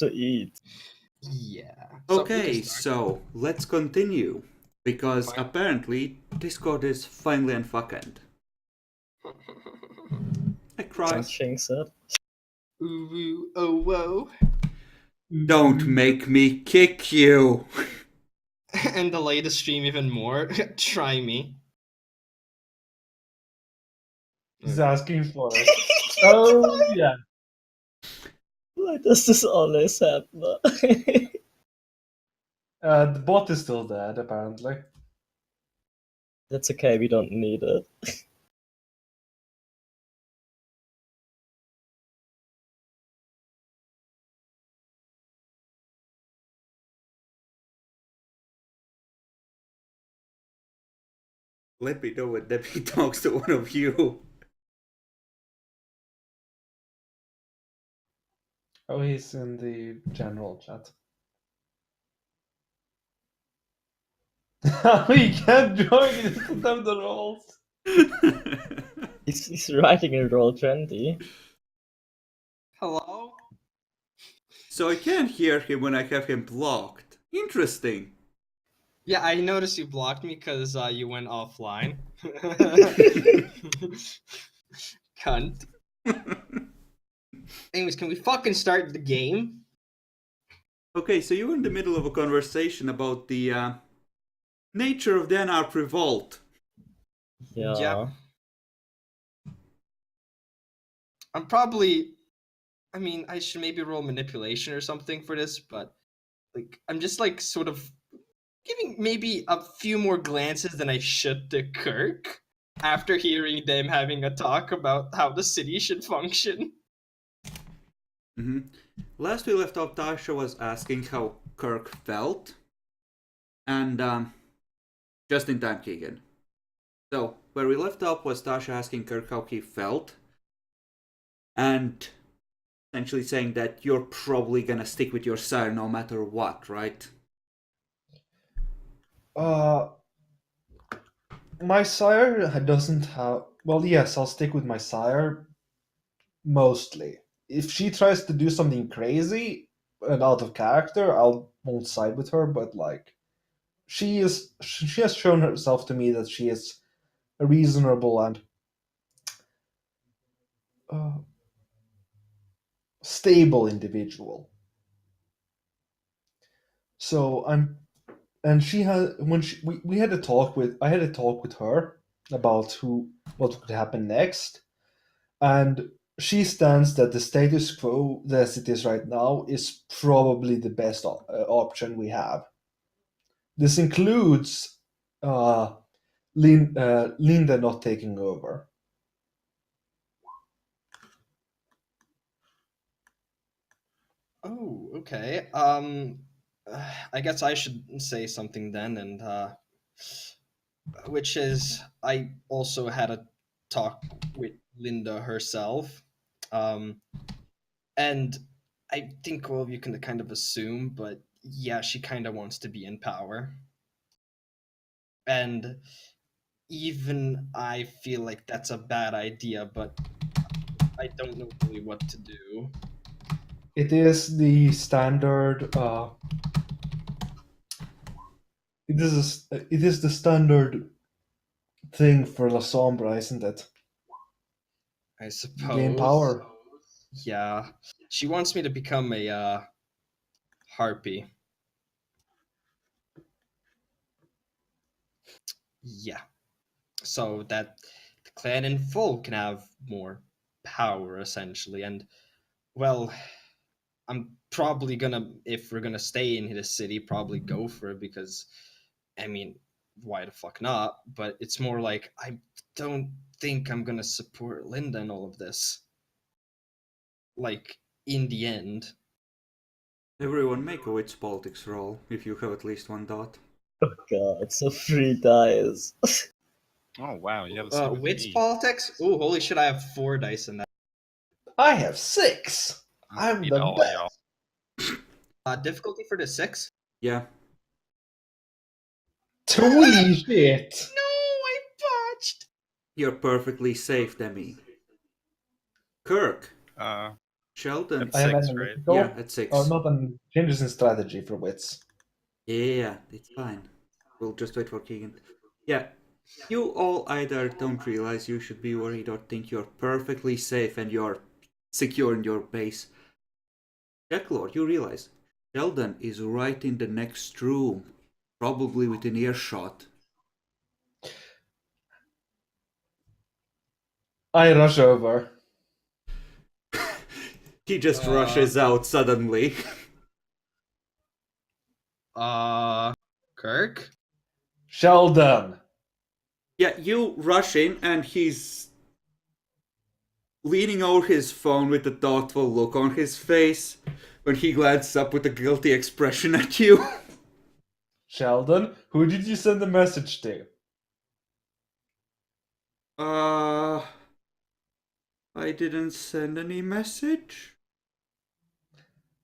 to eat. Yeah. Okay, so let's continue. Because apparently Discord is finally unfucked. I cried. Don't jinx it. Ooh, oh, whoa. Don't make me kick you. And delay the stream even more. Try me. He's asking for it. Oh, yeah. Why does this always happen? The bot is still dead, apparently. That's okay, we don't need it. Let me know when Debbie talks to one of you. Oh, he's in the general chat. We can't join, he doesn't have the roles. He's writing in Roll20. Hello? So I can't hear him when I have him blocked. Interesting. Yeah, I noticed you blocked me because you went offline. Cunt. Anyways, can we fucking start the game? Okay, so you were in the middle of a conversation about the nature of the Anarch Revolt. Yeah. Yep. I'm probably... I mean, I should maybe roll manipulation or something for this, but... like, I'm just, like, sort of... giving maybe a few more glances than I should to Kirk after hearing them having a talk about how the city should function. Last we left off, Tasha was asking how Kirk felt. And, just in time, Keegan. So, where we left off was Tasha asking Kirk how he felt. And essentially saying that you're probably gonna stick with your sire no matter what, right? My sire doesn't have... Well, yes, I'll stick with my sire. Mostly. If she tries to do something crazy and out of character, won't side with her, but like... She has shown herself to me that she is a reasonable and stable individual. So and she had we had a talk with I had a talk with her about what could happen next, and she stands that the status quo as it is right now is probably the best option we have. This includes Linda not taking over. Oh, okay. I guess I should say something then, and which is I also had a talk with Linda herself, and I think all of you can kind of assume, but yeah, she kind of wants to be in power, and even I feel like that's a bad idea, but I don't know really what to do. It is the standard. It is the standard thing for La Sombra, isn't it? I suppose. Gain power. Yeah, she wants me to become a harpy. Yeah, so that the clan in full can have more power, essentially. And well, I'm probably gonna, if we're gonna stay in the city, probably go for it because, I mean, why the fuck not? But it's more like I don't think I'm gonna support Linda in all of this. Like, in the end. Everyone make a witch politics roll if you have at least one dot. Oh god, so 3 dice. Oh wow, you have a 17. Wits politics? Oh, holy shit, I have 4 dice in that. I have 6. I'm Beat the all best. y'all. Difficulty for the 6? Yeah. Holy shit! No, I botched! You're perfectly safe, Demi. Kirk, Sheldon. At I am 6, right? analytical. Yeah, at 6. Oh, not on changes in strategy for wits. Yeah, it's fine. We'll just wait for Keegan. Yeah, you all either don't realize you should be worried or think you're perfectly safe and you're secure in your base. Jacklord, you realize Sheldon is right in the next room, probably within earshot. I rush over. He just rushes out suddenly. Kirk? Sheldon! Yeah, you rush in and he's leaning over his phone with a thoughtful look on his face when he glances up with a guilty expression at you. Sheldon, who did you send the message to? I didn't send any message.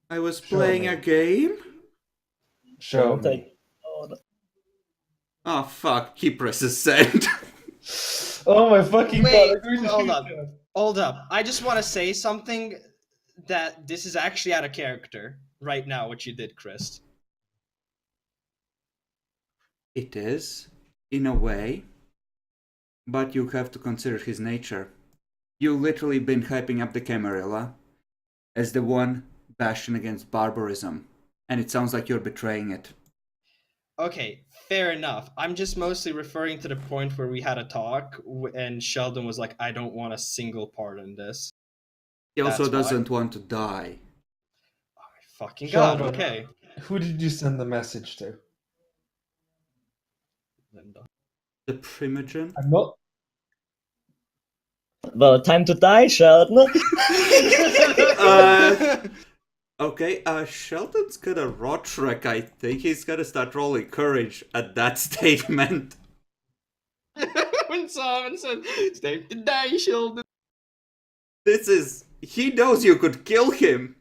I was Show playing me. a game. Show Don't me. take- oh, Oh fuck, he presses send. Oh my fucking Wait, god! I'm going to hold shoot up. you. Hold up. I just want to say something that this is actually out of character right now, what you did, Chris. It is, in a way, but you have to consider his nature. You literally been hyping up the Camarilla as the one bastion against barbarism, and it sounds like you're betraying it. Okay, fair enough. I'm just mostly referring to the point where we had a talk and Sheldon was like, I don't want a single part in this. He also That's why. doesn't want to die. Oh, my fucking god, Sheldon, okay. who did you send the message to? Linda. The Primogen? I'm not. Well, time to die, Sheldon. Okay, Sheldon's got a rot trek, I think. He's gotta start rolling courage at that statement. When someone said, it's time to die, Sheldon. He knows you could kill him.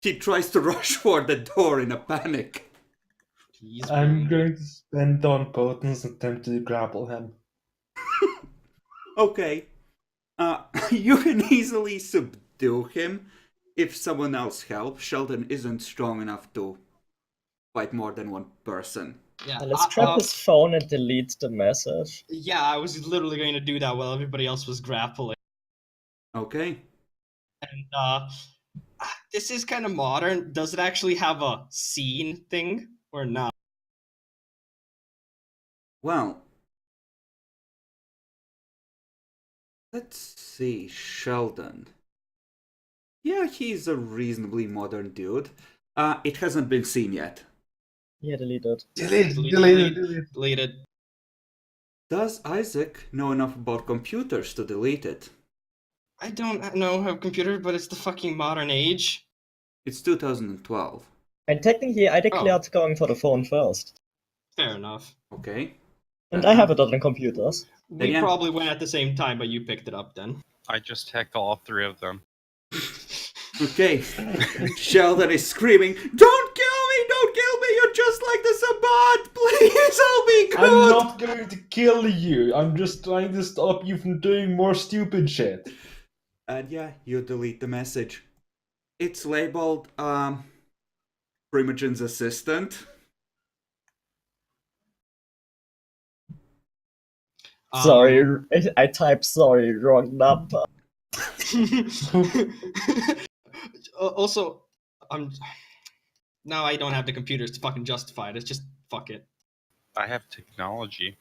He tries to rush for the door in a panic. He's I'm wounded. going to spend on potence and attempt to grapple him. Okay. You can easily subdue him if someone else helps. Sheldon isn't strong enough to fight more than one person. Yeah, Let's grab his phone and delete the message. yeah, I was literally going to do that while everybody else was grappling. Okay. And this is kind of modern. Does it actually have a scene thing or not? Well, let's see. Sheldon. Yeah, he's a reasonably modern dude. It hasn't been seen yet. Yeah, delete it. Delete it. Does Isaac know enough about computers to delete it? I don't know how computer, but it's the fucking modern age. It's 2012. And technically, I declared going for the phone first. Fair enough. Okay. And I have it on the computers. We Yeah. probably went at the same time, but you picked it up then. I just hacked all 3 of them. Okay. Sheldon is screaming, "Don't kill me! Don't kill me! You're just like the Sabbat! Please help me, I'm God!" not going to kill you. I'm just trying to stop you from doing more stupid shit. And yeah, you delete the message. It's labeled, Primogen's assistant. Sorry, I typed sorry, wrong number. Also, now I don't have the computers to fucking justify it. It's just fuck it. I have technology.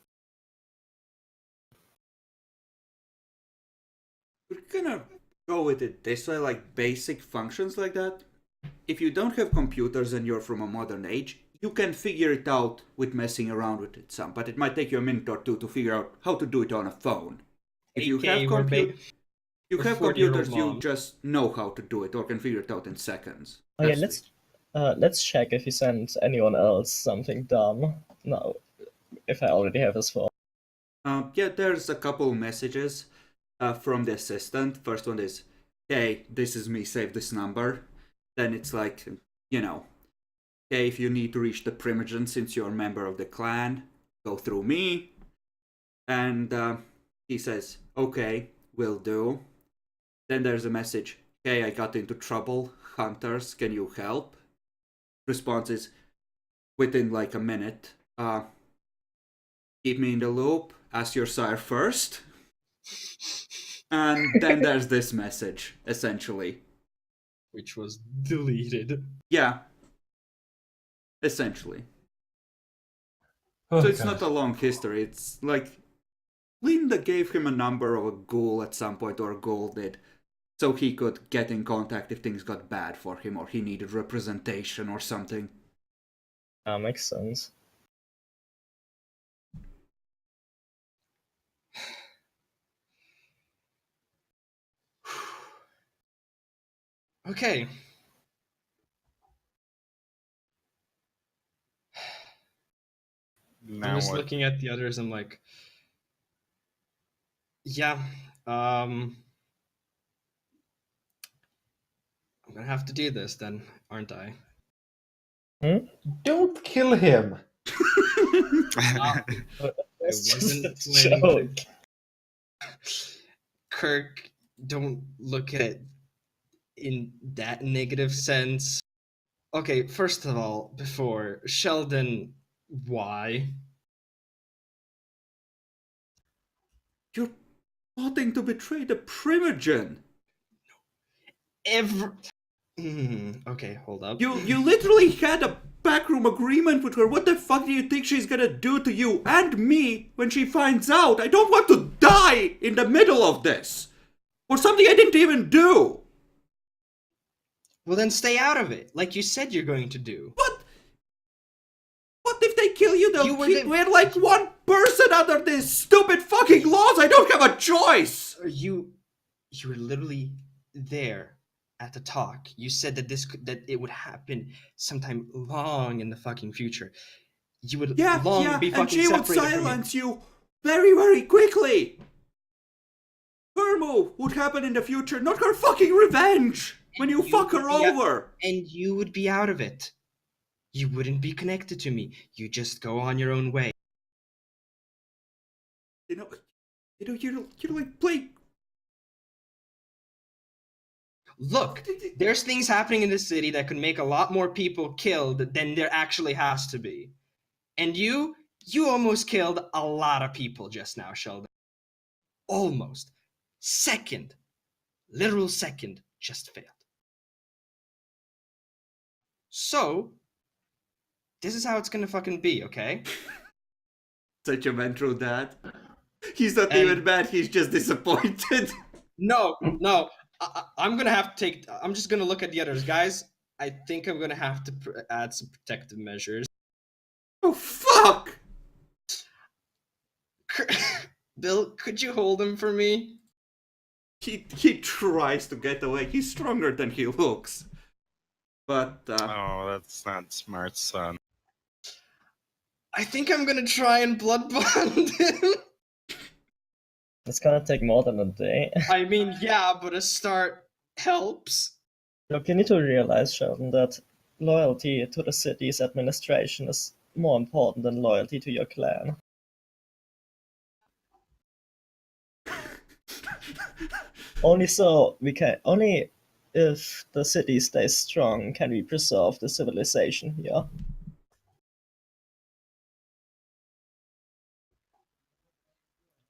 We're gonna go with it this way, like basic functions like that. If you don't have computers and you're from a modern age, you can figure it out with messing around with it some, but it might take you a minute or two to figure out how to do it on a phone. If you have computers, you have 40-year-old computers, you mom. just know how to do it or can figure it out in seconds. Oh yeah, That's let's check if he sent anyone else something dumb. No, if I already have his phone. Yeah, there's a couple messages from the assistant. First one is, "Hey, this is me, save this number." Then it's like, you know, "Hey, if you need to reach the Primogen since you're a member of the clan, go through me." And he says, "Okay, will do." Then there's a message, hey, I got into trouble. Hunters, can you help? Response is, within like a minute. Keep me in the loop. Ask your sire first. And then there's this message, essentially. Which was deleted. Yeah. Essentially. Oh, So it's God. not a long history. It's like Linda gave him a number of a ghoul at some point, or a ghoul did, so he could get in contact if things got bad for him, or he needed representation or something. That makes sense. Okay. I'm Now just what? looking at the others. I'm like, yeah. I'm gonna have to do this then, aren't I? Don't kill him. I It's just wasn't a planning joke. to. Kirk, don't look at it in that negative sense. Okay, first of all, before Sheldon, why? You're plotting to betray the Primogen. Okay, hold up. You literally had a backroom agreement with her. What the fuck do you think she's gonna do to you and me when she finds out? I don't want to die in the middle of this. For something I didn't even do. Well, then stay out of it, like you said you're going to do. What if they kill you? They'll You were keep the- we're like one person under these stupid fucking laws. I don't have a choice. You were literally there at the talk. You said that that it would happen sometime long in the fucking future. You would Yeah, be and fucking she would separated from me. silence you very, very quickly. Her move would happen in the future, not her fucking revenge. When you fuck her would be over. And you would be out of it. You wouldn't be connected to me. You just go on your own way. You're like playing. Look, there's things happening in this city that could make a lot more people killed than there actually has to be. And you almost killed a lot of people just now, Sheldon. Almost. Second. Literal second just failed. So, this is how it's gonna fucking be, okay? Such a metro dad. He's not And- even mad, he's just disappointed. No. I'm gonna have to take. I'm just gonna look at the others, guys. I think I'm gonna have to add some protective measures. Oh, fuck! Bill, could you hold him for me? He tries to get away. He's stronger than he looks. But, Oh, that's not smart, son. I think I'm gonna try and blood bond him. It's gonna take more than a day. I mean, yeah, but a start helps. Look, you need to realize, Sheldon, that loyalty to the city's administration is more important than loyalty to your clan. Only if the city stays strong can we preserve the civilization here.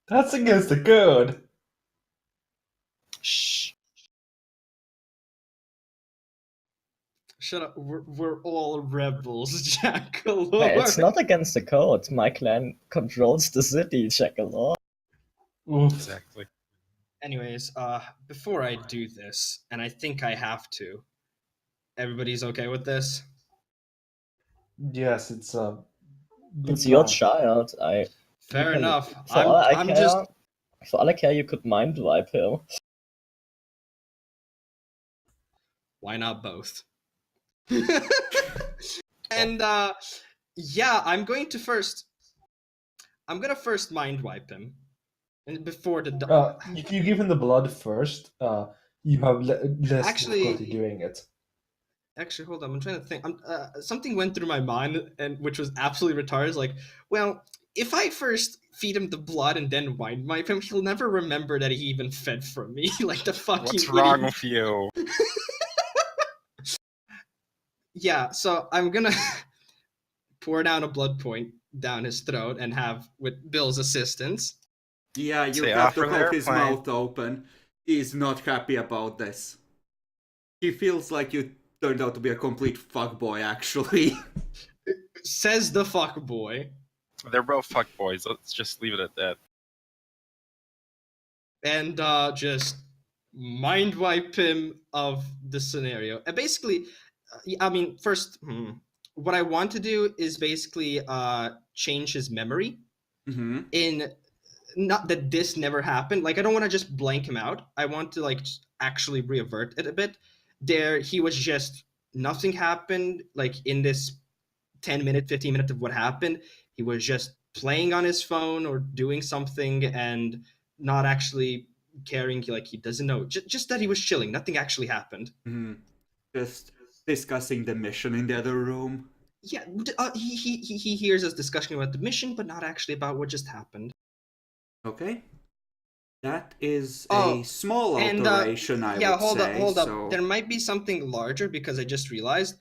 That's against the code. Shh. Shut up. We're all rebels, Jackal. Hey, it's not against the code. My clan controls the city, Jackal. Oof. Exactly. Anyways, before I do this, and I think I have to, everybody's okay with this? Yes, it's a. good It's your plan. child. Fair can- enough. For all I I'm care, just. for all I care, you could mind wipe him. Why not both? And yeah, I'm gonna first mind wipe him, and before the If you give him the blood first, you have less Actually- difficulty doing it. Actually, hold on. I'm trying to think. Something went through my mind, and which was absolutely retarded. Like, well, if I first feed him the blood and then wind wipe him, he'll never remember that he even fed from me. Like the fucking What's wrong idiot. with you? Yeah, so I'm gonna pour down a blood point down his throat and have, with Bill's assistance. Yeah, you Say have to off from the hold his airplane. mouth open. He's not happy about this. He feels like you turned out to be a complete fuckboy, actually. Says the fuck boy. They're both fuckboys. Let's just leave it at that. And just mind wipe him of the scenario. And basically, I mean, first, what I want to do is basically change his memory Mm-hmm. in, not that this never happened. Like, I don't want to just blank him out. I want to like actually revert it a bit. There, he was just, nothing happened. Like in this 10-minute, 15 minutes of what happened, he was just playing on his phone or doing something and not actually caring. Like he doesn't know. Just that he was chilling. Nothing actually happened. Mm-hmm. Just discussing the mission in the other room. Yeah, he hears us discussing about the mission, but not actually about what just happened. Okay. That is Oh, a small and alteration, I yeah, would hold say. up, hold up. So... There might be something larger because I just realized.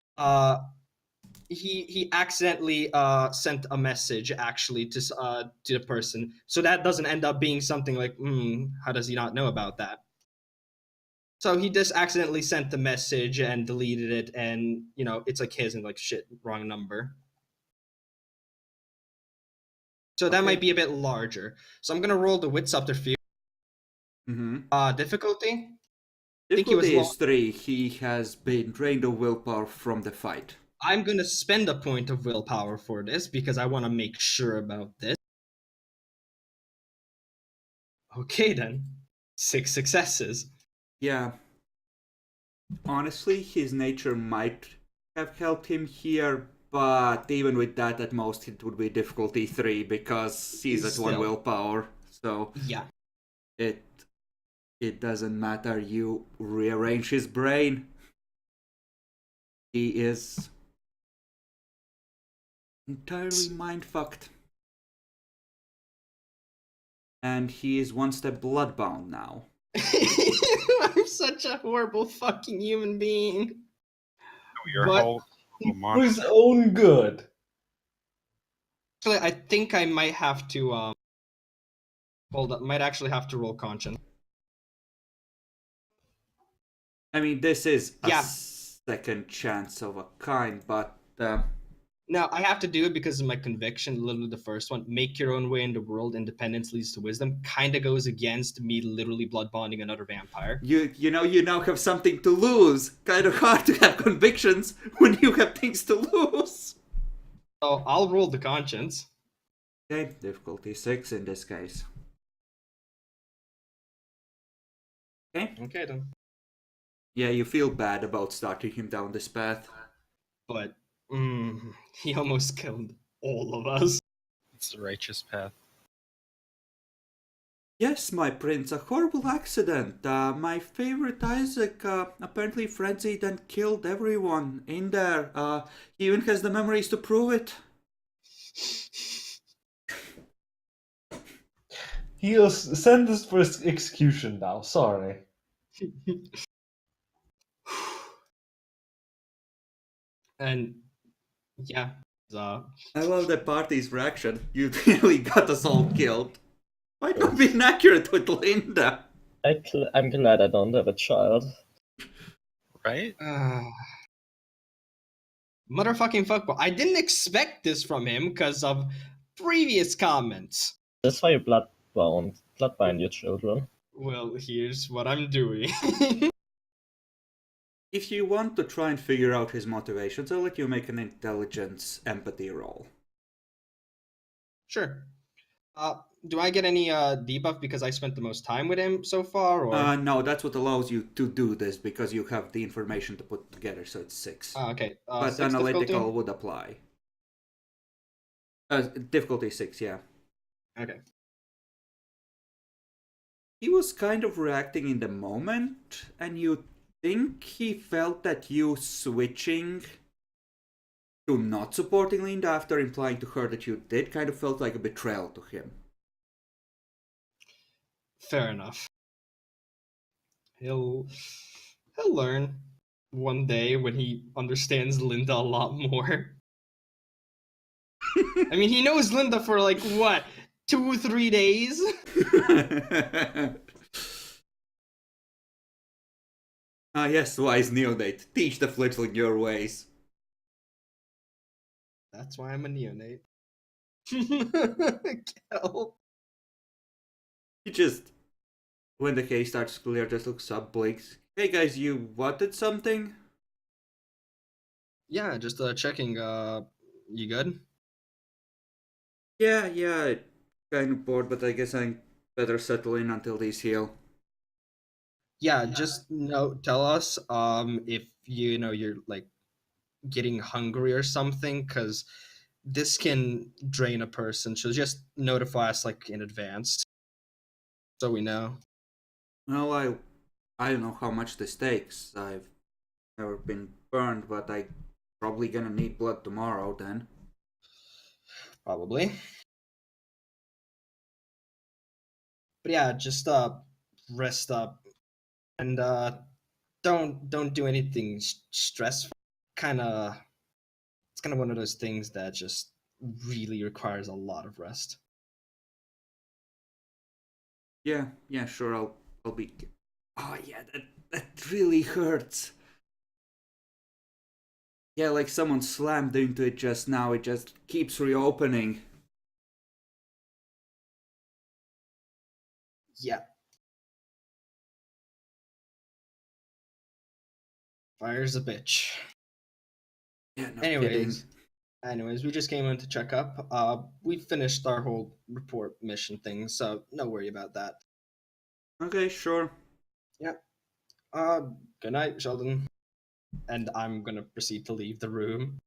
He accidentally sent a message actually to the person, so that doesn't end up being something like, how does he not know about that? So he just accidentally sent the message and deleted it, and you know it's like his and like shit, wrong number. So that Okay. might be a bit larger. So I'm gonna roll the wit subterfuge. Mm-hmm. Difficulty. I think he was Difficulty low. is 3. He has been drained of willpower from the fight. I'm gonna spend a point of willpower for this because I want to make sure about this. Okay then, 6 successes. Yeah. Honestly, his nature might have helped him here, but even with that, at most it would be difficulty 3 because he's at 1 Still. willpower. So Yeah. it doesn't matter. You rearrange his brain. He is entirely mind-fucked. And he is 1 step bloodbound now. I'm such a horrible fucking human being. Your But- whole For monster. his own good. Actually, I think I might have to hold up. Might actually have to roll conscience. I mean, this is a Yeah. second chance of a kind, but Now I have to do it because of my conviction. Literally, the first one, make your own way in the world. Independence leads to wisdom. Kind of goes against me literally blood bonding another vampire. you now have something to lose. Kind of hard to have convictions when you have things to lose. So I'll roll the conscience. Okay, difficulty 6 in this case. Okay then. Yeah, you feel bad about starting him down this path. But he almost killed all of us. It's the righteous path. Yes, my prince, a horrible accident. My favorite Isaac apparently frenzied and killed everyone in there. He even has the memories to prove it. He is sentenced for execution now. Sorry. And yeah, I love the party's reaction. You really got us all killed. Might not be inaccurate with Linda. I'm glad I don't have a child. Right? motherfucking fuckboy. I didn't expect this from him because of previous comments. That's why you bloodbind your children. Well, here's what I'm doing. If you want to try and figure out his motivations, I'll let you make an intelligence empathy roll. Sure. Do I get any debuff because I spent the most time with him so far, or? No, that's what allows you to do this because you have the information to put together, so it's 6. Okay. But 6 analytical difficulty? would apply. Difficulty 6, yeah. Okay. He was kind of reacting in the moment, and you think he felt that you switching to not supporting Linda after implying to her that you did kind of felt like a betrayal to him. Fair enough. He'll learn one day when he understands Linda a lot more. I mean, he knows Linda for like what, 2-3 days? Ah, yes, wise neonate. Teach the fledgling your ways. That's why I'm a neonate. Kel. He just, when the case starts to clear, just looks up, blinks. Hey guys, you wanted something? Yeah, just checking. You good? Yeah, kind of bored, but I guess I better settle in until these heal. Yeah, just tell us if you know you're like getting hungry or something, because this can drain a person. So just notify us like in advance, so we know. Well, I don't know how much this takes. I've never been burned, but I probably gonna need blood tomorrow then. Probably. But yeah, just rest up and don't do anything stressful. Kind of, it's kind of one of those things that just really requires a lot of rest. Yeah, sure. I'll be. Oh yeah, that really hurts. Yeah, like someone slammed into it just now. It just keeps reopening. Yeah. Fire's a bitch. Yeah, no kidding. Anyways, we just came in to check up. We finished our whole report mission thing, so no worry about that. Okay, sure. Yep. Good night, Sheldon. And I'm gonna proceed to leave the room.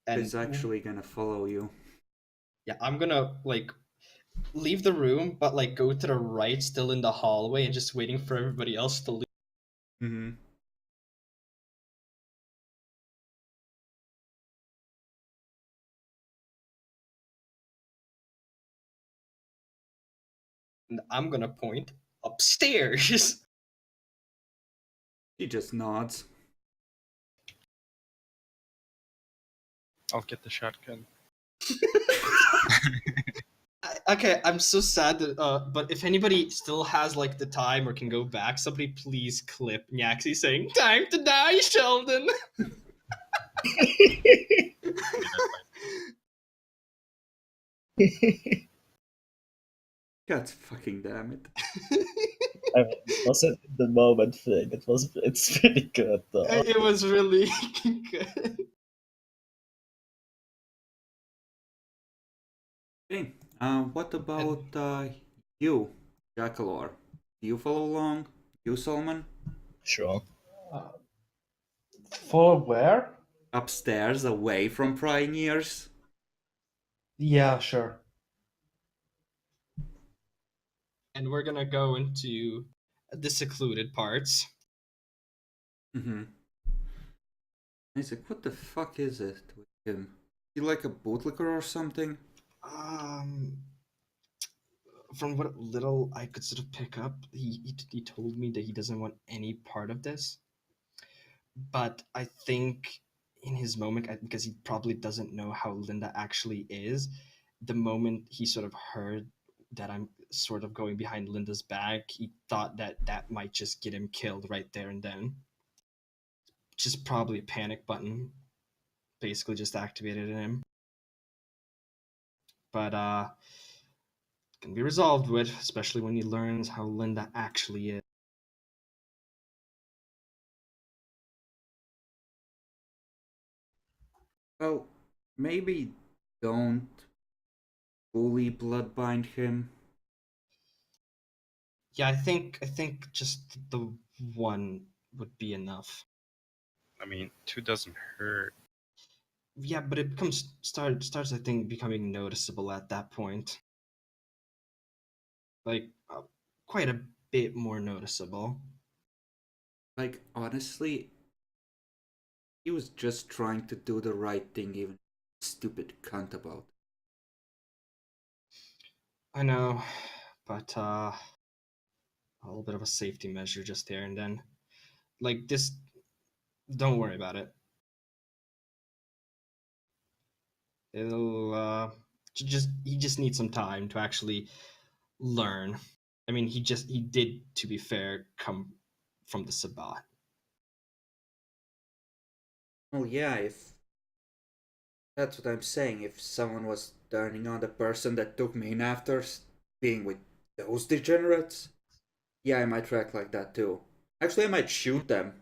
It's And actually gonna follow you. yeah, I'm gonna like leave the room, but like go to the right, still in the hallway, and just waiting for everybody else to leave. Mm-hmm. And I'm gonna point upstairs. He just nods. I'll get the shotgun. Okay, I'm so sad that, but if anybody still has like the time or can go back, somebody please clip Nyaxi saying "Time to die, Sheldon." God fucking damn it. I mean, it was a in the moment thing. It's pretty good though. It was really good. Hey, what about you, Jackalor? Do you follow along? You, Solomon? Sure. Uh, for where? Upstairs, away from prying ears? Yeah, sure. And we're gonna go into the secluded parts. Mm-hmm. He's like, what the fuck is it with him? He like a bootlicker or something? Um, from what little I could sort of pick up, he told me that he doesn't want any part of this. But I think in his moment, because he probably doesn't know how Linda actually is, the moment he sort of heard that I'm sort of going behind Linda's back, he thought that that might just get him killed right there and then. Just probably a panic button, basically just activated in him. But can be resolved with, especially when he learns how Linda actually is. Well, maybe don't fully bloodbind him. Yeah, I think just the one would be enough. I mean, 2 doesn't hurt. Yeah, but it becomes starts I think becoming noticeable at that point. Like quite a bit more noticeable. Like, honestly, he was just trying to do the right thing, even stupid cunt about. I know, but a little bit of a safety measure just here and then. Like this, don't worry about it. It'll just he just needs some time to actually learn. I mean, he did, to be fair, come from the Sabbat. Well, yeah, if that's what I'm saying, if someone was turning on the person that took me in after being with those degenerates, yeah, I might react like that too. Actually, I might shoot them.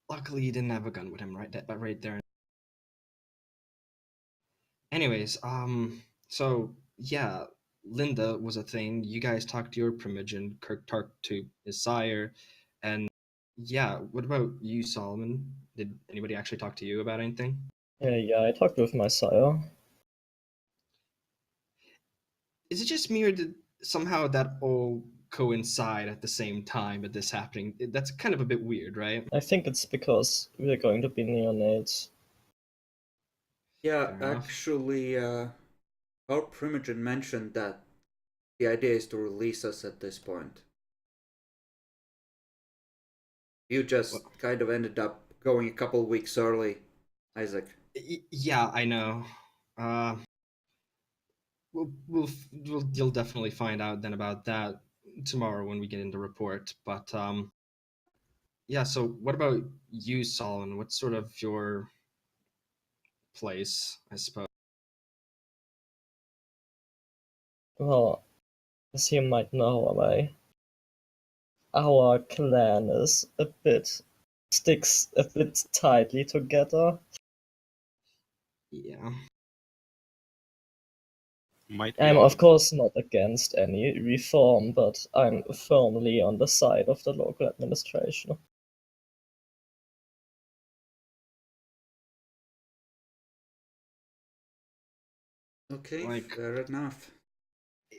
Luckily, he didn't have a gun with him right there. Anyways, so yeah, Linda was a thing. You guys talked to your primogen, Kirk talked to his sire, and yeah, what about you, Solomon? Did anybody actually talk to you about anything? Yeah, I talked with my sire. Is it just me, or did somehow that all coincide at the same time at this happening? That's kind of a bit weird, right? I think it's because we're going to be neonates. Yeah, Fair enough. actually, our primogen mentioned that the idea is to release us at this point. You Well, just kind of ended up going a couple weeks early, Isaac. yeah, I know. Uh, you'll definitely find out then about that tomorrow when we get in the report. But yeah. So what about you, Solomon? What's sort of your place, I suppose? Well, as you might know, our clan is a bit sticks a bit tightly together. Yeah. Might we I'm all? of course not against any reform, but I'm firmly on the side of the local administration. Okay, Like, fair enough.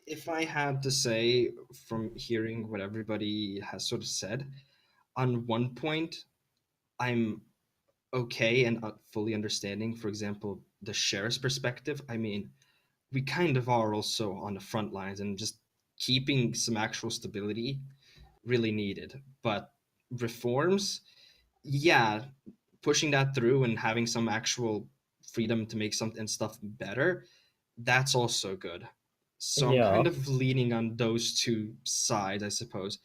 if I had to say, from hearing what everybody has sort of said, on one point, I'm okay and fully understanding, for example, the sheriff's perspective. I mean, we kind of are also on the front lines, and just keeping some actual stability really needed. But reforms, yeah, pushing that through and having some actual freedom to make something and stuff better, that's also good. So I'm Yeah, kind of leaning on those two sides, I suppose.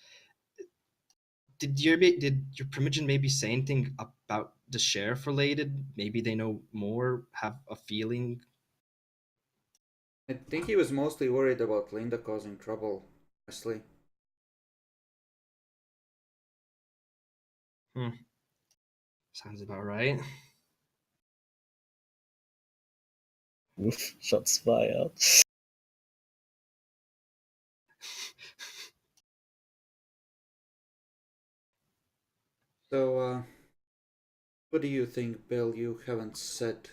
Did your primogen maybe say anything about the sheriff related? Maybe they know more, have a feeling. I think he was mostly worried about Linda causing trouble, honestly. Hmm, sounds about right. oof, shots fired. So, what do you think, Bill? You haven't said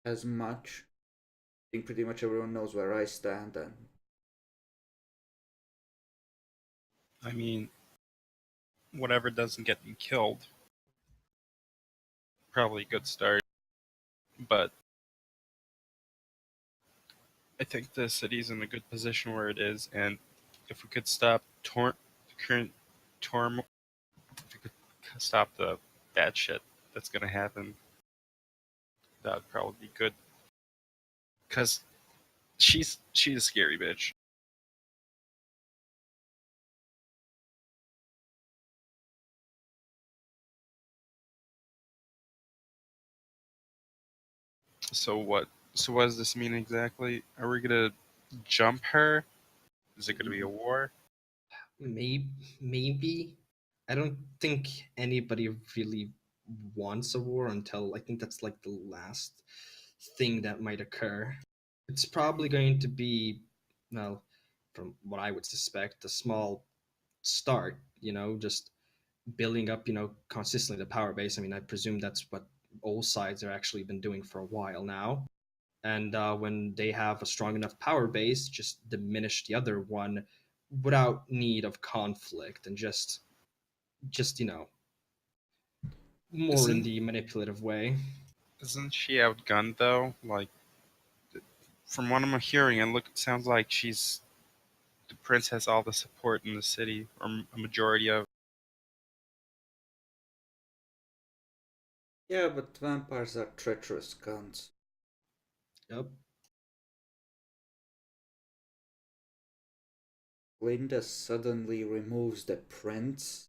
as much. I think pretty much everyone knows where I stand, and I mean, whatever doesn't get me killed, probably a good start. But I think the city's in a good position where it is, and if we could stop the current turmoil, if we could stop the bad shit that's gonna happen, that would probably be good. Cause she's a scary bitch. So what? So what does this mean exactly? Are we gonna jump her? Is it gonna be a war? Maybe, maybe. I don't think anybody really wants a war until I think that's like the last thing that might occur. It's probably going to be, well, from what I would suspect, a small start, just building up, consistently the power base. I mean, I presume that's what all sides have actually been doing for a while now. And when they have a strong enough power base, just diminish the other one without need of conflict and just more in Isn't the manipulative way. isn't she outgunned though? Like from what I'm hearing, it sounds like the prince has all the support in the city, or a majority of. Yeah, but vampires are treacherous cunts. Yep. Linda suddenly removes the prince.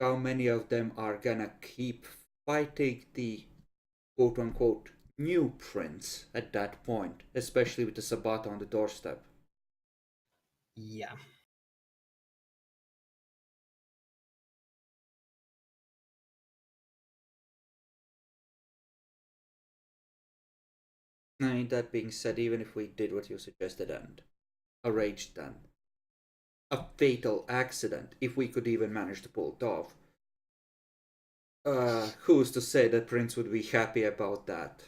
How many of them are gonna keep fighting the quote unquote new prince at that point, especially with the Sabata on the doorstep? Yeah. Now, that being said, even if we did what you suggested and a rage then, a fatal accident, if we could even manage to pull it off, who's to say that Prince would be happy about that?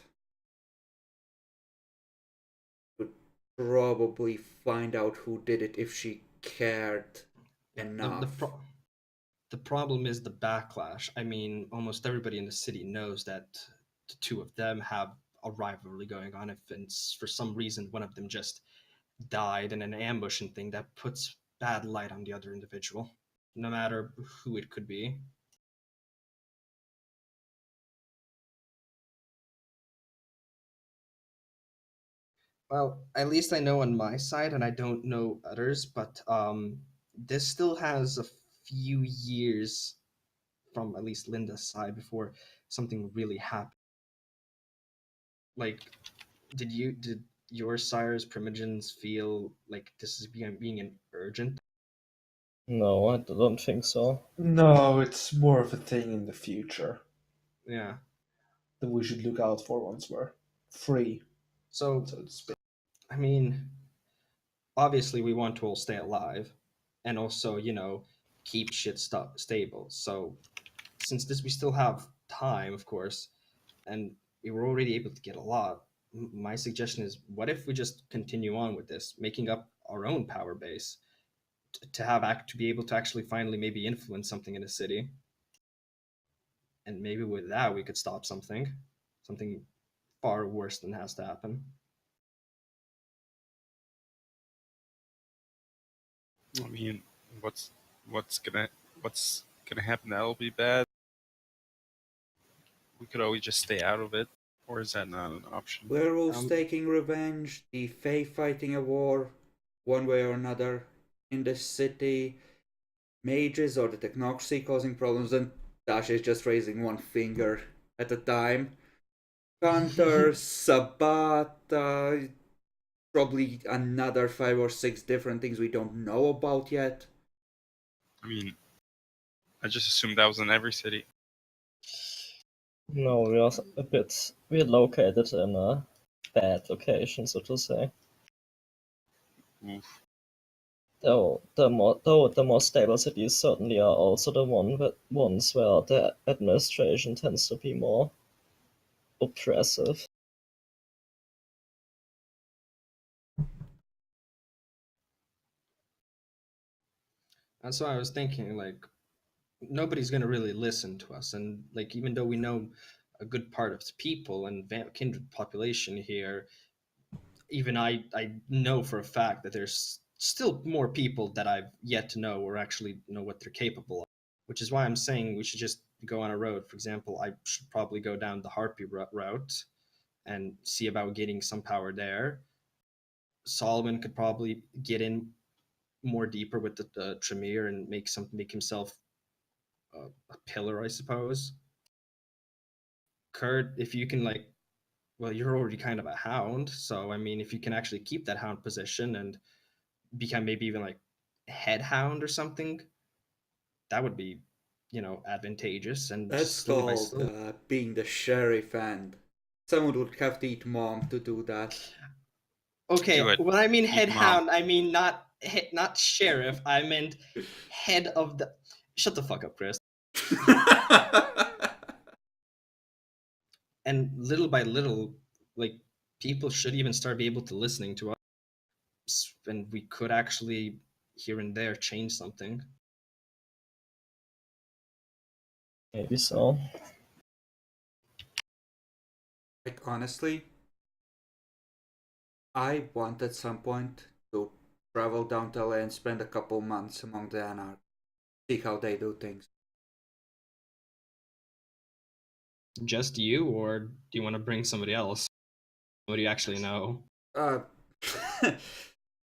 Would probably find out who did it if she cared Yeah. enough. The problem is the backlash. I mean, almost everybody in the city knows that the two of them have a rivalry going on. If for some reason one of them just died in an ambush and thing, that puts bad light on the other individual, no matter who it could be. Well, at least I know on my side, and I don't know others, but this still has a few years from at least Linda's side before something really happened. Like, did your sire's primogens feel like this is being an urgent? No, I don't think so. No, it's more of a thing in the future Yeah. that we should look out for once we're free, So, so to speak. I mean, obviously we want to all stay alive, and also keep shit stable. So, since this we still have time, of course, and we were already able to get a lot. My suggestion is, what if we just continue on with this, making up our own power base to have to be able to actually finally maybe influence something in a city, and maybe with that we could stop something far worse than has to happen. I mean, what's what's gonna what's gonna happen? That'll be bad. We could always just stay out of it, or is that not an option? Werewolves Um, taking revenge, the Fae fighting a war, one way or another, in the city, mages or the technocracy causing problems, and Dasha is just raising one finger at a time. Hunter, Sabata, probably another 5 or 6 different things we don't know about yet. I mean, I just assumed that was in every city. No, we're located in a bad location, so to say. Oof. Though the more stable cities certainly are also the ones where the administration tends to be more oppressive. and so I was thinking, like, nobody's going to really listen to us, and like, even though we know a good part of the people and kindred population here, even I know for a fact that there's still more people that I've yet to know or actually know what they're capable of. Which is why I'm saying we should just go on a road. For example, I should probably go down the Harpy route and see about getting some power there. Solomon could probably get in more deeper with the Tremere and make himself a pillar, I suppose. Kurt, if you can, like, well, you're already kind of a hound, so I mean, if you can actually keep that hound position and become maybe even like head hound or something, that would be, advantageous, and That's just slowly by called slowly. being the sheriff, and someone would have to eat mom to do that. Okay, Do it. when I mean Eat head mom. hound, I mean not sheriff. I meant head of the. Shut the fuck up, Chris. And little by little, like, people should even start be able to listening to us. and we could actually here and there change something. Maybe so. Like, honestly, I want at some point to travel down to LA and spend a couple months among the Anarch, see how they do things. Just you, or do you want to bring somebody else? What do you actually know? Uh,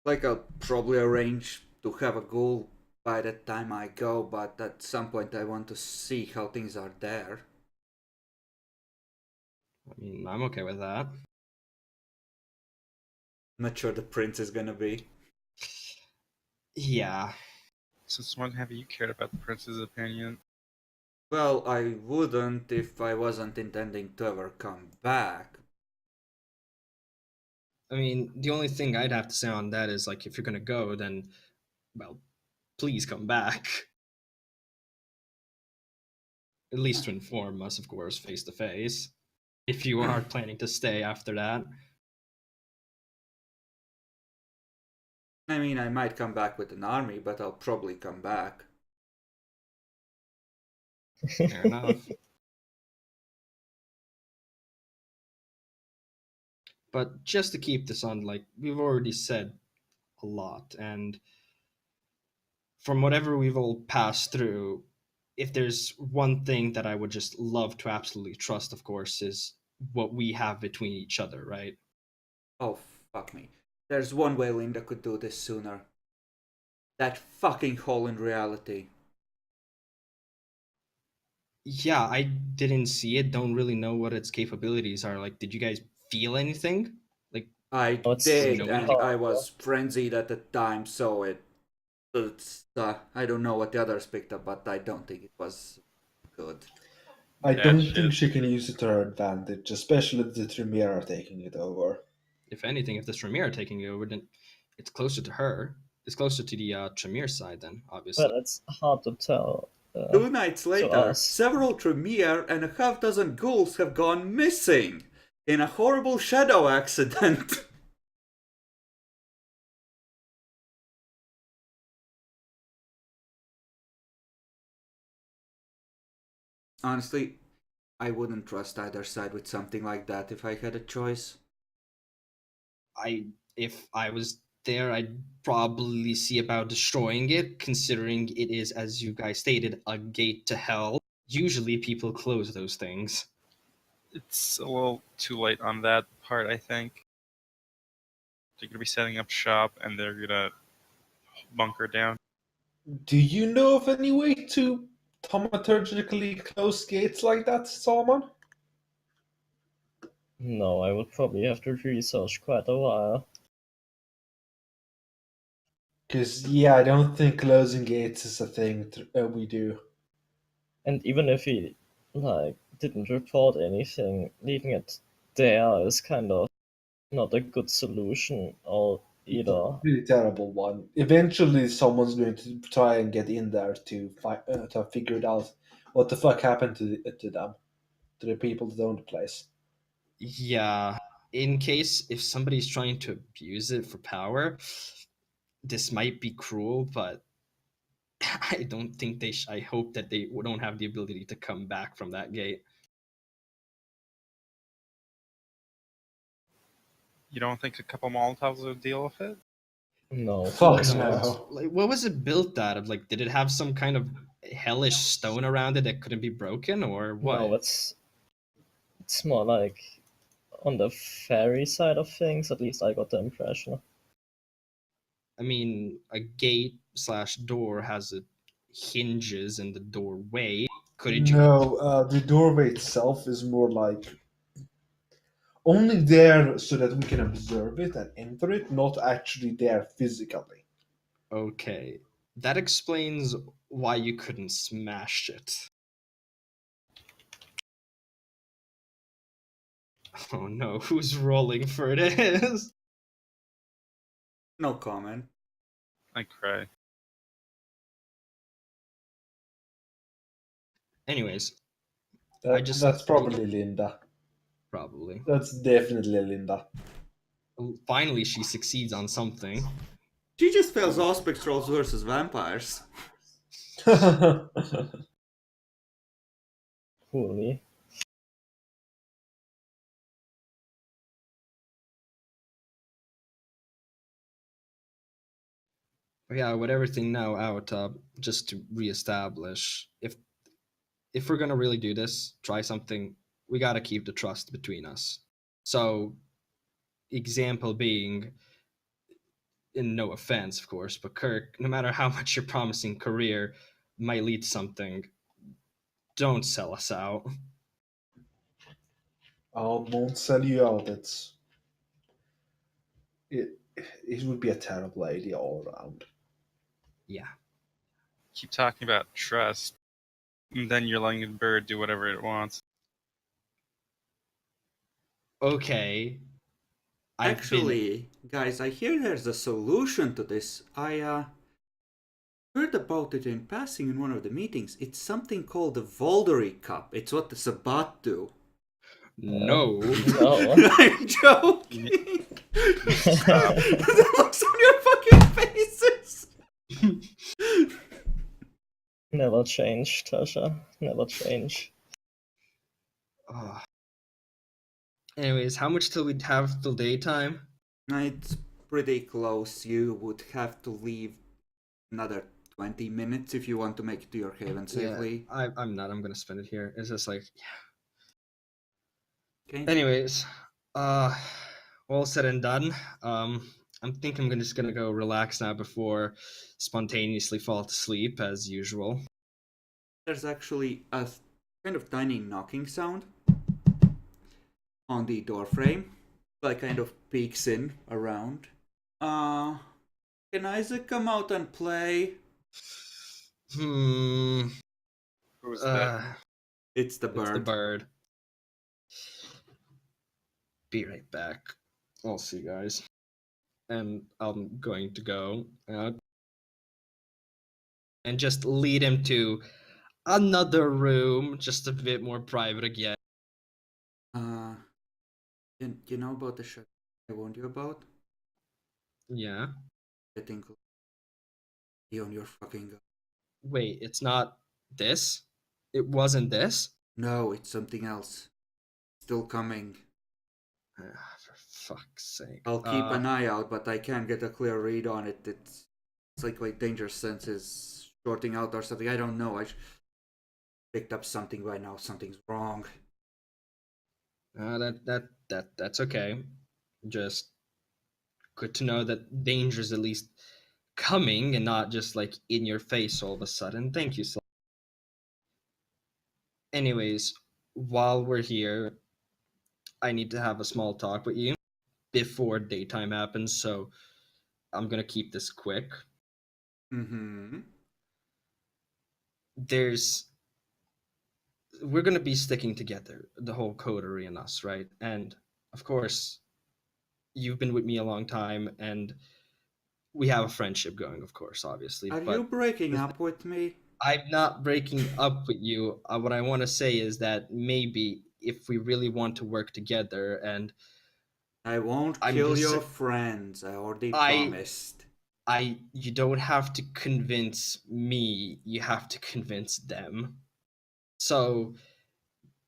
like I'll probably arrange to have a goal by the time I go, but at some point I want to see how things are there. I mean, I'm okay with that. Not sure the prince is gonna be. Yeah. Since when have you cared about the prince's opinion? Well, I wouldn't if I wasn't intending to ever come back. I mean, the only thing I'd have to say on that is like, if you're gonna go, then, well, please come back. At least to inform us, of course, face to face. If you are planning to stay after that. I mean, I might come back with an army, but I'll probably come back. Fair enough. But just to keep this on, like, we've already said a lot, and from whatever we've all passed through, if there's one thing that I would just love to absolutely trust, of course, is what we have between each other, right? Oh, fuck me. There's one way Linda could do this sooner. That fucking hole in reality. Yeah, I didn't see it, don't really know what its capabilities are. Like, did you guys feel anything? Like, I Oh, it's did, no and anything? I was frenzied at the time, so it's I don't know what the others picked up, but I don't think it was good. I That don't shit. think she can use it to her advantage, especially if the Tremere are taking it over. If anything, if the Tremere are taking it over, then it's closer to her. It's closer to the Tremere side, then, obviously. But it's hard to tell 2 nights to later, us. several Tremere and a half dozen ghouls have gone missing in a horrible shadow accident. Honestly, I wouldn't trust either side with something like that if I had a choice. If I was there, I'd probably see about destroying it, considering it is, as you guys stated, a gate to hell. Usually people close those things. It's a little too late on that part, I think. They're gonna be setting up shop and they're gonna bunker down. Do you know of any way to thaumaturgically close gates like that, Solomon? No, I would probably have to research quite a while. Because, yeah, I don't think closing gates is a thing we do. And even if he didn't report anything, leaving it there is kind of not a good solution or It's a either. really terrible one. Eventually, someone's going to try and get in there to figure it out what the fuck happened to them, to the people that own the place. Yeah, in case if somebody's trying to abuse it for power, this might be cruel, but I don't think I hope that they don't have the ability to come back from that gate. You don't think a couple Molotovs would deal with it? No, Fuck course No, not. no. like, what was it built out of? Like, did it have some kind of hellish stone around it that couldn't be broken, or what? No, it's more like on the fairy side of things. At least I got the impression. I mean, a gate slash door has a hinges in the doorway. Couldn't you? No, the doorway itself is more like only there so that we can observe it and enter it, not actually there physically. Okay, that explains why you couldn't smash it. Oh no, who's rolling for this? No comment. I cry. Anyways, That's probably Linda. probably. That's definitely Linda. Finally, she succeeds on something. She just fails Auspex trolls versus vampires. Holy. Yeah, with everything now out, just to reestablish, if we're gonna really do this, try something, we gotta keep the trust between us. So, example being, in no offense, of course, but Kirk, no matter how much your promising career might lead to something, don't sell us out. I won't sell you out. It. It would be a terrible idea all around. Yeah. Keep talking about trust, and then you're letting the bird do whatever it wants. Okay. I've been. Actually, guys, I hear there's a solution to this. I heard about it in passing in one of the meetings. It's something called the Voldery Cup. It's what the Sabbat do. No. No. I'm joking. Stop. The looks on your fucking faces. Never change, Tasha. Never change. Ugh. Anyways, how much till we'd have till daytime? It's pretty close. You would have to leave another 20 minutes if you want to make it to your haven safely. Yeah, I'm not. I'm gonna spend it here. It's just like, Okay. anyways, all said and done. I'm thinking just gonna go relax now before spontaneously fall to sleep as usual. There's actually a kind of tiny knocking sound on the door frame. Like kind of peeks in around. Can Isaac come out and play? Hmm. Who's that? It's the It's bird. the bird. Be right back. I'll see you guys. And I'm going to go out and just lead him to another room, just a bit more private again. Uh, you know about the shit I warned you about? Yeah. Getting be on your fucking go. Wait, it's not this? It wasn't this? No, it's something else. Still coming. For fuck's sake. I'll keep an eye out, but I can't get a clear read on it. It's like my danger sense is shorting out or something. I don't know. I picked up something right now. Something's wrong. That's okay. Just good to know that danger's at least coming and not just like in your face all of a sudden. Thank you, Sl. Anyways, while we're here, I need to have a small talk with you before daytime happens, so I'm gonna keep this quick. Mm-hmm. We're gonna be sticking together, the whole coterie and us, right? And of course, you've been with me a long time, and we have a friendship going, of course, obviously. Are But you breaking up with me? I'm not breaking up with you. What I want to say is that maybe if we really want to work together, and I won't I'm kill just your friends. I already I promised. you don't have to convince me, you have to convince them. So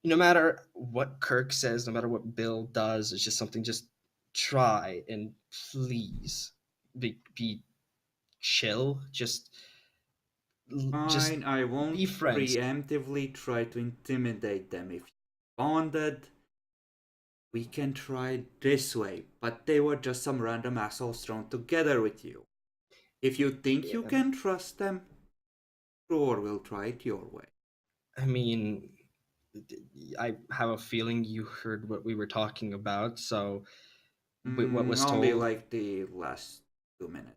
no matter what Kirk says, no matter what Bill does, it's just something, just try and please be chill. Just Fine, I be won't friends. preemptively try to intimidate them. If you bonded, we can try it this way. But they were just some random assholes thrown together with you. If you think you Yeah. can trust them, sure, we'll try it your way. I mean, I have a feeling you heard what we were talking about, so what was Only told, like the last 2 minutes.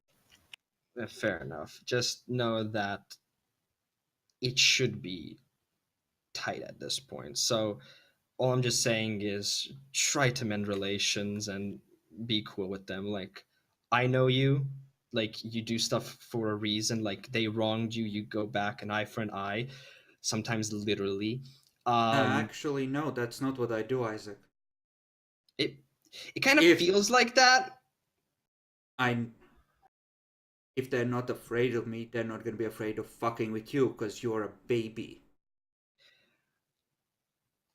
fair enough. Just know that it should be tight at this point. So all I'm just saying is try to mend relations and be cool with them. Like, I know you, like, you do stuff for a reason. Like, they wronged you, you go back an eye for an eye, sometimes literally. Actually, no, that's not what I do, Isaac. It it kind of If- feels like that. I if they're not afraid of me, they're not gonna be afraid of fucking with you because you're a baby.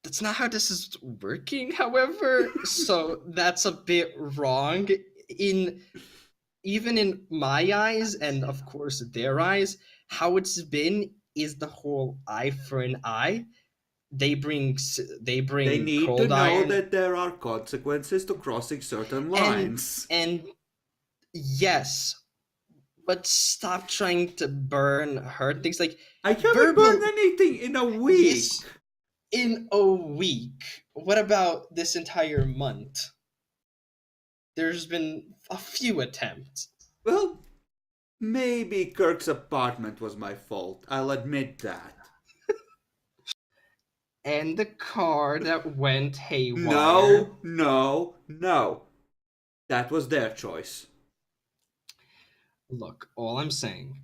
That's not how this is working, however. So that's a bit wrong. In even in my eyes, and of course their eyes, how it's been is the whole eye for an eye. They They bring need to cold know iron, that there are consequences to crossing certain and lines. and yes, but stop trying to hurt things like I haven't burned verbal. anything in a week. Yes, in a week. What about this entire month? There's been a few attempts. Well, maybe Kirk's apartment was my fault. I'll admit that. And the car that went haywire. No. That was their choice. Look, all I'm saying,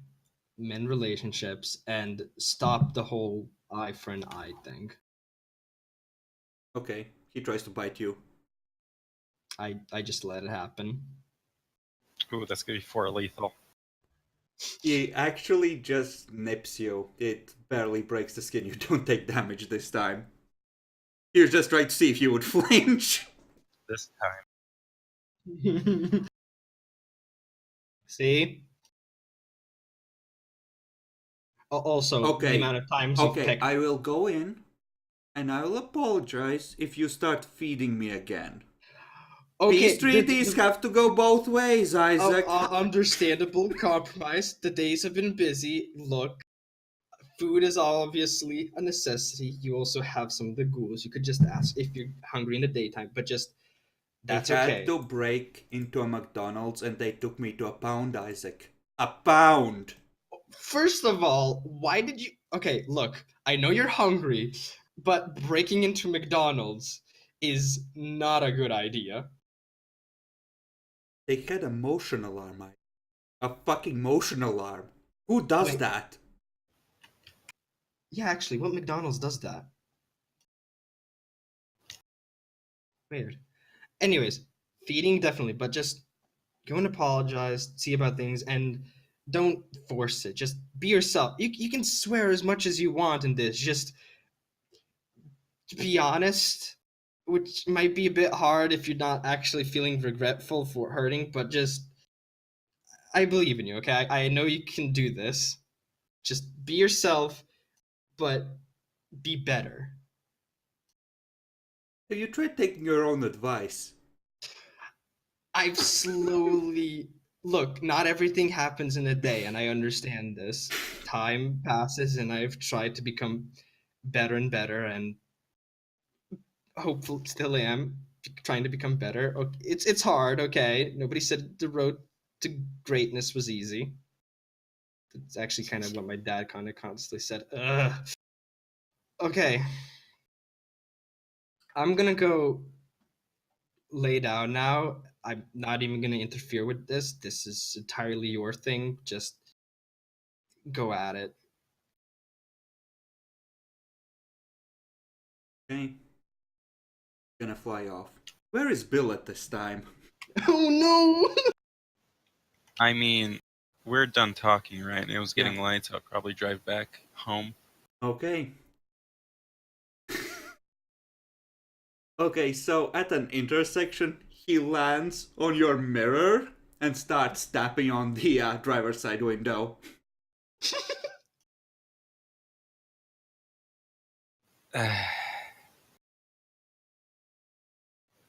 men relationships and stop the whole eye for an eye thing. Okay, he tries to bite you. I just let it happen. Ooh, that's gonna be 4 lethal. He actually just nips you. It barely breaks the skin. You don't take damage this time. You're just trying to see if you would flinch. This time. See? Also, Okay. the amount of times you Okay, pick. I will go in and I will apologize if you start feeding me again. Peace treaties have to go both ways, Isaac. Understandable compromise. The days have been busy. Look, food is obviously a necessity. You also have some of the ghouls. You could just ask if you're hungry in the daytime, but just that's I had okay. to break into a McDonald's and they took me to a pound, Isaac. A pound! First of all, why did you? Okay, look, I know you're hungry, but breaking into McDonald's is not a good idea. They had a motion alarm, Isaac. A fucking motion alarm. Who does Wait. that? Yeah, actually, what McDonald's does that? Weird. Anyways, feeding definitely, but just go and apologize, see about things, and don't force it. Just be yourself. You can swear as much as you want in this. Just be honest, which might be a bit hard if you're not actually feeling regretful for hurting, but just I believe in you, okay? I know you can do this. Just be yourself, but be better. Have you tried taking your own advice? I've slowly look, not everything happens in a day, and I understand this. Time passes, and I've tried to become better and better, and hopefully still am trying to become better. It's hard, okay? Nobody said the road to greatness was easy. It's actually kind of what my dad kind of constantly said. Ugh. Okay. I'm gonna go lay down now. I'm not even gonna interfere with this. This is entirely your thing. Just go at it. Okay. Gonna fly off. Where is Bill at this time? Oh no! I mean, we're done talking, right? It was getting Yeah. light, so I'll probably drive back home. Okay. Okay, so at an intersection, he lands on your mirror and starts tapping on the driver's side window.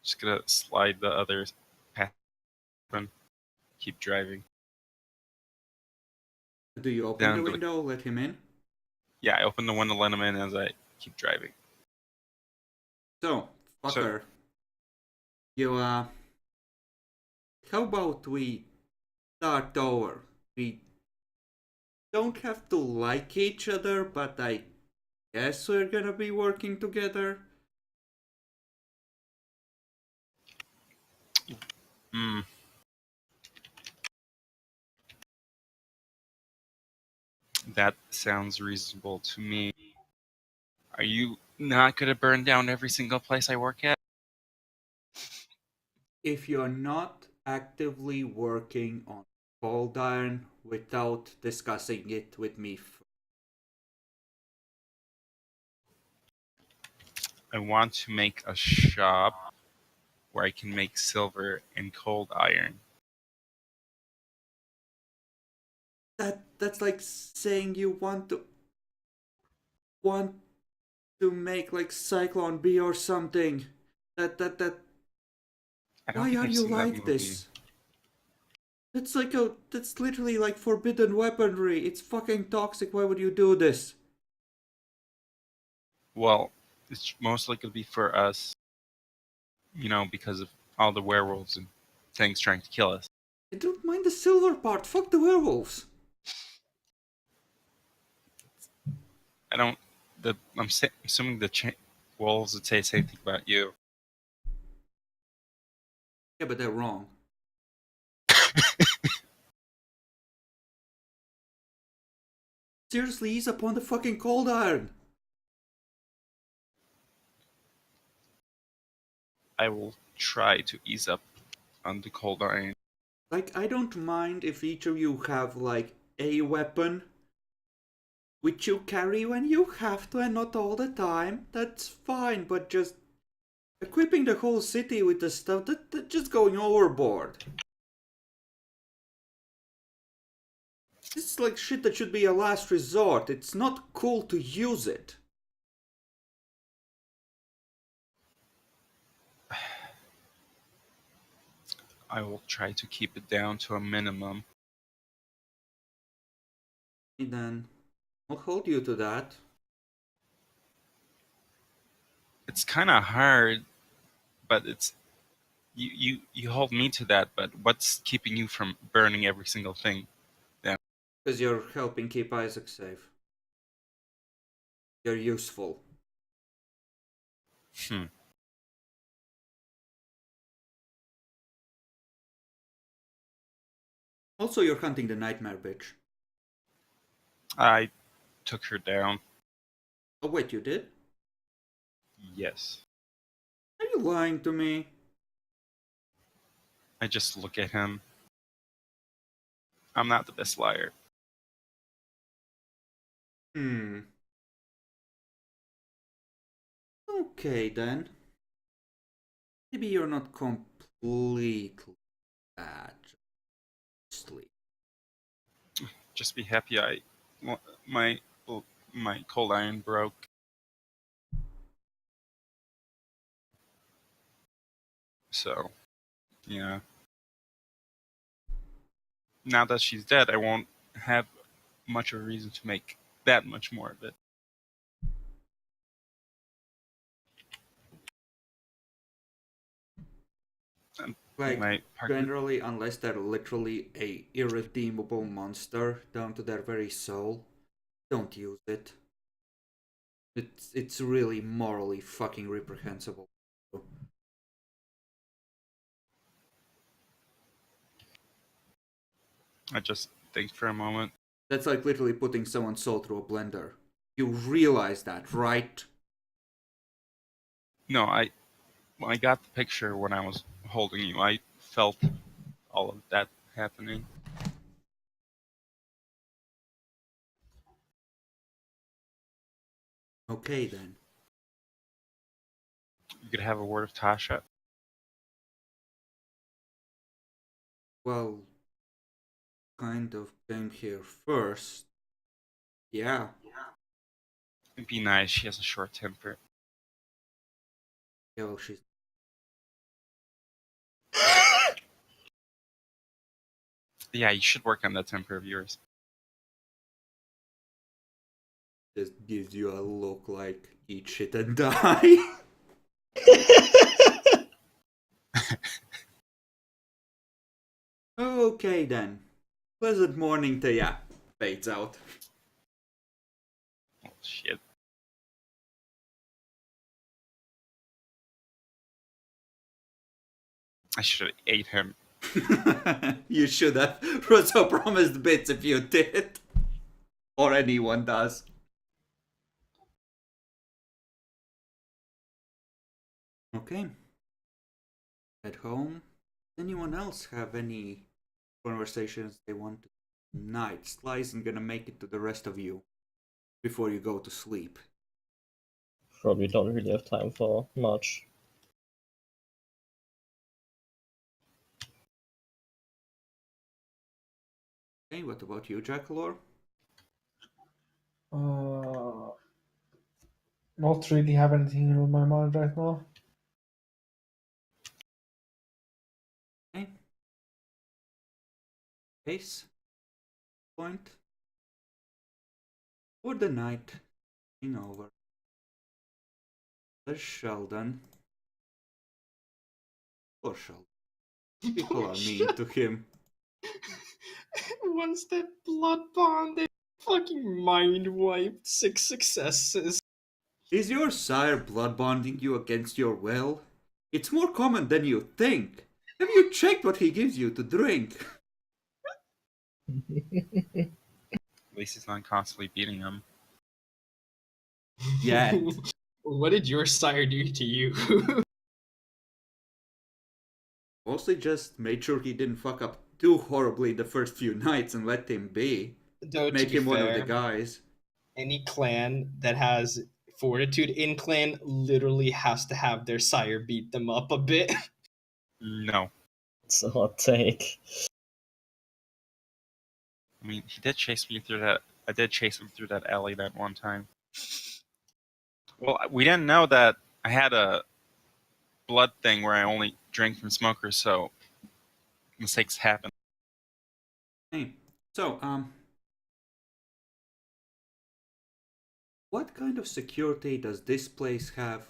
Just gonna slide the other path open. Keep driving. Do you open Down the to the- window, let him in? Yeah, I open the one to let him in as I keep driving. So, fucker. You, how about we start over? We don't have to like each other, but I guess we're gonna be working together. Hmm. That sounds reasonable to me. Are you not gonna burn down every single place I work at? If you're not actively working on cold iron without discussing it with me? I want to make a shop where I can make silver and cold iron. That's like saying you want to make like Cyclone B or something. That I don't Why think are I've you seen that like movie. this? That's literally like forbidden weaponry. It's fucking toxic. Why would you do this? Well, it's most likely to be for us, because of all the werewolves and things trying to kill us. I don't mind the silver part. Fuck the werewolves. I don't. Assuming the wolves would say the same thing about you. Yeah, but they're wrong. Seriously, ease upon the fucking cold iron. I will try to ease up on the cold iron. Like, I don't mind if each of you have like a weapon which you carry when you have to and not all the time. That's fine, but just equipping the whole city with the stuff, that just going overboard. This is like shit that should be a last resort. It's not cool to use it. I will try to keep it down to a minimum. Then I'll hold you to that. It's kind of hard, but it's you hold me to that. But what's keeping you from burning every single thing? Because you're helping keep Isaac safe. You're useful. Hmm. Also, you're hunting the nightmare bitch. I took her down. Oh wait, you did? Yes. Are you lying to me? I just look at him. I'm not the best liar. Okay then. Maybe you're not completely bad. Sleep. Just be happy my my cold iron broke. So, yeah. Now that she's dead, I won't have much of a reason to make that much more of it. And Like, my partner, generally, unless they're literally a irredeemable monster down to their very soul, don't use it. It's really morally fucking reprehensible. I just think for a moment. That's like literally putting someone's soul through a blender. You realize that, right? No, when I got the picture when I was holding you, I felt all of that happening. Okay then. You could have a word of Tasha. Well, kind of came here first. Yeah. It'd be nice. She has a short temper. Yeah, well, she's. Yeah, you should work on that temper of yours. Just gives you a look like eat shit and die. Okay then. Pleasant morning to ya. Fades out. Oh, shit. I should have ate him. You should have. Rosa promised bits if you did. Or anyone does. Okay. At home, anyone else have any conversations they want tonight. Sly isn't gonna make it to the rest of you before you go to sleep. Probably don't really have time for much. Okay, what about you, Jackalor? Not really have anything in my mind right now. Okay. Case point. For the night in over. There's Sheldon. Poor Sheldon. People are mean to him. Once that blood bond, they fucking mind wiped 6 successes. Is your sire blood bonding you against your will? It's more common than you think. Have you checked what he gives you to drink? At least he's not constantly beating him. Yet. What did your sire do to you? Mostly just made sure he didn't fuck up too horribly the first few nights and let him be. Though, Make to be him one of fair, the guys. any clan that has fortitude in clan literally has to have their sire beat them up a bit. No. It's a hot take. I mean, he did chase me through that. I did chase him through that alley that one time. Well, we didn't know that I had a blood thing where I only drank from smokers, so mistakes happen. Hey, so, what kind of security does this place have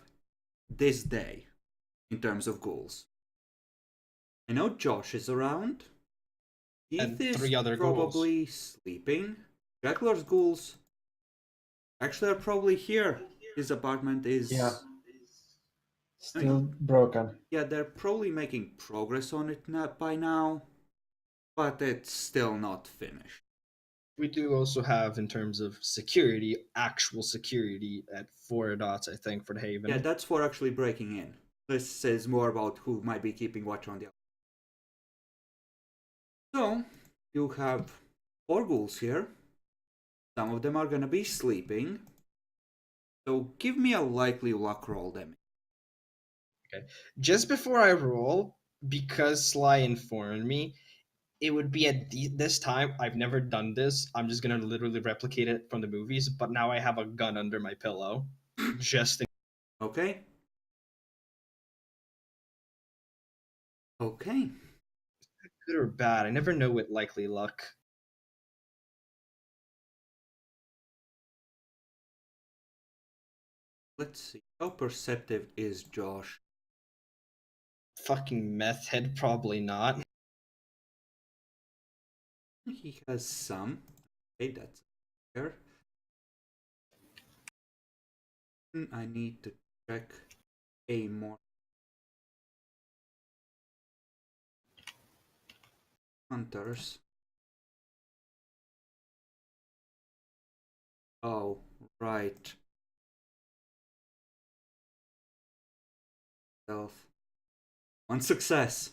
this day in terms of ghouls? I know Josh is around. Keith And is 3 other probably sleeping. Jackalor's ghouls actually are probably here. His apartment is... Yeah. Still broken. Yeah, they're probably making progress on it by now, but it's still not finished. We do also have, in terms of security, actual security at 4 dots, I think, for the Haven. Yeah, that's for actually breaking in. This says more about who might be keeping watch on the... So, you have 4 ghouls here. Some of them are gonna be sleeping. So give me a likely luck roll, Demi. Okay. Just before I roll, because Sly informed me, it would be at this time. I've never done this. I'm just gonna literally replicate it from the movies, but now I have a gun under my pillow. Just in... Okay. Okay. Good or bad, I never know with likely luck. Let's see. How perceptive is Josh? Fucking meth head, probably not. He has some. Okay, that's there. I need to check a more hunters. Oh, right. Stealth. 1 success.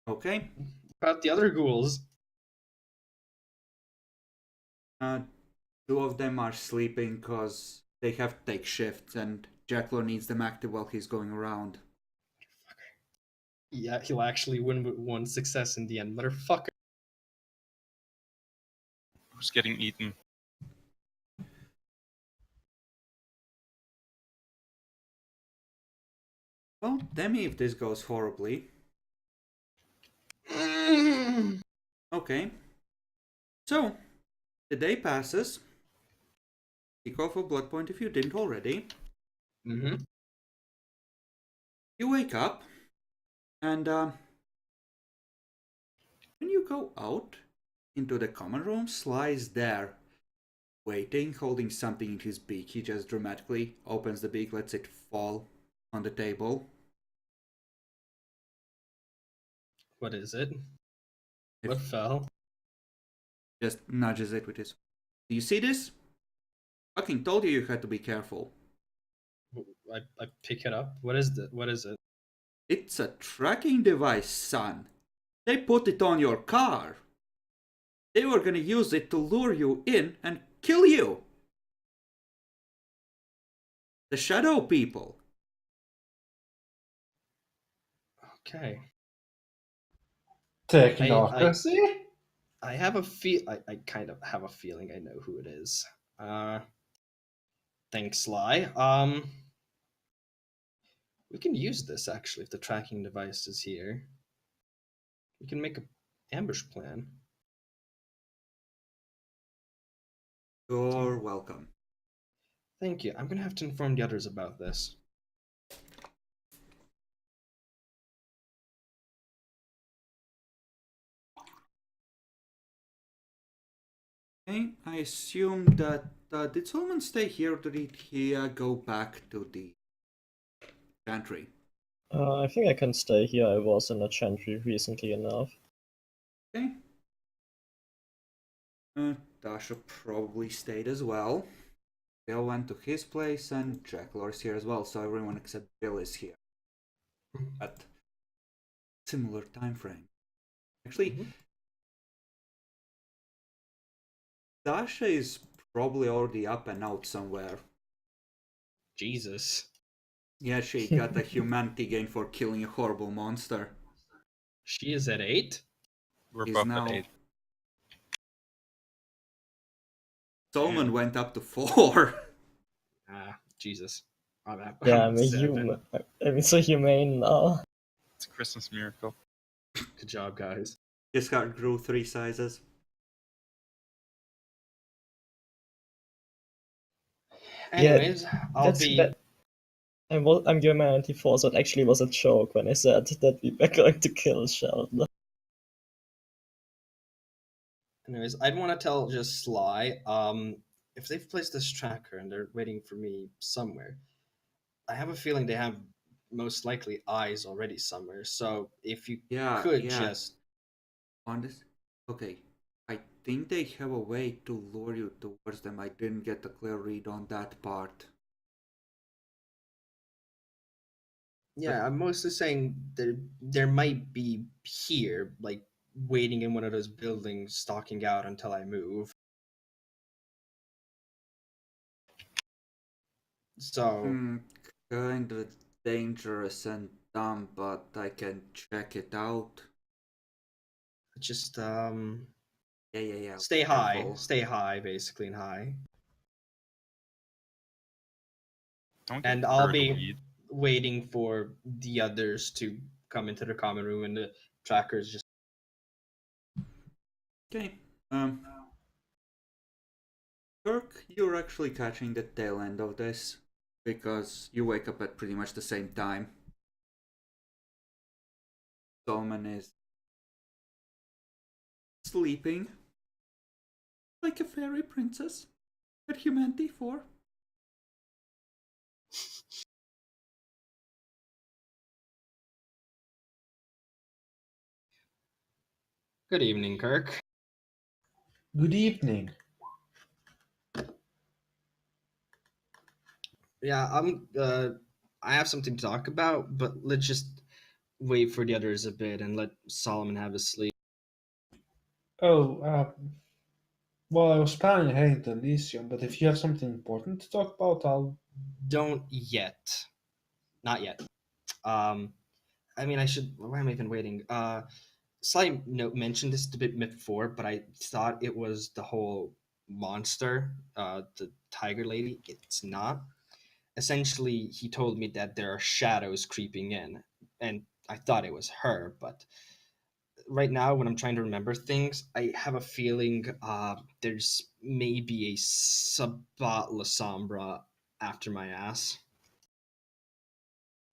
Okay. About the other ghouls. 2 of them are sleeping because they have to take shifts and Jackalor needs them active while he's going around. Yeah, he'll actually win with 1 success in the end, motherfucker. Who's getting eaten? Well, Demi, if this goes horribly. Okay. So, the day passes. Take off a blood point if you didn't already. Mm-hmm. You wake up, and when you go out into the common room, Sly's there, waiting, holding something in his beak. He just dramatically opens the beak, lets it fall on the table. What is it? If- What fell? Just nudges it with his... Do you see this? Fucking told you had to be careful. I pick it up. What is it? It's a tracking device, son. They put it on your car. They were gonna use it to lure you in and kill you. The shadow people. Okay. Technocracy? I have a feel. I kind of have a feeling I know who it is. Thanks, Sly. We can use this actually if the tracking device is here. We can make an ambush plan. You're welcome. Thank you. I'm gonna have to inform the others about this. Okay, I assume that did Solomon stay here or did he go back to the gantry? I think I can stay here. I was in a chantry recently enough. Okay. Dasha probably stayed as well. Bill went to his place and Jack Lord's here as well, so everyone except Bill is here. At similar time frame. Actually, Dasha is probably already up and out somewhere. Jesus. Yeah, she got a humanity gain for killing a horrible monster. She is at 8? We're He's both now... at 8. Solomon Damn. went up to 4. Jesus. Yeah, I'm a 7. human. I'm so humane now. It's a Christmas miracle. Good job, guys. His heart grew 3 sizes. Anyways, I'll be. I'm humanity 4, so it actually was a joke when I said that we were going to kill Sheldon. Anyways, I'd want to tell just Sly, if they've placed this tracker and they're waiting for me somewhere, I have a feeling they have most likely eyes already somewhere. So if you could just on this. Okay, I think they have a way to lure you towards them. I didn't get a clear read on that part. Yeah, I'm mostly saying there might be here, like waiting in one of those buildings, stalking out until I move. So Kind of dangerous and dumb, but I can check it out. just Yeah. stay Careful. high, basically, and high. Don't get And I'll bird be weed. waiting for the others to come into the common room, and the trackers just. Okay. Kirk, you're actually catching the tail end of this because you wake up at pretty much the same time. Solomon is sleeping like a fairy princess at Humanity 4. Good evening, Kirk. Good evening. Yeah, I have something to talk about, but let's just wait for the others a bit and let Solomon have his sleep. Oh, well, I was planning on heading to Elysium, but if you have something important to talk about, I'll. Don't yet. Not yet. I mean, I should. Why am I even waiting? Sly mentioned this a bit before, but I thought it was the whole monster, the tiger lady. It's not. Essentially, he told me that there are shadows creeping in, and I thought it was her. But right now, when I'm trying to remember things, I have a feeling there's maybe a Sabat La Sombra after my ass,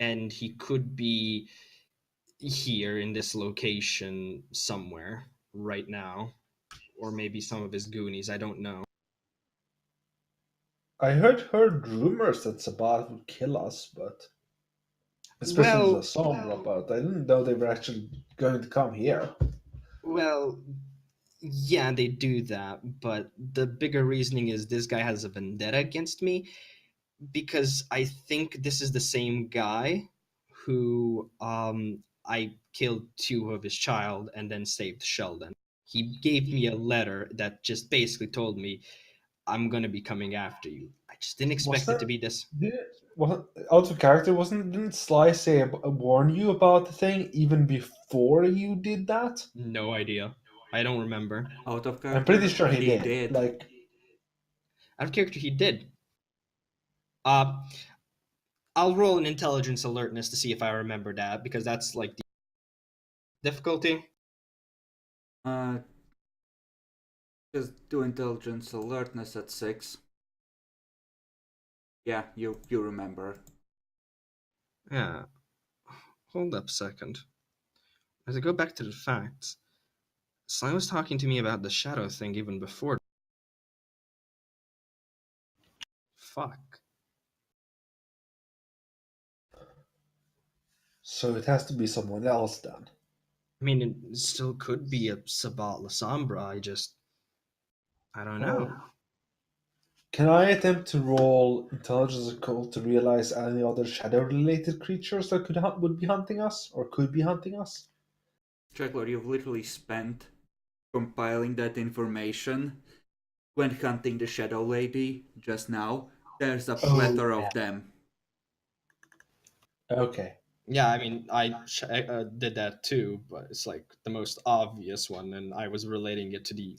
and he could be here in this location somewhere right now, or maybe some of his goonies. I don't know. I heard rumors that Sabat would kill us, but especially the Well, Sombra, but I didn't know they were actually going to come here. well, yeah, they do that, but the bigger reasoning is this guy has a vendetta against me because I think this is the same guy who I killed two of his child and then saved Sheldon. He gave me a letter that just basically told me, I'm gonna be coming after you. I just didn't expect it to Wasn't be this. wasn't out of character? Didn't Sly say warn you about the thing even before you did that? No idea. I don't remember. Out of I'm pretty character, sure he did. did. Like, Out of character, he did. Uh, I'll roll an intelligence alertness to see if I remember that, because that's like the difficulty. Uh, just do intelligence alertness at 6. Yeah, you remember. Yeah. Hold up a second. As I go back to the facts, Sly was talking to me about the shadow thing even before. Fuck. so it has to be someone else then. I mean, it still could be a Sabat Lasombra. I don't know. Oh. Can I attempt to roll intelligence occult to realize any other shadow-related creatures that would be hunting us or could be hunting us? Checkler, you've literally spent compiling that information when hunting the Shadow Lady just now. There's a Oh, plethora yeah. of them. Okay. Yeah, I mean, I did that too, but it's like the most obvious one, and I was relating it to the.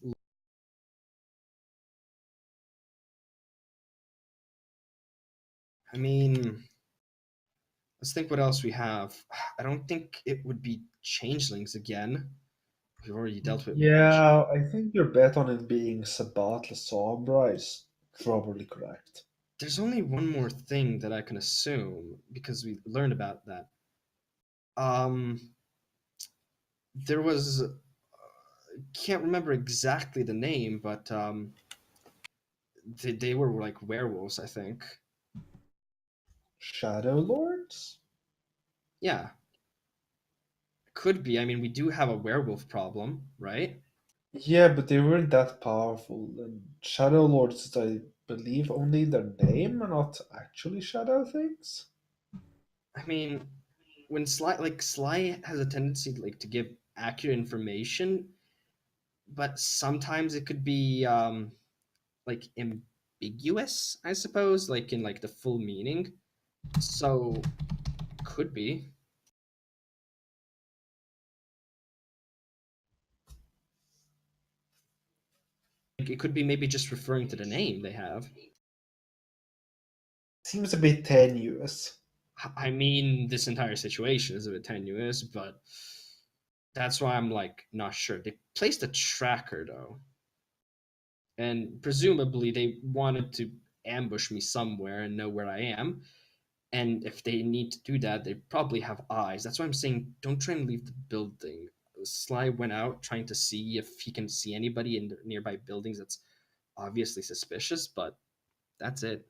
I mean, let's think what else we have. I don't think it would be changelings again. We've already dealt with. Yeah, I think your bet on it being Sabat Lasombra is probably correct. There's only one more thing that I can assume because we learned about that. Um, there was can't remember exactly the name, but they were like werewolves, I think. Shadow Lords? Yeah, could be. I mean, we do have a werewolf problem, right? Yeah, but they weren't that powerful. And Shadow Lords is, I believe, only their name and not actually shadow things. I mean, when Sly has a tendency like to give accurate information, but sometimes it could be like ambiguous, I suppose, like in like the full meaning. So could be. Like, it could be maybe just referring to the name they have. Seems a bit tenuous. I mean, this entire situation is a bit tenuous, but that's why I'm like not sure. They placed a tracker though, and presumably they wanted to ambush me somewhere and know where I am. And if they need to do that, they probably have eyes. That's why I'm saying don't try and leave the building. Sly went out trying to see if he can see anybody in the nearby buildings that's obviously suspicious, but that's it.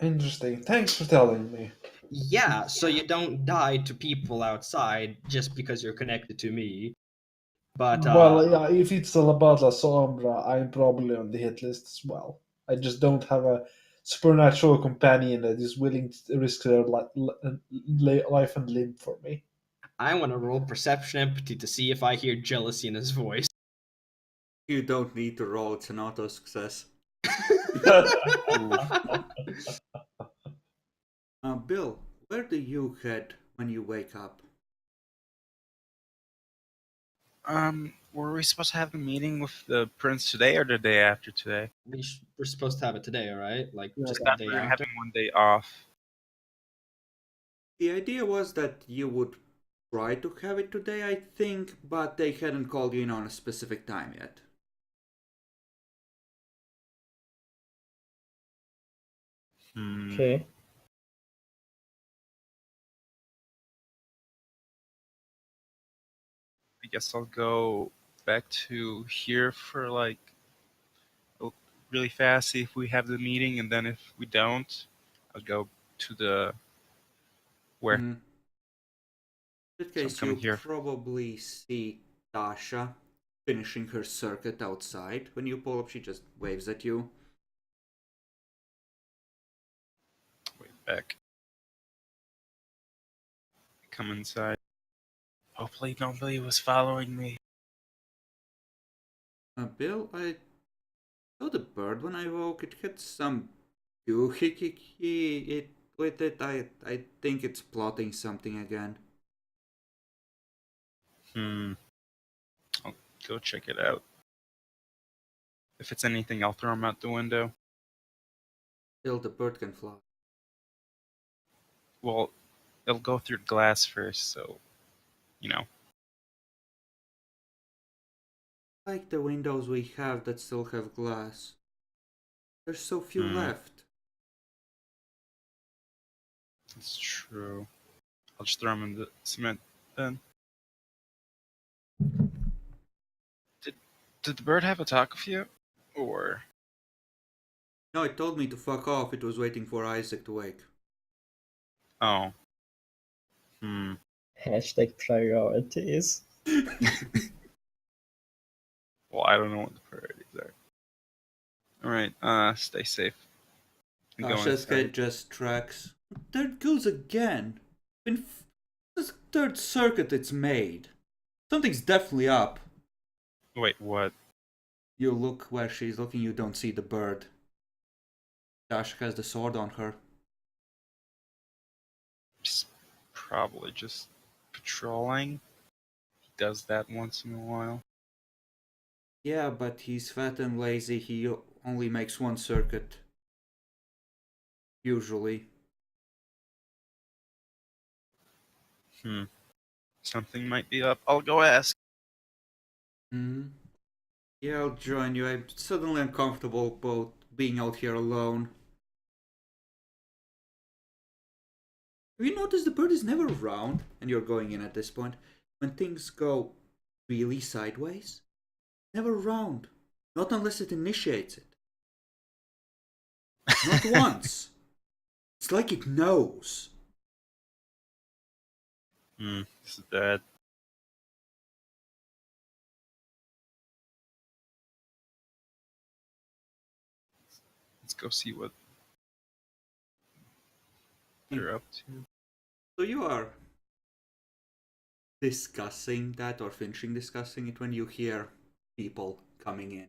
Interesting. Thanks for telling me. Yeah, so you don't die to people outside just because you're connected to me. But Well, yeah, if it's Alabata Sombra, I'm probably on the hit list as well. I just don't have a supernatural companion that is willing to risk their life and limb for me. I want to roll perception empathy to see if I hear jealousy in his voice. You don't need to roll, it's an auto success. Bill, where do you head when you wake up? Were we supposed to have a meeting with the prince today or the day after today? We're supposed to have it today, all right? Like Yeah, just I the thought day we were after. having one day off. The idea was that you would try to have it today, I think, but they hadn't called you in on a specific time yet. Okay. I guess I'll go back to here for like really fast, see if we have the meeting, and then if we don't, I'll go to the where. In that So I'm case, coming you here. probably see Tasha finishing her circuit outside. When you pull up, she just waves at you. Wait, back. come inside. Hopefully nobody was following me. Bill, I saw the bird when I woke. It had some doohickey with it. I think it's plotting something again. I'll go check it out. If it's anything, I'll throw him out the window. Bill, the bird can fly. Well, it'll go through glass first, so, you know. Like the windows we have that still have glass. There's so few left. It's true. I'll just throw him in the cement then. Did the bird have a talk with you? Or... No, it told me to fuck off. It was waiting for Isaac to wake. Oh. Hashtag priorities. Well, I don't know what the priorities are. Alright, stay safe. And go Asha's inside. head just tracks. There it goes again. This third circuit it's made. Something's definitely up. Wait, what? You look where she's looking, you don't see the bird. Dasha has the sword on her. He's probably just patrolling. He does that once in a while. Yeah, but he's fat and lazy. He only makes one circuit. Usually. Something might be up. I'll go ask. Yeah, I'll join you. I'm suddenly uncomfortable about being out here alone. Have you noticed the bird is never around? And you're going in at this point. When things go really sideways? Never around. Not unless it initiates it. Not once. It's like it knows. This is bad. Let's go see what they're up to. So you are discussing that or finishing discussing it when you hear people coming in.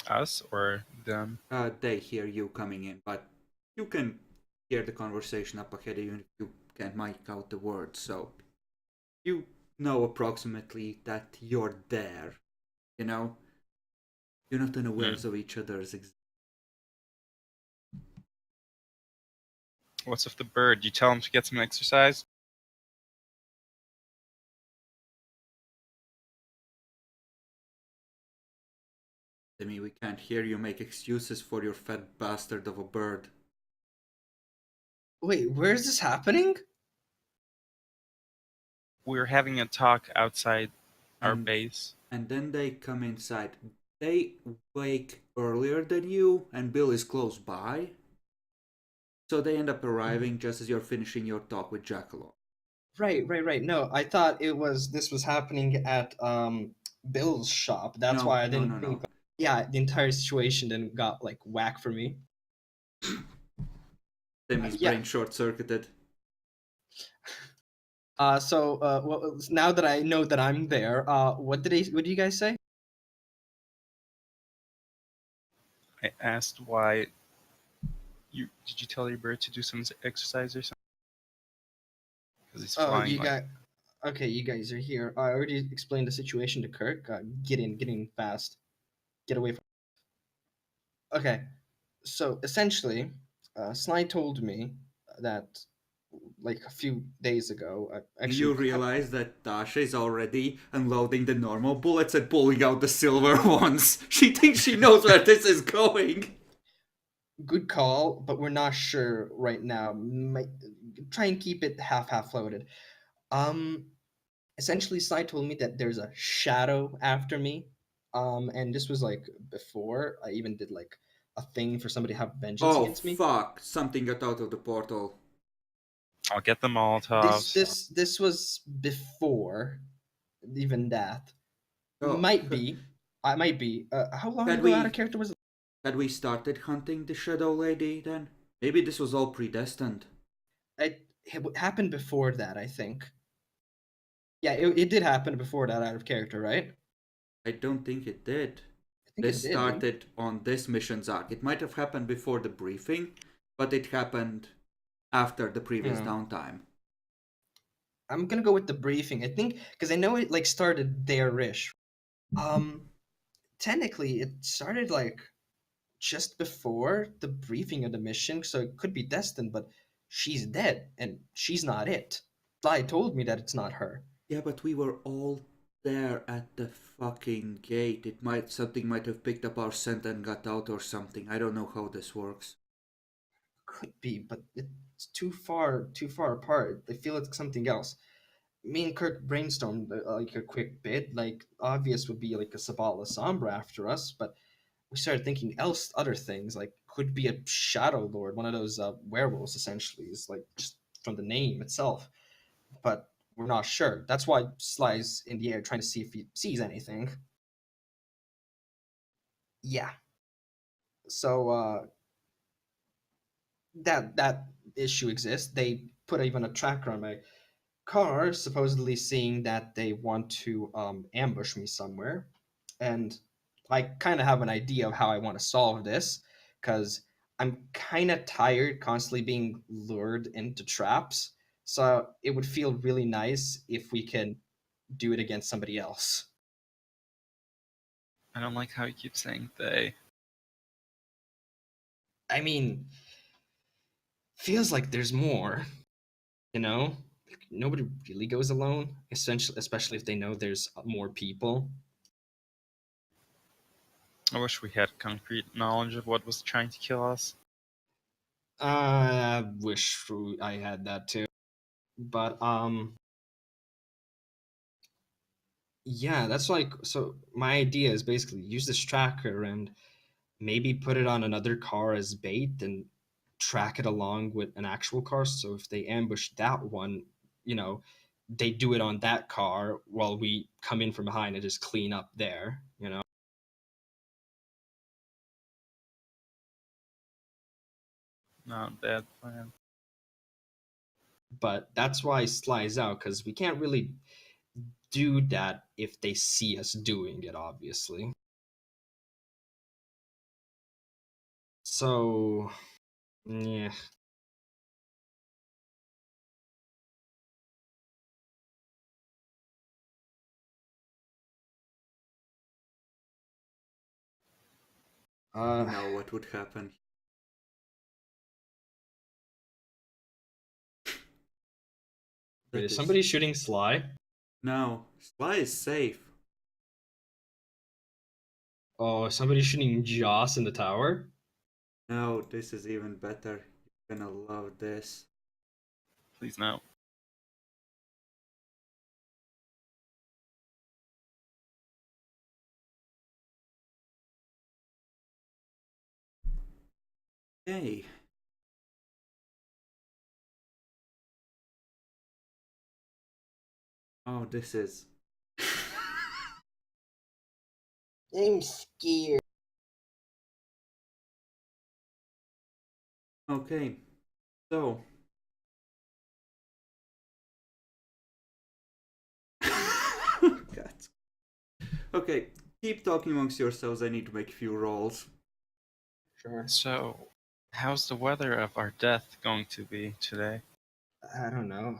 Us or them? They hear you coming in, but you can hear the conversation up ahead of you if you can't make out the words, so you know approximately that you're there, you know? You're not unawares of each other's What's with the bird? You tell him to get some exercise? I mean, we can't hear you make excuses for your fat bastard of a bird. Wait, where is this happening? We're having a talk outside our And- base. And then they come inside. They wake earlier than you, and Bill is close by. So they end up arriving just as you're finishing your talk with Jackalope. Right. No, I thought this was happening at Bill's shop. That's why I didn't think. No. Yeah, the entire situation then got like whack for me. Demi's yeah. brain short-circuited. Well, now that I know that I'm there, what did you guys say? I asked why. Did you tell your bird to do some exercise or something? Because he's flying. Okay, you guys are here. I already explained the situation to Kirk. Get in fast. Get away from. Okay, so essentially, Sly told me that like a few days ago. You realize that Dasha is already unloading the normal bullets and pulling out the silver ones. She thinks she knows where this is going. Good call, but we're not sure right now. Try and keep it half loaded. Essentially, Sly told me that there's a shadow after me. And this was like before I even did like a thing for somebody to have vengeance against me. Oh fuck! Something got out of the portal. I'll get the Molotovs. This was before even that. Oh. Might be. I might be. How long Had ago out of we character was it? had we started hunting the Shadow Lady then? Maybe this was all predestined. It happened before that, I think. Yeah, it did happen before that out of character, right? I don't think it did. I think it This did. Didn't started on this mission's arc. It might have happened before the briefing, but it happened after the it? previous downtime. I'm gonna go with the briefing. I think because I know it like started there-ish. Um, Technically, it started like just before the briefing of the mission, so it could be destined. But she's dead, and she's not it. Sly told me that it's not her. Yeah, but we were all there at the fucking gate. Something might have picked up our scent and got out or something. I don't know how this works. Could be, but it's too far apart. I feel it's something else. Me and Kirk brainstormed like a quick bit. Like obvious would be like a Sabala Sombra after us, but we started thinking other things. Like could be a Shadow Lord, one of those werewolves. Essentially, is like just from the name itself. But we're not sure. That's why Sly's in the air trying to see if he sees anything. Yeah. So that issue exists. They put even a tracker on my car, supposedly seeing that they want to ambush me somewhere. And I kind of have an idea of how I want to solve this because I'm kind of tired constantly being lured into traps. So it would feel really nice if we can do it against somebody else. I don't like how you keep saying they. I mean, feels like there's more, you know? Nobody really goes alone, essentially, especially if they know there's more people. I wish we had concrete knowledge of what was trying to kill us. I wish I had that too. But yeah, that's like so my idea is basically use this tracker and maybe put it on another car as bait and track it along with an actual car. So if they ambush that one, you know, they do it on that car while we come in from behind and just clean up there. Not a bad plan. But that's why Sly's out because we can't really do that if they see us doing it, obviously. So, yeah. You know what would happen. Wait, That is is... somebody shooting Sly? No, Sly is safe. Oh, somebody shooting Joss in the tower? No, this is even better. You're gonna love this. Please no. Hey. Oh, this is... I'm scared. Okay, so... God. Okay, keep talking amongst yourselves. I need to make a few rolls. Sure. So, how's the weather of our death going to be today? I don't know.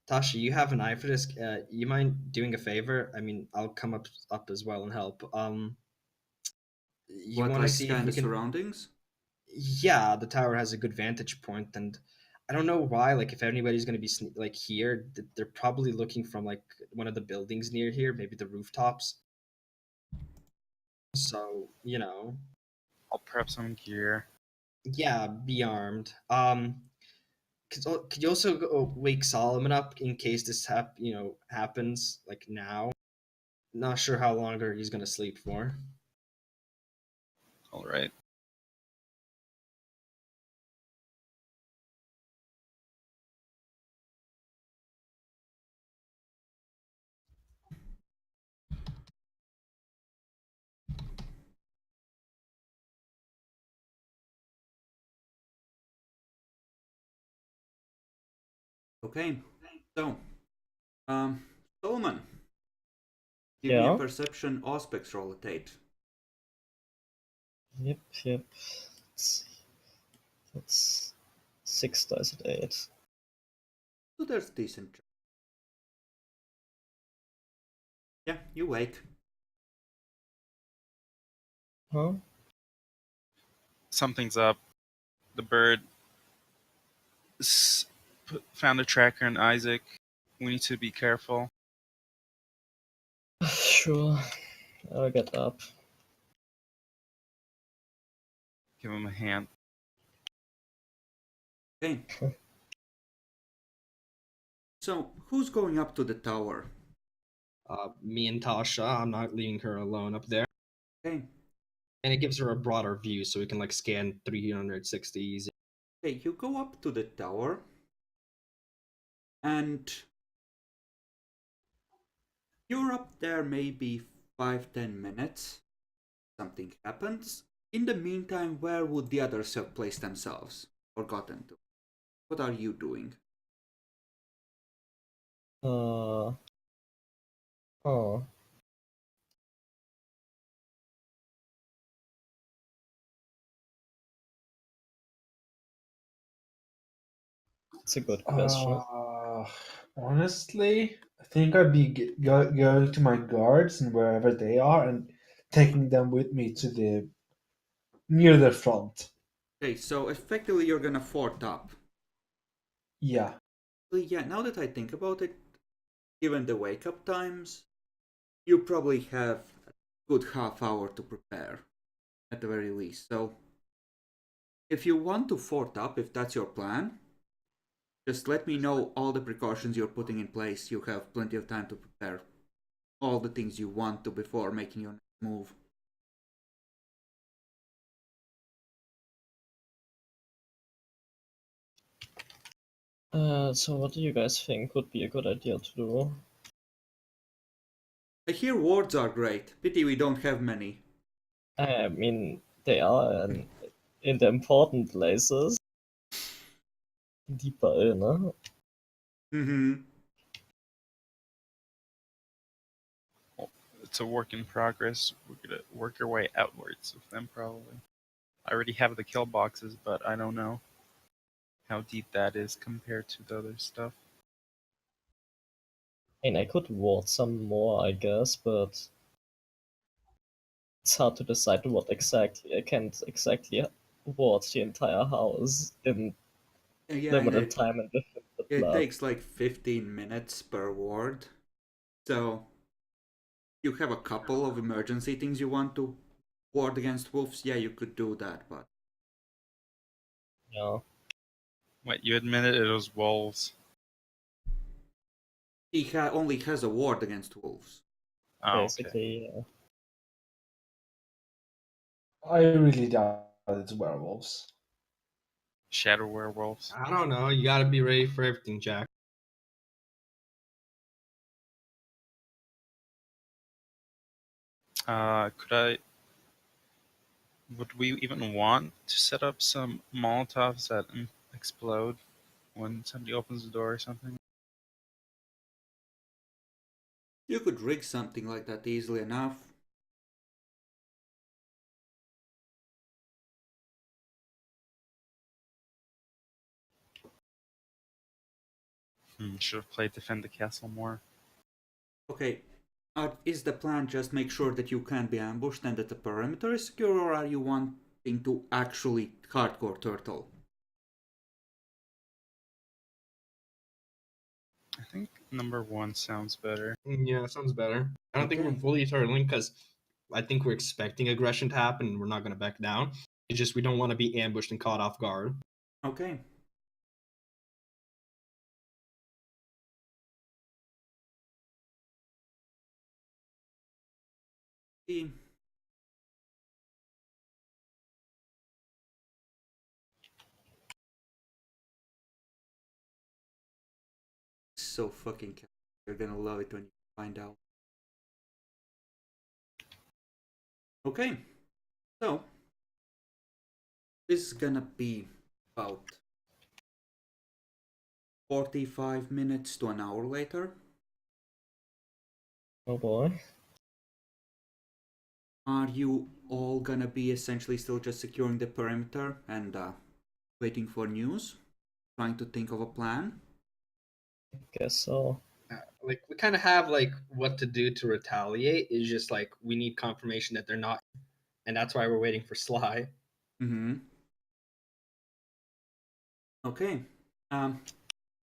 Tasha, you have an eye for this. You mind doing a favor? I mean, I'll come up as well and help. You What, want to like see if scan we the can? surroundings? Yeah, the tower has a good vantage point, and I don't know why. Like, if anybody's gonna be like here, they're probably looking from like one of the buildings near here, maybe the rooftops. So I'll prep some gear. yeah, be armed. Could you also wake Solomon up in case this happens like now? Not sure how longer he's gonna sleep for. Alright. Okay, so, Solomon, give me a Yeah. perception aspects roll at 8. Yep. Let's see. That's 6 dice at 8. So there's decent. Yeah, you wait. Huh? Something's up. The bird found a tracker in Isaac. We need to be careful. Sure. I'll get up. Give him a hand. Okay. So, who's going up to the tower? Me and Tasha, I'm not leaving her alone up there. Okay. And it gives her a broader view so we can like scan 360 easy. Okay, you go up to the tower, and you're up there maybe 5-10 minutes. Something happens. In the meantime, where would the others have placed themselves or gotten to? What are you doing? Oh. It's a good question. Honestly, I think I'd be going to my guards and wherever they are and taking them with me to the near the front. Okay, so effectively you're gonna fort up. Yeah. Well, yeah, now that I think about it, given the wake up times, you probably have a good half hour to prepare, at the very least. So, if you want to fort up, if that's your plan, just let me know all the precautions you're putting in place. You have plenty of time to prepare all the things you want to before making your next move. So what do you guys think would be a good idea to do? I hear wards are great. Pity we don't have many. I mean, they are in the important places. Deeper in, huh? Mm-hmm. It's a work in progress. We're gonna work our way outwards with them, probably. I already have the kill boxes, but I don't know how deep that is compared to the other stuff. And I could ward some more, I guess, but it's hard to decide what exactly. I can't exactly ward the entire house in Yeah, and limited time and with limited it blood. takes like 15 minutes per ward. So, you have a couple of emergency things you want to ward against wolves. Yeah, you could do that, but Yeah, Wait, you admitted it was wolves? he only has a ward against wolves. Oh, okay. basically. I really doubt it's werewolves. Shadow werewolves. I don't know. You gotta be ready for everything, Jack. Could I? Would we even want to set up some Molotovs that explode when somebody opens the door or something? You could rig something like that easily enough. Should have played defend the castle more. Okay, is the plan just make sure that you can't be ambushed and that the perimeter is secure, or are you wanting to actually hardcore turtle? I think number one sounds better. Yeah, sounds better. I don't think Okay. we're fully turtling because I think we're expecting aggression to happen and we're not gonna back down. It's just we don't want to be ambushed and caught off guard. Okay. See. So fucking you're gonna love it when you find out. Okay, so this is gonna be about 45 minutes to an hour later. Oh boy. Are you all gonna be essentially still just securing the perimeter and waiting for news? Trying to think of a plan? Guess so. Like we kind of have like what to do to retaliate. It's just like we need confirmation that they're not, and that's why we're waiting for Sly. Mm-hmm. Okay.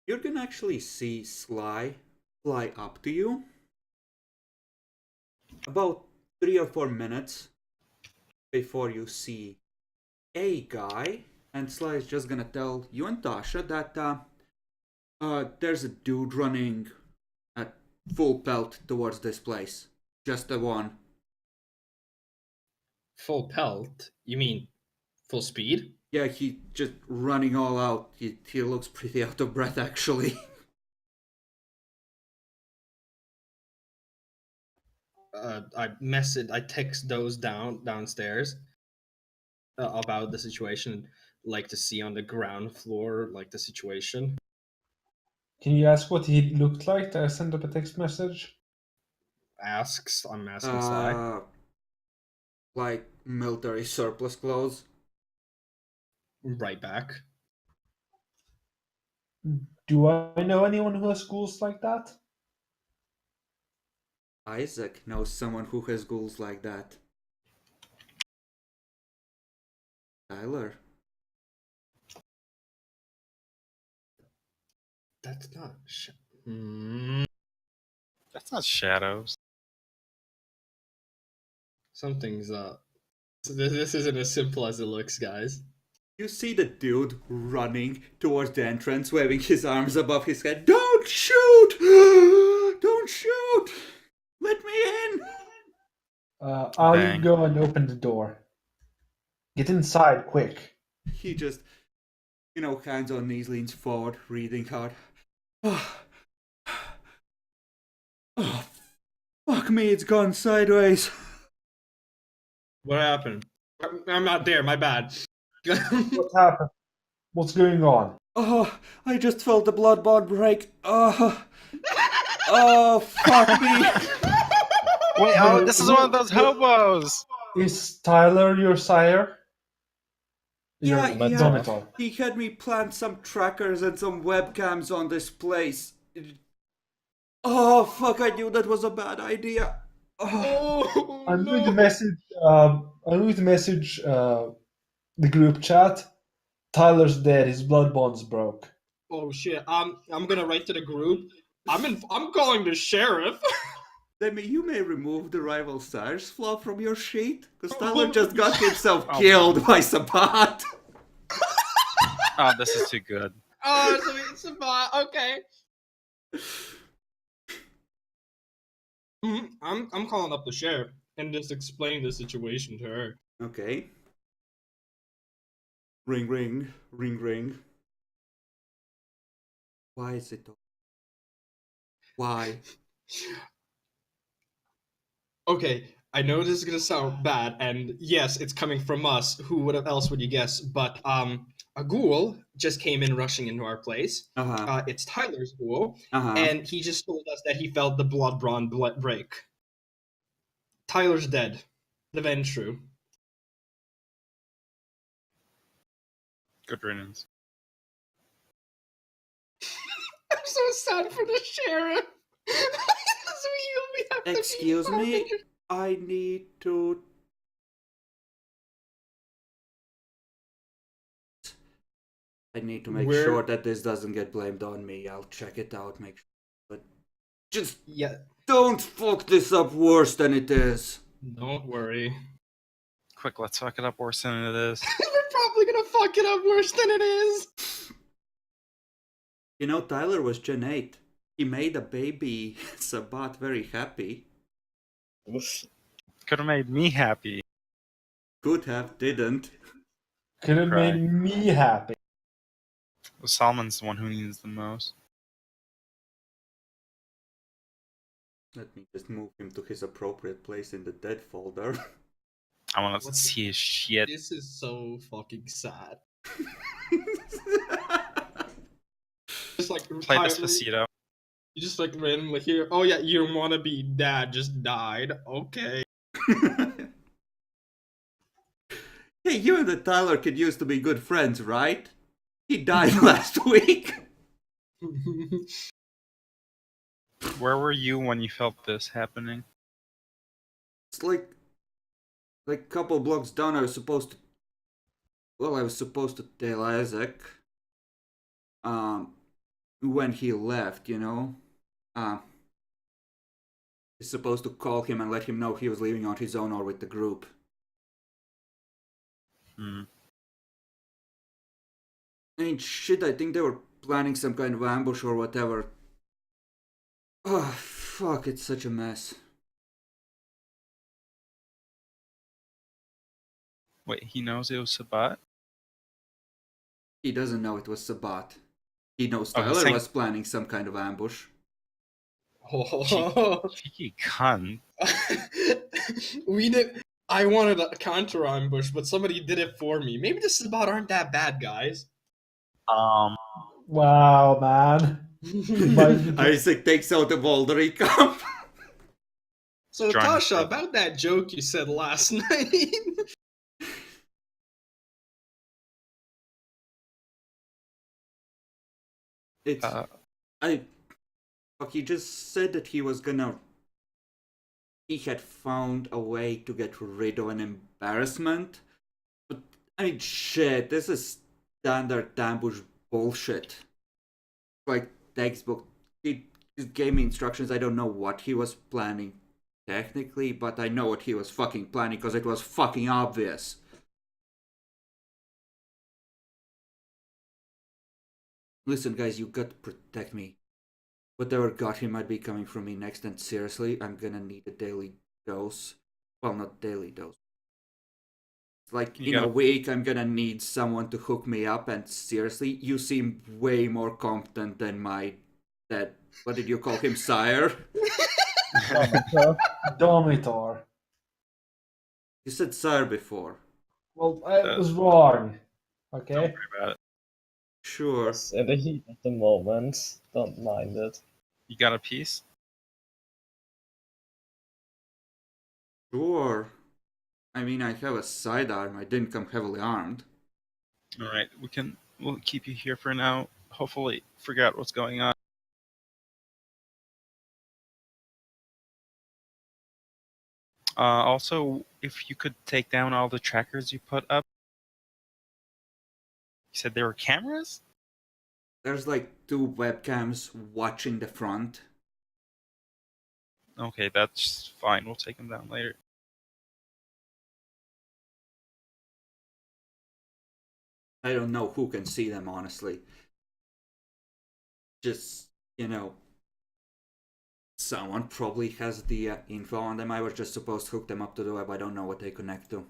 You're gonna actually see Sly fly up to you. About 3 or 4 minutes before you see a guy, and Sly is just gonna tell you and Tasha that there's a dude running at full pelt towards this place. Just the one. Full pelt? You mean full speed? Yeah, he just running all out. He looks pretty out of breath, actually. I text those downstairs about the situation, like to see on the ground floor, like the situation. Can you ask what he looked like? I sent up a text message. I'm asking Sly. Like military surplus clothes. Right back. Do I know anyone who has schools like that? Isaac knows someone who has goals like that. Tyler. That's not. That's not shadows. Something's up. This isn't as simple as it looks, guys. You see the dude running towards the entrance, waving his arms above his head. Don't shoot! Don't shoot! Let me in! I'll Bang. go and open the door. Get inside, quick. He just, hands on knees, leans forward, breathing hard. Oh, fuck me, it's gone sideways. What happened? I'm not there. My bad. What happened? What's going on? Oh, I just felt the blood bond break. Oh, fuck me. Wait, oh, this is one of those hobos. Is Tyler your sire? Yeah, Your yeah. donator. He had me plant some trackers and some webcams on this place. Oh, fuck, I knew that was a bad idea. Oh. I'm going to message. I'm going to message the group chat. Tyler's dead. His blood bonds broke. Oh shit! I'm gonna write to the group. I'm calling the sheriff. Demi, you may remove the rival Sires flaw from your sheet, because Tyler just got himself killed by Sabat. Oh, this is too good. Oh, it's a bot. Okay. I'm calling up the sheriff and just explaining the situation to her. Okay. Ring, ring, ring, ring. Why is it? Why? Okay, I know this is gonna sound bad, and yes, it's coming from us. Who else would you guess? But a ghoul just came in rushing into our place. It's Tyler's ghoul, and he just told us that he felt the blood break. Tyler's dead. The Ventru. Good riddance. I'm so sad for the sheriff. Excuse me, I need to... I need to make sure that this doesn't get blamed on me. I'll check it out, make sure. But just don't fuck this up worse than it is. Don't worry. Quick, let's fuck it up worse than it is. We're probably gonna fuck it up worse than it is. Tyler was Gen 8. He made a baby Sabat very happy. Oof. Could have made me happy. Could have, didn't. Could have Cry. made me happy. Salmon's the one who needs the most. Let me just move him to his appropriate place in the dead folder. I want to see his shit. This is so fucking sad. Just like Play Tyler, Despacito. you just like randomly hear, oh yeah, your wannabe dad just died. Okay. Hey, you and the Tyler kid used to be good friends, right? He died last week. Where were you when you felt this happening? It's like a couple blocks down. I was supposed to. Well, I was supposed to tell Isaac. When he left, you know. He's supposed to call him and let him know he was leaving on his own or with the group. Hmm. I mean, shit, I think they were planning some kind of ambush or whatever. Oh, fuck, it's such a mess. Wait, he knows it was Sabat? He doesn't know it was Sabat. He knows Oh, he's Tyler saying was planning some kind of ambush. cheeky cunt. We did. I wanted a counter ambush, but somebody did it for me. Maybe the Sabat aren't that bad, guys. Wow, man. Isaac takes out the boulder he come. So, Drawing Tasha, the- about that joke you said last night. It's he just said that he was gonna. He had found a way to get rid of an embarrassment. But I mean, shit, this is standard ambush bullshit. Like textbook. He just gave me instructions. I don't know what he was planning technically, but I know what he was fucking planning because it was fucking obvious. Listen, guys, you got to protect me. Whatever got him might be coming from me next, and seriously, I'm gonna need a daily dose. Well, not daily dose. Like, in a week, I'm gonna need someone to hook me up, and seriously, you seem way more competent than my dad. What did you call him, sire? Domitor. You said sire before. Well, I was wrong. Okay. Don't worry about it. Sure. It's in the heat at the moment. Don't mind it. You got a piece? Sure. I mean, I have a sidearm. I didn't come heavily armed. Alright, we'll keep you here for now. Hopefully figure out what's going on. Also, if you could take down all the trackers you put up. You said there were cameras? There's like 2 webcams watching the front. Okay, that's fine. We'll take them down later. I don't know who can see them, honestly. Just, you know, someone probably has the info on them. I was just supposed to hook them up to the web. I don't know what they connect to.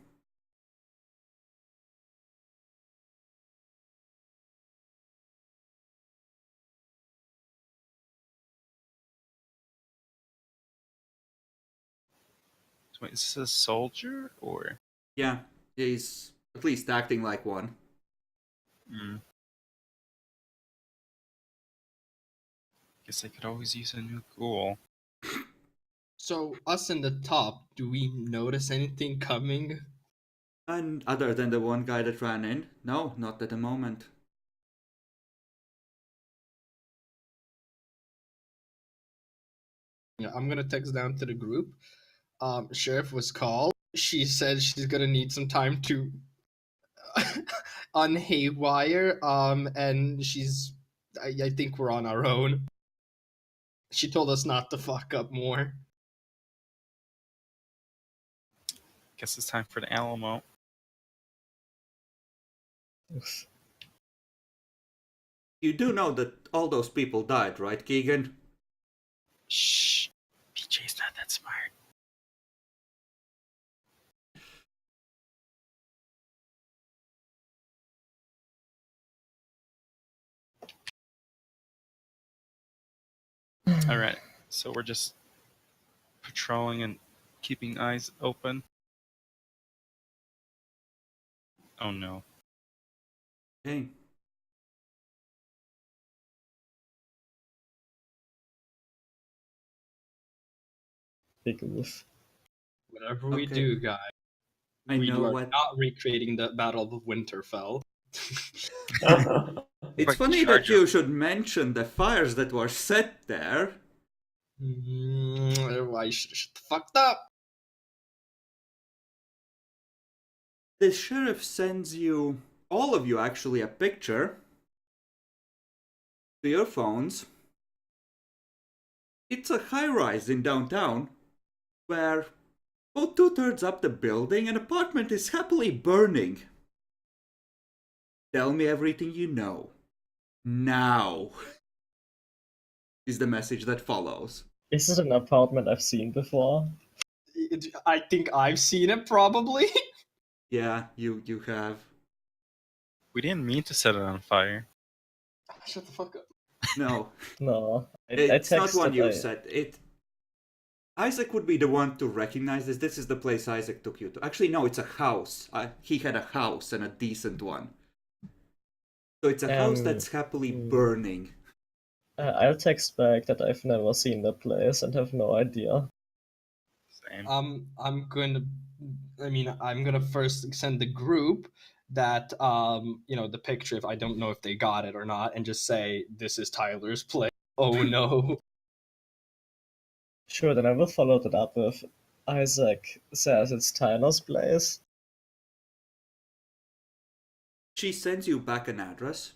So wait, is this a soldier or? Yeah, he's at least acting like one. Guess I could always use a new ghoul. So, us in the top, do we notice anything coming? And other than the one guy that ran in, no, not at the moment. Yeah, I'm gonna text down to the group. Sheriff was called. She said she's gonna need some time to unhaywire. And I think we're on our own. She told us not to fuck up more. Guess it's time for the Alamo. Oof. You do know that all those people died, right, Keegan? Shh. PJ's not that smart. Alright, so we're just patrolling and keeping eyes open. Oh no. Hey, big oof. Whatever we Okay. do, guys, I we know are what. not recreating the Battle of Winterfell. It's Quick funny that charge you should mention the fires that were set there. I should shut the fuck up. The sheriff sends you, all of you actually, a picture to your phones. It's a high rise in downtown where about 2/3 up the building an apartment is happily burning. Tell me everything you know. Now is the message that follows. Is it an apartment I've seen before? I think I've seen it, probably. Yeah, you have. We didn't mean to set it on fire. Shut the fuck up. No, No. I it's not one texted. you said. Isaac would be the one to recognize this. This is the place Isaac took you to. Actually, no, it's a house. He had a house and a decent one. So it's a house that's happily burning. I'll text back that I've never seen that place and have no idea. Same. I'm gonna first send the group that the picture, if I don't know if they got it or not, and just say this is Tyler's place. Oh no. Sure, then I will follow that up with Isaac says it's Tyler's place. She sends you back an address.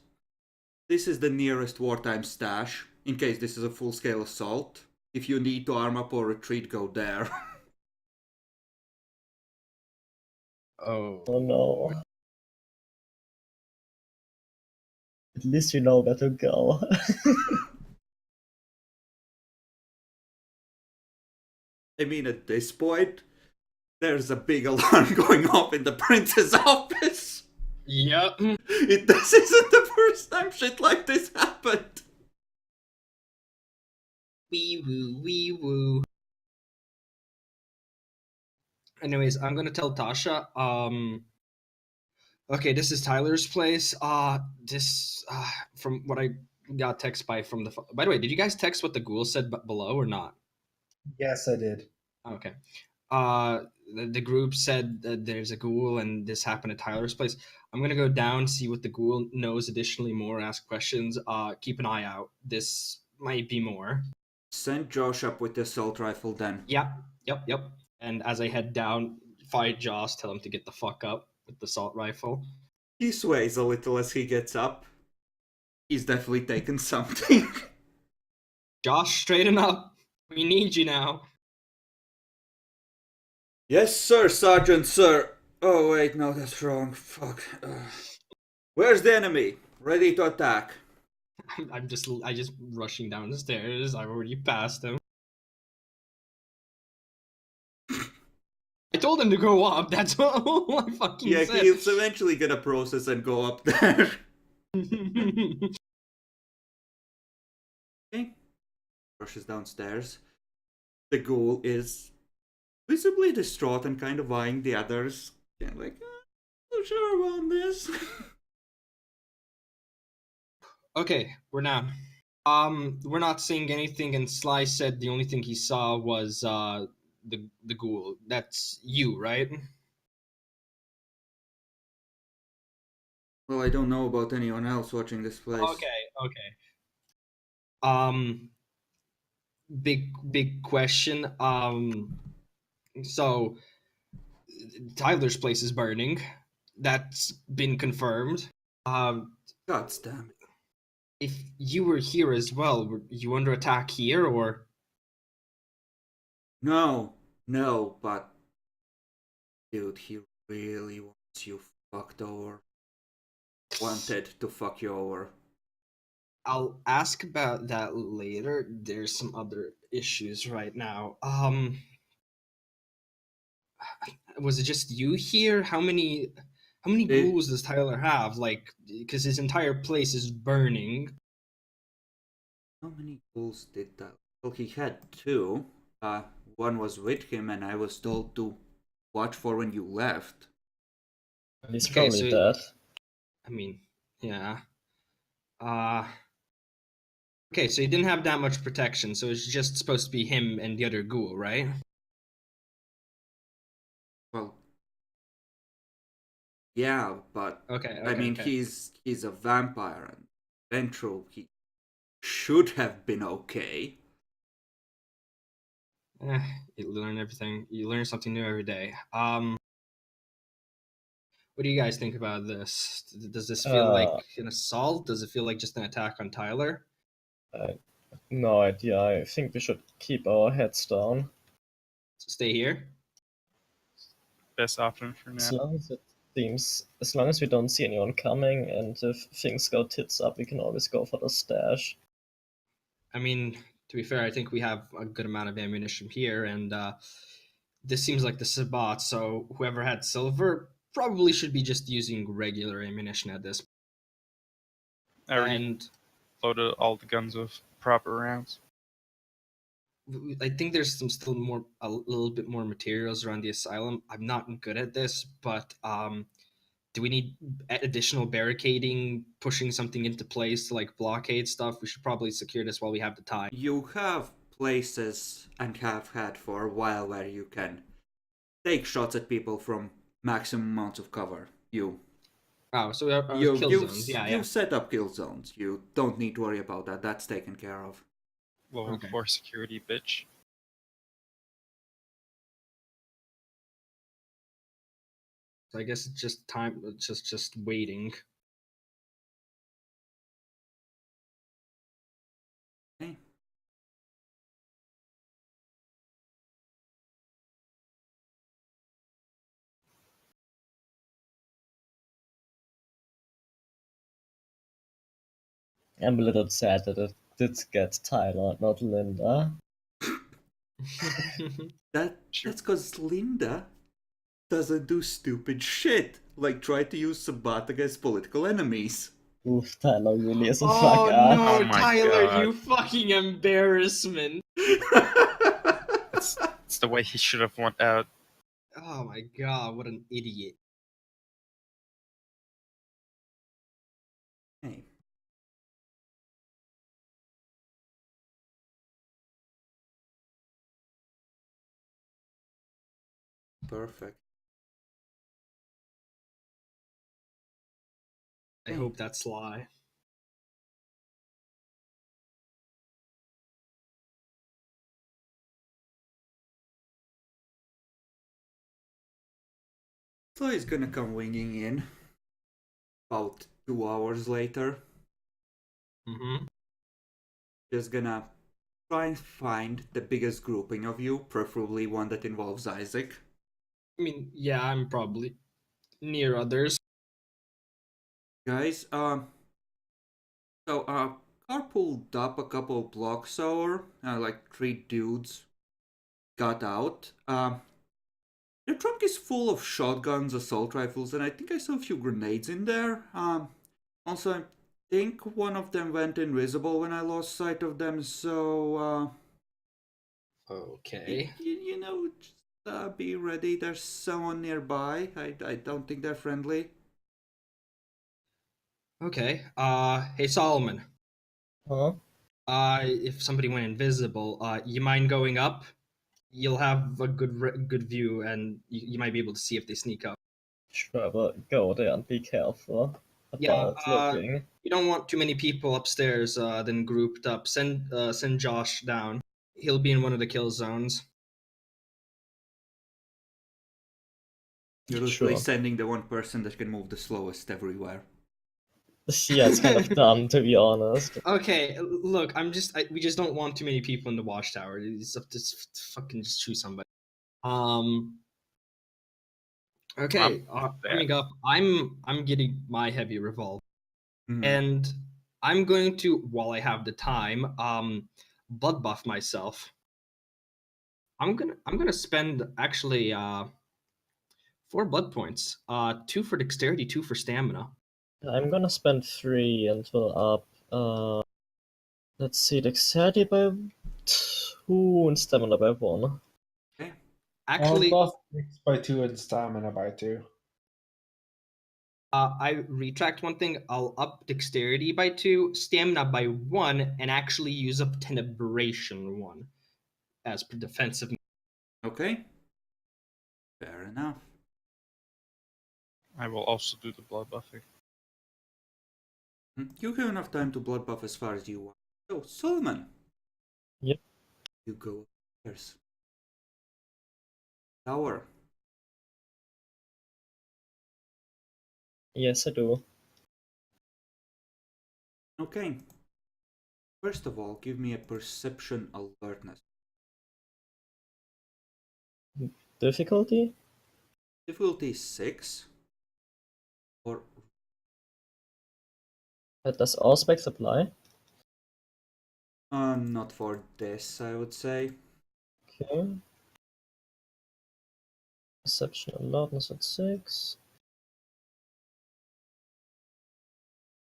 This is the nearest wartime stash, in case this is a full-scale assault. If you need to arm up or retreat, go there. Oh. Oh no. At least we know where to go. I mean, at this point, there's a big alarm going off in the prince's office. Yep. This isn't the first time shit like this happened. Wee woo, wee woo. Anyways, I'm gonna tell Tasha. Okay, this is Tyler's place. From what I got text by from the. By the way, did you guys text what the ghoul said below or not? Yes, I did. Okay. The group said that there's a ghoul and this happened at Tyler's place. I'm gonna go down, see what the ghoul knows additionally more, ask questions. Keep an eye out. This might be more. Send Josh up with the assault rifle then. Yep. And as I head down, fight Josh, tell him to get the fuck up with the assault rifle. He sways a little as he gets up. He's definitely taken something. Josh, straighten up. We need you now. Yes, sir, Sergeant, sir. Oh, wait, no, that's wrong. Fuck. Where's the enemy? Ready to attack. I just rushing down the stairs. I've already passed him. I told him to go up. That's all I fucking Yeah, said. he's eventually gonna process and go up there. Okay. Rushes downstairs. The ghoul is visibly distraught and kind of eyeing the others. Yeah, like, I'm not sure about this. Okay, we're down. We're not seeing anything, and Sly said the only thing he saw was the ghoul. That's you, right? Well, I don't know about anyone else watching this place. Okay. Big question. So Tyler's place is burning. That's been confirmed. God damn it. If you were here as well, were you under attack here, or? No, but dude, he really wants you fucked over. Wanted to fuck you over. I'll ask about that later. There's some other issues right now. Was it just you here? How many ghouls does Tyler have? Like, because his entire place is burning. How many ghouls did that? Well, he had two. One was with him, and I was told to watch for when you left. He's Okay, probably so- dead. I mean, yeah. Okay, so he didn't have that much protection, so it's just supposed to be him and the other ghoul, right? Well, yeah, but Okay, I okay, mean, okay. he's a vampire, and Ventral, he should have been okay. Eh, you learn everything. You learn something new every day. What do you guys think about this? Does this feel like Uh, an assault? Does it feel like just an attack on Tyler? I, no idea. I think we should keep our heads down. Stay here? Best option for now. As long as we don't see anyone coming, and if things go tits up, we can always go for the stash. I mean, to be fair, I think we have a good amount of ammunition here, and this seems like the Sabbat, so whoever had silver probably should be just using regular ammunition at this. I already And loaded all the guns with proper rounds. I think there's some still more, a little bit more materials around the asylum. I'm not good at this, but do we need additional barricading, pushing something into place to like blockade stuff? We should probably secure this while we have the time. You have places and have had for a while where you can take shots at people from maximum amounts of cover. Oh, so we have You kill you've zones. Yeah, yeah. you've set up kill zones. You don't need to worry about that. That's taken care of. Level Okay. 4 security, bitch. So I guess it's just time. It's just waiting. Okay. I'm a little sad that it did get Tyler, not Linda. That's because Linda doesn't do stupid shit like try to use Sabbat against political enemies. Oof, Tyler really is a fuck Oh up. no, Oh my Tyler, God. you fucking embarrassment. It's the way he should have went out. Oh my god, what an idiot. Hey. Perfect. I hope that's Sly. So he's gonna come winging in about 2 hours later. Mm-hmm. Just gonna try and find the biggest grouping of you, preferably one that involves Isaac. I mean, yeah, I'm probably near others. Guys, car pulled up a couple blocks over, like 3 dudes got out. The trunk is full of shotguns, assault rifles, and I think I saw a few grenades in there. Also, I think one of them went invisible when I lost sight of them, so, Okay. just be ready. There's someone nearby. I don't think they're friendly. Okay. Hey Solomon. Huh? If somebody went invisible, you mind going up? You'll have a good view, and you might be able to see if they sneak up. Sure, but go there and be careful Yeah. about looking. You don't want too many people upstairs, then grouped up. Send Josh down. He'll be in one of the kill zones. You're literally Sure. sending the one person that can move the slowest everywhere. Yeah, it's kind of dumb, to be honest. Okay, look, we just don't want too many people in the watchtower. It's up to fucking just choose somebody. Okay, coming up, I'm getting my heavy revolver, and I'm going to, while I have the time, blood buff myself. I'm gonna spend actually 4 blood points. 2 for dexterity, 2 for stamina. I'm gonna spend 3 until up. Let's see, dexterity by 2 and stamina by 1. Okay. Actually, buff by 2 and stamina by 2. I retract one thing. I'll up dexterity by 2, stamina by 1, and actually use up tenebration 1 as per defensive. Okay. Fair enough. I will also do the blood buffing. You have enough time to blood buff as far as you want. So, Solomon. Yep. You go upstairs. Tower. Yes, I do. Okay. First of all, give me a perception alertness. Difficulty? Difficulty 6. Or Does all specs apply? not for this, I would say. Okay. Perception alertness at 6.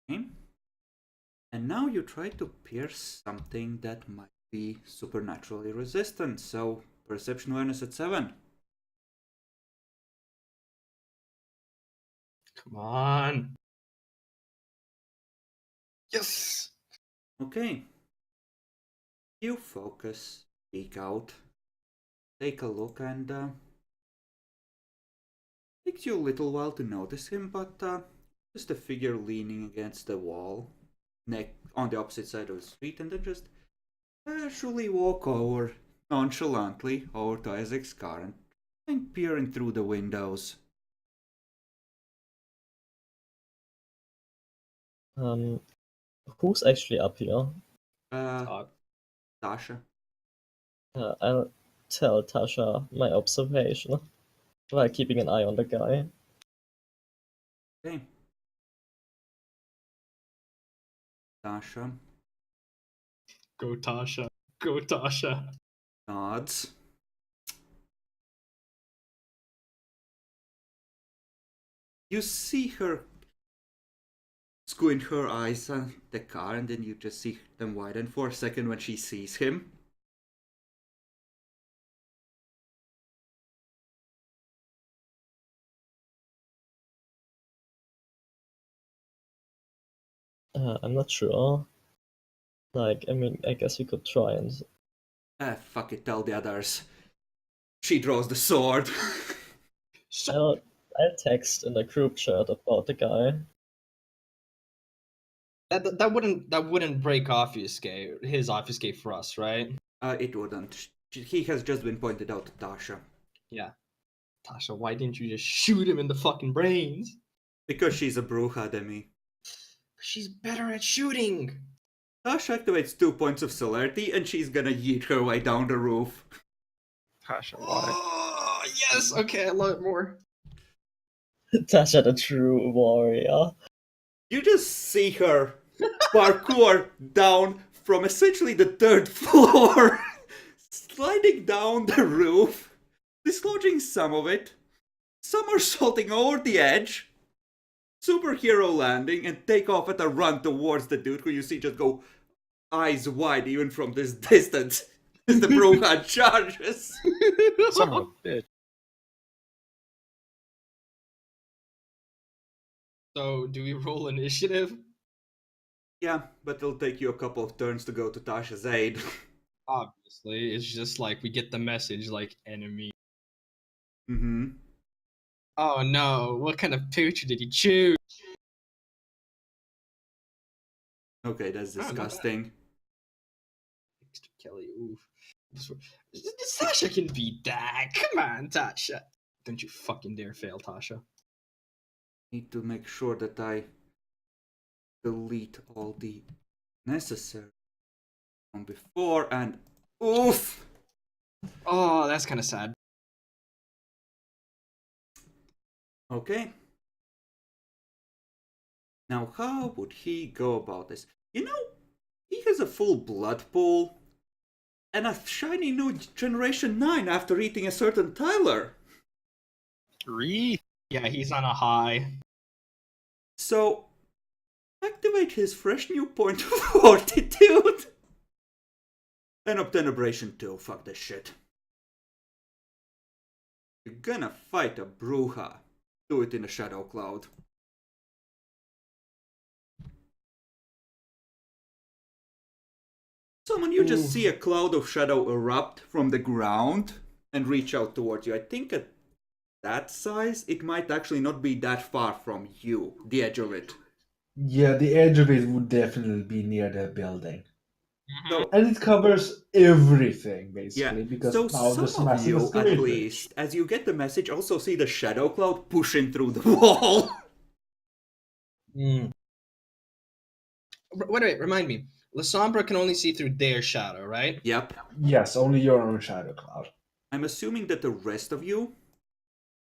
Okay. And now you try to pierce something that might be supernaturally resistant. So perception awareness at 7. Come on. Yes. Okay. You focus, peek out, take a look, and takes you a little while to notice him, but just a figure leaning against the wall, neck on the opposite side of the street, and then just casually walk over nonchalantly over to Isaac's car and peering through the windows. Who's actually up here? Tasha. I'll tell Tasha my observation while keeping an eye on the guy. Okay. Tasha Go Tasha. Go Tasha. nods. You see her squint her eyes on the car, and then you just see them widen for a second when she sees him. I'm not sure. Like, I mean, I guess we could try and... Fuck it, tell the others. She draws the sword. I'll text in the group chat about the guy. That wouldn't break obfuscate his obfuscate for us, right? It wouldn't. He has just been pointed out to Tasha. Yeah. Tasha, why didn't you just shoot him in the fucking brains? Because she's a bruja, Demi. She's better at shooting. Tasha activates 2 points of celerity, and she's gonna yeet her way down the roof. Tasha, why? Oh, yes. Okay, I love it more. Tasha, the true warrior. You just see her parkour down from essentially the 3rd floor, sliding down the roof, dislodging some of it, somersaulting over the edge, superhero landing, and take off at a run towards the dude who you see just go eyes wide even from this distance as the Brohan charges. Son of a bitch. So, do we roll initiative? Yeah, but it'll take you a couple of turns to go to Tasha's aid. Obviously, it's just like we get the message like enemy. Mm-hmm. Oh no, what kind of picture did he choose? Okay, that's not bad. disgusting. Mr. Kelly, oof. Tasha can beat that. Come on, Tasha. Don't you fucking dare fail, Tasha. Need to make sure that I delete all the necessary from before, and oof! Oh, that's kind of sad. Okay. Now, how would he go about this? You know, he has a full blood pool and a shiny new Generation 9 after eating a certain Tyler. 3? Yeah, he's on a high. So, activate his fresh new point of fortitude. And obtain abrasion too. Fuck this shit. You're gonna fight a bruja. Do it in a shadow cloud. Someone, you just see a cloud of shadow erupt from the ground and reach out towards you. I think that size, it might actually not be that far from you, the edge of it. Yeah, the edge of it would definitely be near the building. So, And it covers everything, yeah. basically, because So now some there's of massive you, at Masquerade Bridge. least, as you get the message, also see the shadow cloud pushing through the wall. Wait, remind me. Lasombra can only see through their shadow, right? Yep. Yes, only your own shadow cloud. I'm assuming that the rest of you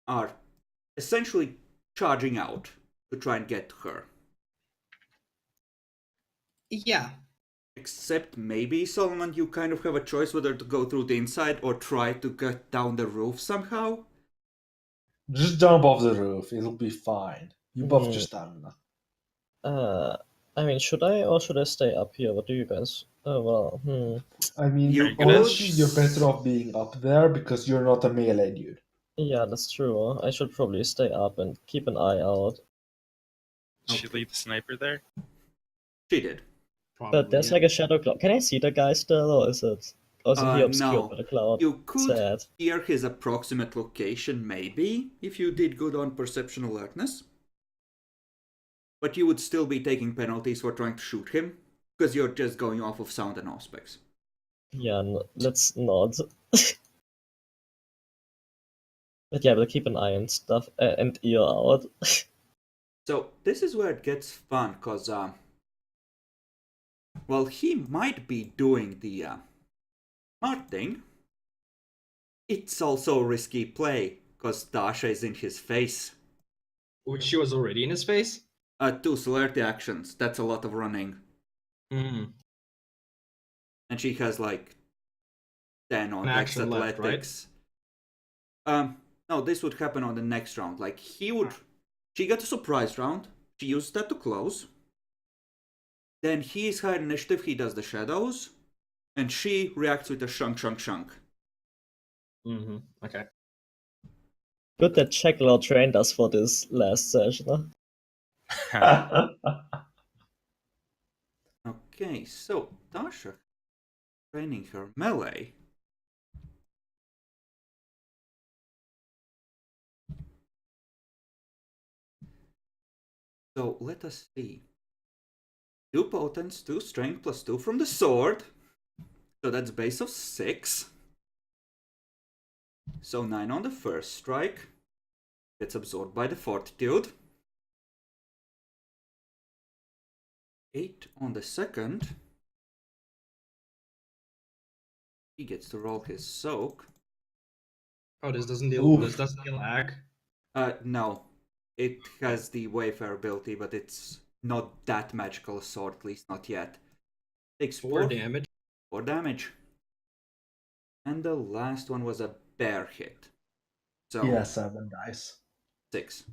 are essentially charging out to try and get to her. Yeah. Except maybe, Solomon, you kind of have a choice whether to go through the inside or try to get down the roof somehow. Just jump off the roof, it'll be fine. You buffed your Hmm. stamina. I mean, should I or should I stay up here? What do you guys? I mean, You good. honestly, could. you're better off being up there because you're not a melee dude. Yeah, that's true. I should probably stay up and keep an eye out. Did she Okay. leave the sniper there? She did. But Probably. there's Yeah. like a shadow cloud. Can I see the guy still, or is he obscured by No. the cloud? You could Sad. hear his approximate location, maybe, if you did good on perception alertness. But you would still be taking penalties for trying to shoot him, because you're just going off of sound and aspects. Yeah, let's not. But yeah, we'll keep an eye and stuff and ear out. So, this is where it gets fun, because, well, he might be doing the smart thing. It's also a risky play, because Dasha is in his face. Which she was already in his face? 2 celerity actions, that's a lot of running. Mm. And she has like 10 on An Dex action left, right? Athletics. No, this would happen on the next round. Like, she got a surprise round, she used that to close. Then he's high initiative, he does the shadows. And she reacts with a shunk, shunk, shunk. Mm-hmm. Okay. Good that Checkler trained us for this last session. Okay, so Dasha training her melee. So let us see. 2 potence, 2 strength, plus 2 from the sword. So that's base of 6. So 9 on the first strike. Gets absorbed by the fortitude. 8 on the second. He gets to roll his soak. Oh, this doesn't deal. Oof. This doesn't deal lag. No. It has the Wayfarer ability, but it's not that magical a sword, at least not yet. Takes 4 damage. 4 damage. And the last one was a bear hit. So Yeah, 7 dice. 6.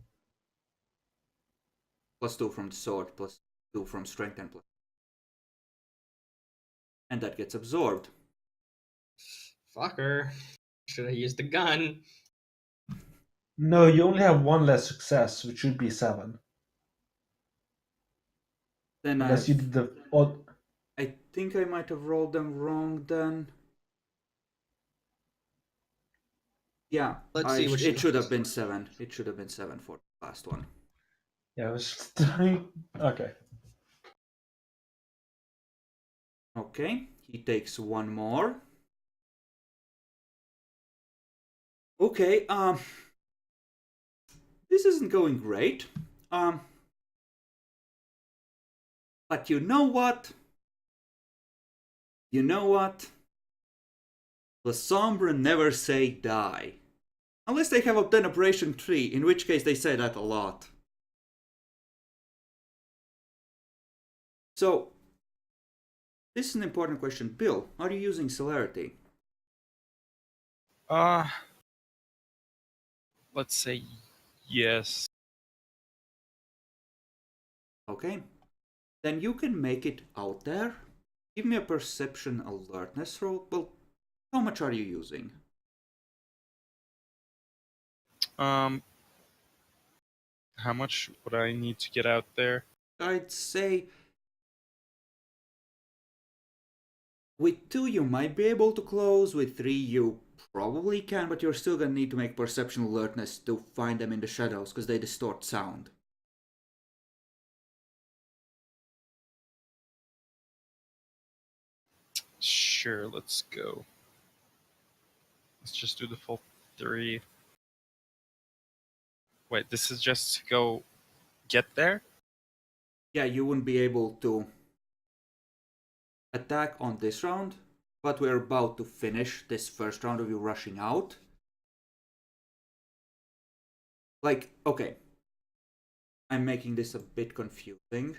Plus 2 from the sword, plus 2 from strength, and plus. And that gets absorbed. Fucker. Should I use the gun? No, you only have one less success, which should be 7. Then Unless you did the odd. I think I might have rolled them wrong then. Yeah, Let's see what it should have been 7. It should have been 7 for the last one. Yeah, I was trying. Okay. Okay, he takes 1 more. Okay, this isn't going great. But you know what? You know what? The Sombra never say die. Unless they have obtained Operation 3, in which case they say that a lot. So, this is an important question. Bill, are you using celerity? Let's say yes. Okay. Then you can make it out there. Give me a perception alertness roll. Well, how much are you using? How much would I need to get out there? I'd say with 2 you might be able to close, with 3 you probably can, but you're still gonna need to make perception alertness to find them in the shadows, because they distort sound. Sure, let's go. Let's just do the full 3. Wait, this is just to go get there? Yeah, you wouldn't be able to attack on this round, but we're about to finish this first round of you rushing out. Like, okay. I'm making this a bit confusing.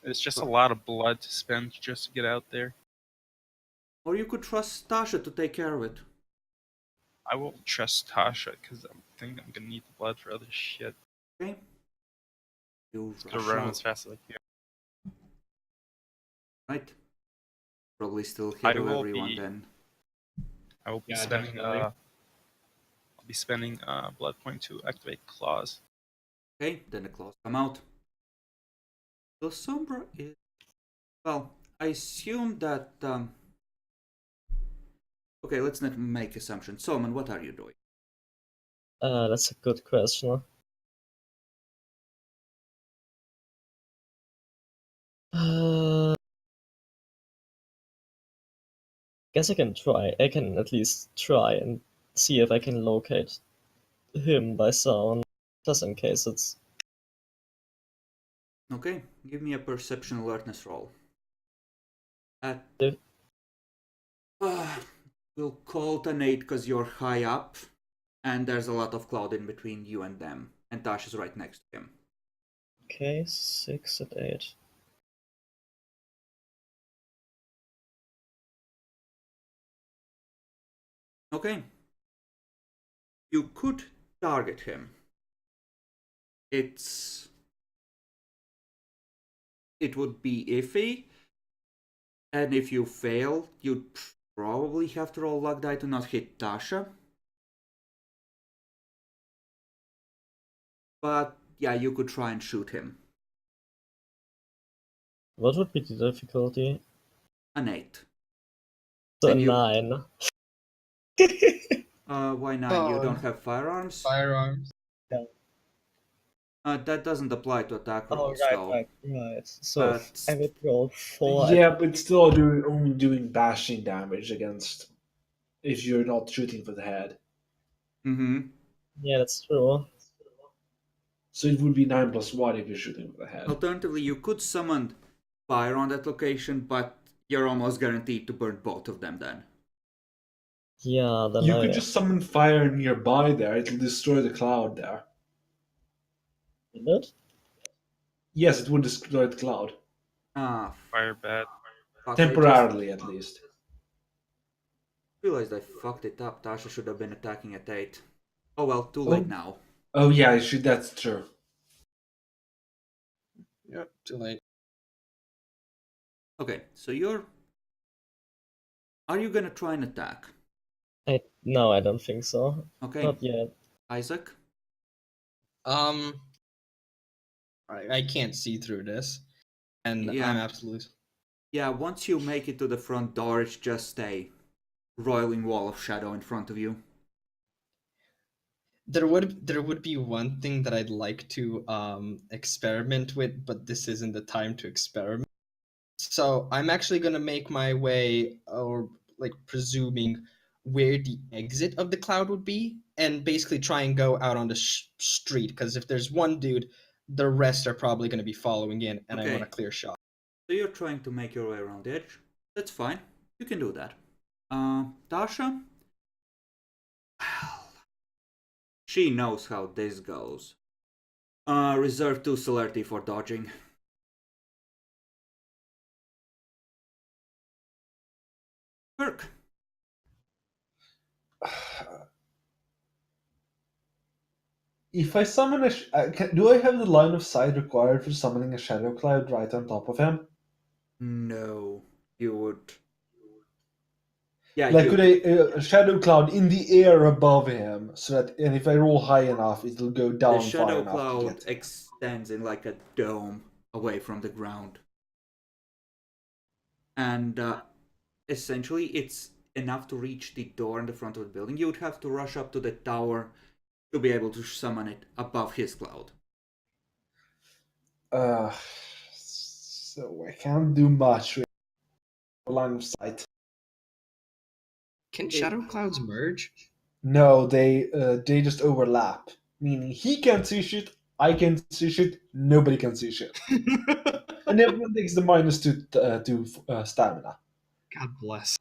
It's just a lot of blood to spend just to get out there. Or you could trust Tasha to take care of it. I will trust Tasha because I think I'm gonna need the blood for other shit. Okay? You Just gonna rush run out, as fast as I can. right? Probably still I hit will everyone be- then. I will be Yeah, spending definitely. I'll be spending blood point to activate claws. Okay, then the claws come out. The Sombra is... Well, I assume that... Okay, let's not make assumptions. Solomon, what are you doing? That's a good question. Guess I can try. I can at least try and see if I can locate him by sound, just in case it's. Okay, give me a perception alertness roll. At... If- we'll call it an 8 because you're high up, and there's a lot of cloud in between you and them, and Tasha's right next to him. Okay, 6 and 8. Okay. You could target him. It would be iffy, and if you fail, you'd probably have to roll luck die to not hit Tasha. But yeah, you could try and shoot him. What would be the difficulty? An 8. So a And you- 9. Why 9? You Oh, don't have firearms? Firearms. That doesn't apply to attack Oh, rolls, right, though. right. So But- I would roll 4. Yeah, but still only doing bashing damage against if you're not shooting for the head. Mm-hmm. Yeah, that's true. So it would be 9 plus 1 if you're shooting for the head. Alternatively, you could summon fire on that location, but you're almost guaranteed to burn both of them then. Yeah, then You I could just summon fire nearby there, it'll destroy the cloud there. did it. Yes, it would destroy the cloud. Ah, Fire bad. fuck, Temporarily, at least. I realized I fucked it up. Tasha should have been attacking at 8. Oh well, too Oh. late now. Oh yeah, that's true. Yep, too late. Okay, so you're... Are you gonna try and attack? No, I don't think so. Okay, Not yet. Isaac? I can't see through this, and Yeah. I'm absolutely. Yeah, once you make it to the front door, it's just a roiling wall of shadow in front of you. There would be one thing that I'd like to experiment with, but this isn't the time to experiment. So I'm actually gonna make my way, or like presuming where the exit of the cloud would be, and basically try and go out on the street. Because if there's one dude, the rest are probably gonna be following in, and I Okay. want a clear shot. So you're trying to make your way around the edge. That's fine. You can do that. Tasha? Well, she knows how this goes. Reserve 2 celerity for dodging. Kirk. If I summon do I have the line of sight required for summoning a shadow cloud right on top of him? No, you would. Yeah, Like, you. could a shadow cloud in the air above him, so that, and if I roll high enough, it'll go down The far shadow enough to cloud get him. extends in like a dome away from the ground. And essentially, it's enough to reach the door in the front of the building. You would have to rush up to the tower to be able to summon it above his cloud. So I can't do much with line of sight. Can shadow clouds merge? No, they just overlap. Meaning he can't see shit, I can see shit, nobody can see shit. And everyone takes the -2 stamina. God bless.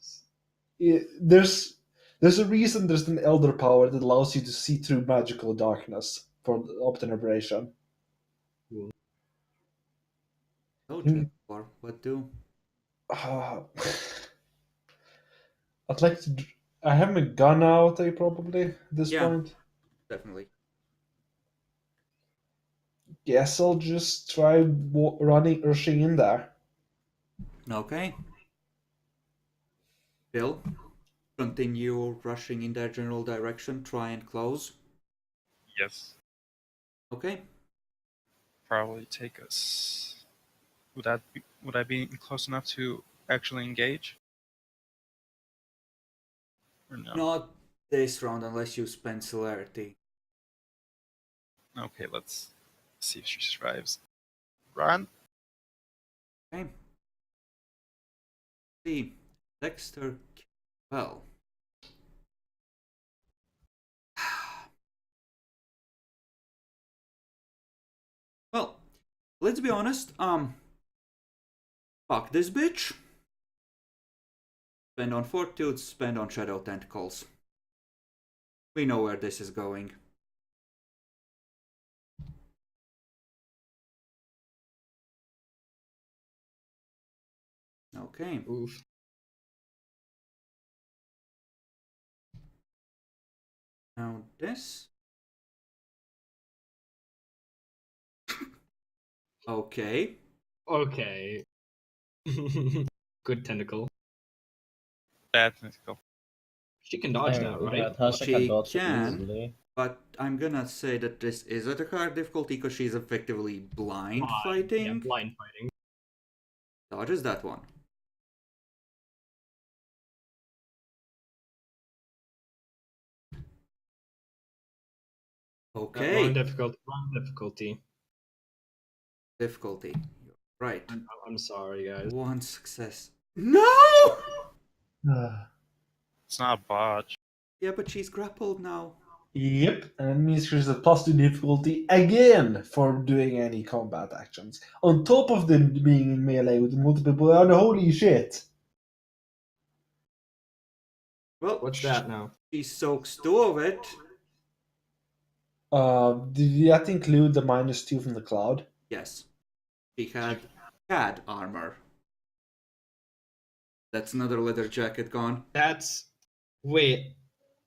There's a reason there's an elder power that allows you to see through magical darkness for obtenebration. Oh, Hmm. Jaguar, what do? Uh, I'd like to. I have my gun out. Probably at this Yeah. point. Definitely. Guess I'll just try rushing in there. Okay. Bill, continue rushing in that general direction. Try and close. Yes. Okay. Probably take us. Would I be close enough to actually engage? Or no? Not this round unless you spend celerity. Okay, let's see if she survives. Run! Okay. See. Dexter. Well. Well, let's be honest. Fuck this bitch. Spend on fortitude, spend on shadow tentacles. We know where this is going. Okay. Oof. Now this. Okay. Okay. Good tentacle. Bad tentacle. She can dodge that, Yeah, right? Tasha can She dodge it can. easily. But I'm gonna say that this is at a hard difficulty because she's effectively blind Yeah, fighting. blind fighting. Dodges that one. Okay. Wrong difficulty. Wrong difficulty. Difficulty. You're right. I'm sorry, guys. One success. No! It's not a botch. Yeah, but she's grappled now. Yep, and it means there's a +2 difficulty again for doing any combat actions. On top of them being in melee with multiple people, and holy shit! Well, What's that now? she soaks 2 of it. Did that include the -2 from the cloud? Yes. She had CAD armor. That's another leather jacket gone. That's. Wait.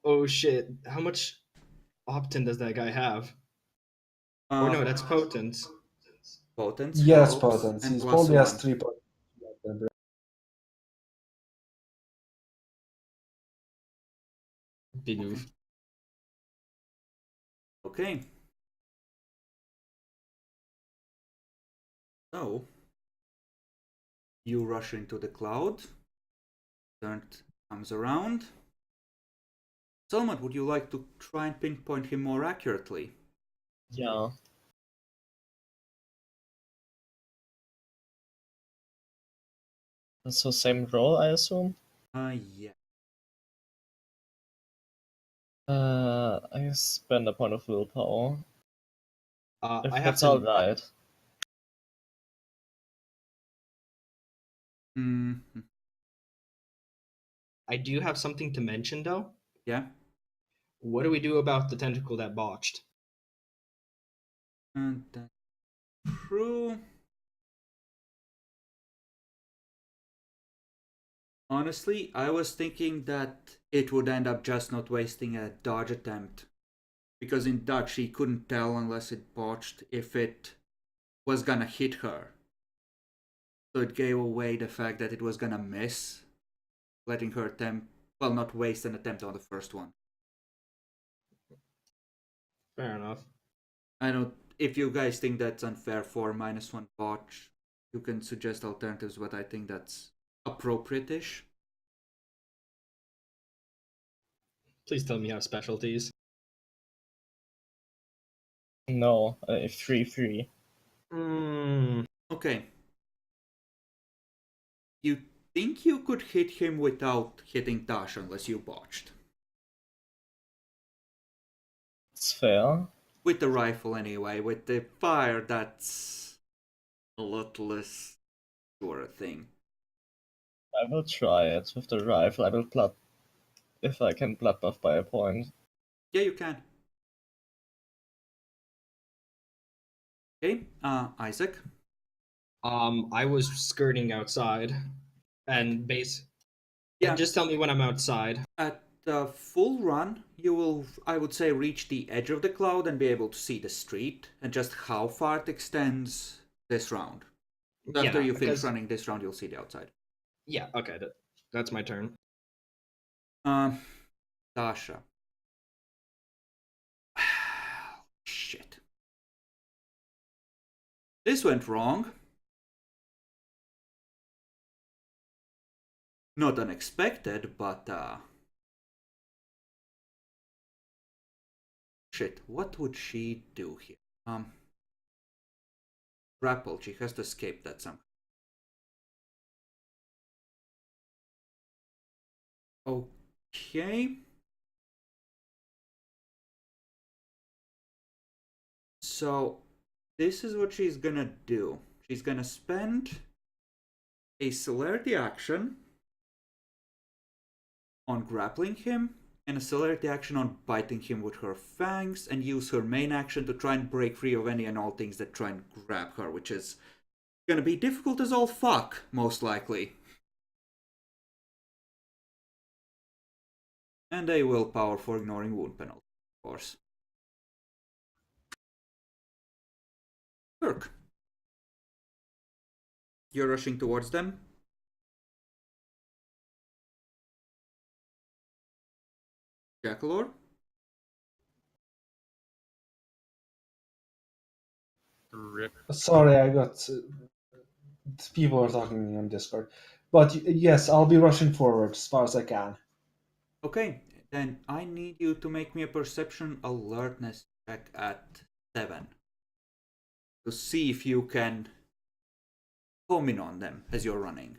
Oh shit. How much Optin does that guy have? Or no, that's potent. Potence Yes, helps, potence. and He plus probably has 1. 3 points. Big move. Okay. So, you rush into the cloud. Turn comes around. Selmat, would you like to try and pinpoint him more accurately? Yeah. So same roll, I assume? Yeah. I spend a point of willpower. If I have that's to. alright. Mm-hmm. I do have something to mention though. Yeah. What do we do about the tentacle that botched? And that's true. Honestly, I was thinking that it would end up just not wasting a dodge attempt. Because in dodge, she couldn't tell unless it botched if it was gonna hit her. So it gave away the fact that it was gonna miss, letting her attempt, well, not waste an attempt on the first one. Fair enough. I don't. If you guys think that's unfair for -1 botch, you can suggest alternatives, but I think that's appropriate-ish. Please tell me you have specialties. No, 3-3. Okay. You think you could hit him without hitting Tasha unless you botched. It's fair. With the rifle anyway, with the fire that's a lot less sure thing. I will try it with the rifle. I will blood if I can blood buff by a point. Yeah, you can. Okay, Isaac. I was skirting outside, and Yeah, just tell me when I'm outside. at the full run, you will, I would say, reach the edge of the cloud and be able to see the street, and just how far it extends this round. After Yeah, you finish because running this round, you'll see the outside. yeah, okay, that's my turn. Tasha. Shit. This went wrong. Not unexpected, but shit, what would she do here? Grapple, she has to escape that somehow. Okay. So, this is what she's gonna do. She's gonna spend a celerity action on grappling him and a celerity action on biting him with her fangs and use her main action to try and break free of any and all things that try and grab her, which is gonna be difficult as all fuck, most likely. And a willpower for ignoring wound penalty, of course. Kirk. You're rushing towards them. Jackalor. Rip. Sorry, I got people are talking on Discord, but yes, I'll be rushing forward as far as I can. Okay, then I need you to make me a perception alertness check at 7. To see if you can home in on them as you're running.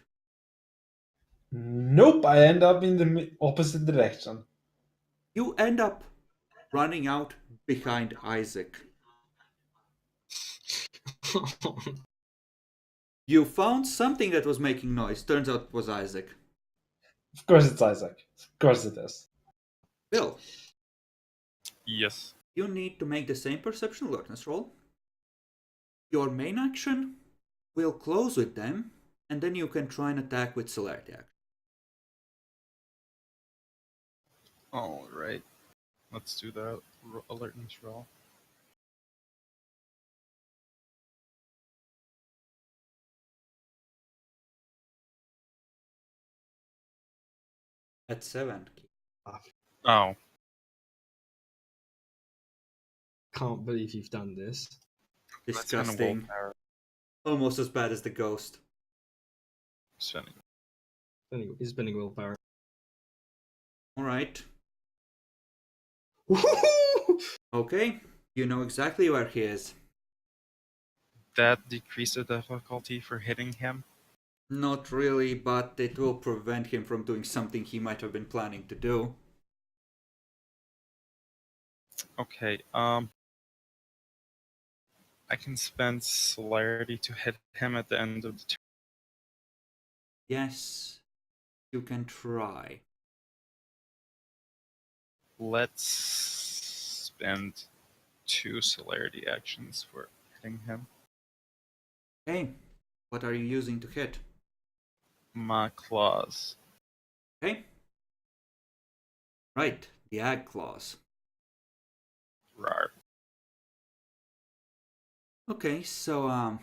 Nope, I end up in the opposite direction. You end up running out behind Isaac. You found something that was making noise. Turns out it was Isaac. Of course it's Isaac. Of course it is. Bill, Yes. you need to make the same perception alertness roll. Your main action will close with them, and then you can try and attack with celerity action. All right. Let's do that. Alertness roll. At 7. Oh. Can't believe you've done this. That's kind of Disgusting. willpower. Almost as bad as the ghost. Spending. He's spending willpower. Alright. Okay, you know exactly where he is. That decreased the difficulty for hitting him. Not really, but it will prevent him from doing something he might have been planning to do. Okay. I can spend celerity to hit him at the end of the turn. Yes, you can try. Let's spend 2 celerity actions for hitting him. Okay, what are you using to hit? My claws. Okay. Right, the Ag Claws. Rar. Okay, so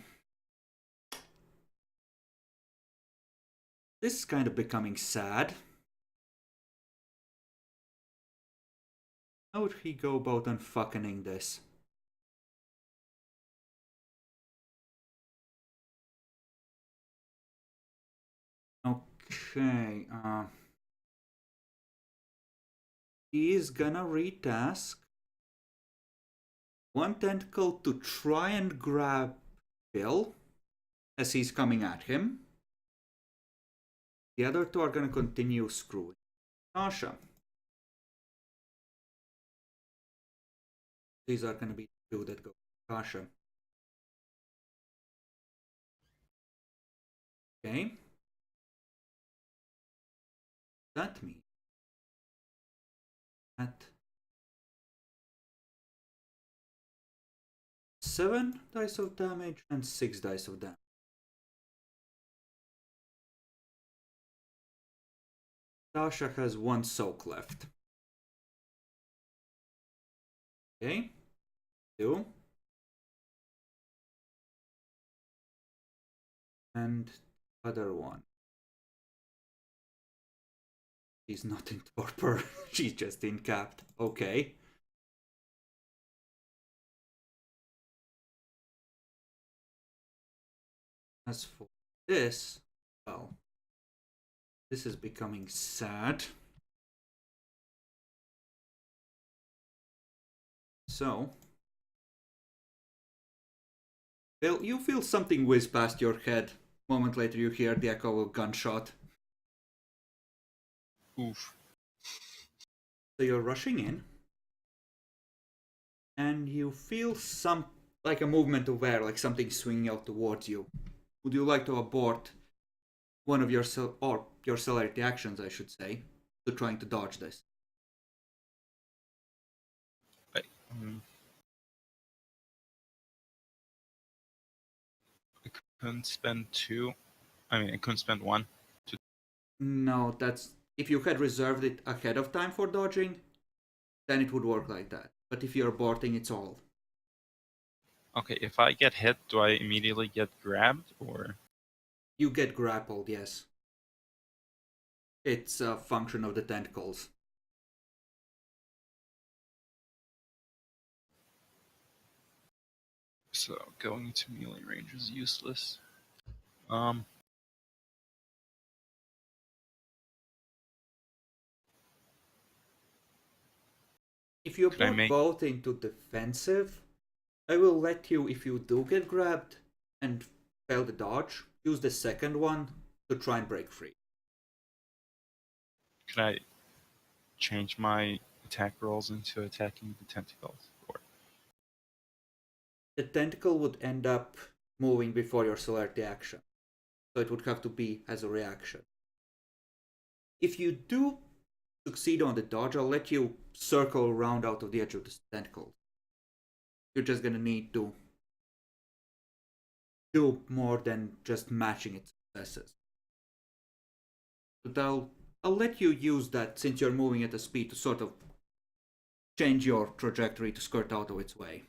this is kind of becoming sad. How would he go about unfucking this? Okay, he is gonna retask one tentacle to try and grab Bill as he's coming at him. The other two are gonna continue screwing Tasha. These are gonna be the two that go Tasha. Okay. That means that 7 dice of damage and 6 dice of damage. Tasha has 1 soak left. Okay. 2. And other one. She's not in torpor. She's just in capped. Okay. As for this, well, this is becoming sad. So, Bill, you feel something whiz past your head. Moment later, you hear the echo of a gunshot. Oof. So you're rushing in, and you feel some like a movement of air, like something swinging out towards you. Would you like to abort one of your your celerity actions, I should say, to trying to dodge this? I couldn't spend 2. I mean, I couldn't spend 1. No, that's if you had reserved it ahead of time for dodging, then it would work like that. But if you're aborting, it's all. Okay, if I get hit, do I immediately get grabbed, or? You get grappled, yes. It's a function of the tentacles. So going into melee range is useless. If you Can I put make- both into defensive, I will let you, if you do get grabbed and fail the dodge, use the second one to try and break free. Can I change my attack rolls into attacking the tentacles? Or The tentacle would end up moving before your celerity action, so it would have to be as a reaction. If you do succeed on the dodge, I'll let you circle around out of the edge of the tentacle. You're just gonna need to do more than just matching its successes. But I'll let you use that since you're moving at a speed to sort of change your trajectory to skirt out of its way.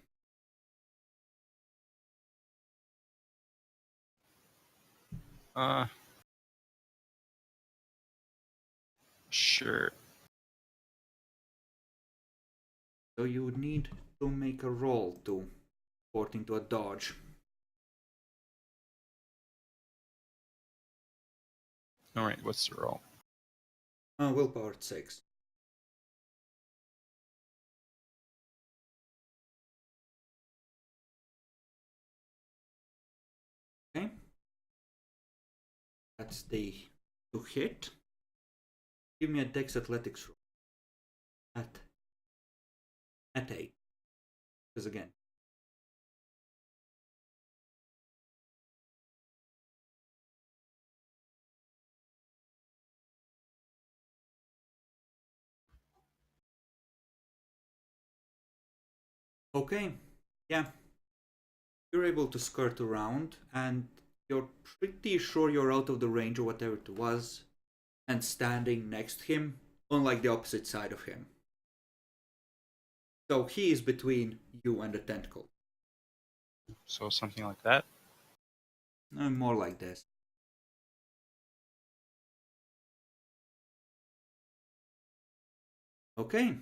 Sure. So you would need to make a roll to port into a dodge. Alright, what's the roll? Willpower at 6. Okay. That's the to hit. Give me a Dex Athletics roll. At 8. Because again. Okay. Yeah. You're able to skirt around and you're pretty sure you're out of the range of whatever it was and standing next to him, unlike the opposite side of him. So he is between you and the tentacle. So something like that? More like this. Okay.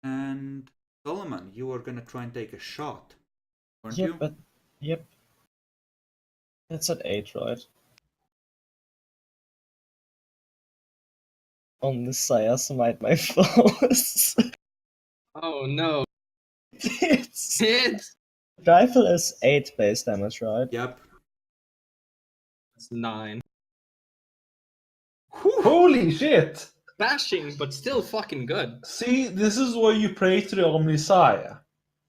And Solomon, you are gonna try and take a shot, weren't Yep, you? but yep. That's at 8, right? only Saya smite my foes. Oh no. It's It's rifle is 8 base damage, right? Yep. 9. Holy shit! Bashing, but still fucking good. See, this is why you pray to the Omnisaya.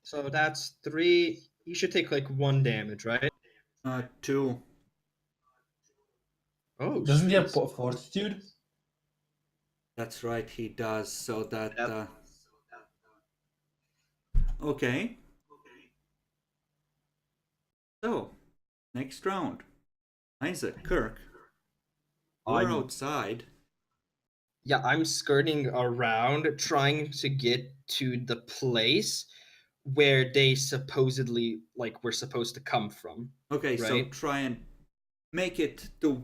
So that's 3. You should take like 1 damage, right? 2. Oh, Doesn't he have sweet. fortitude? That's right, he does. So that. Yep. Okay. So, next round. Isaac, Kirk, you're I'm- outside. Yeah, I'm skirting around trying to get to the place where they supposedly like were supposed to come from. Okay, so Right. try and make it to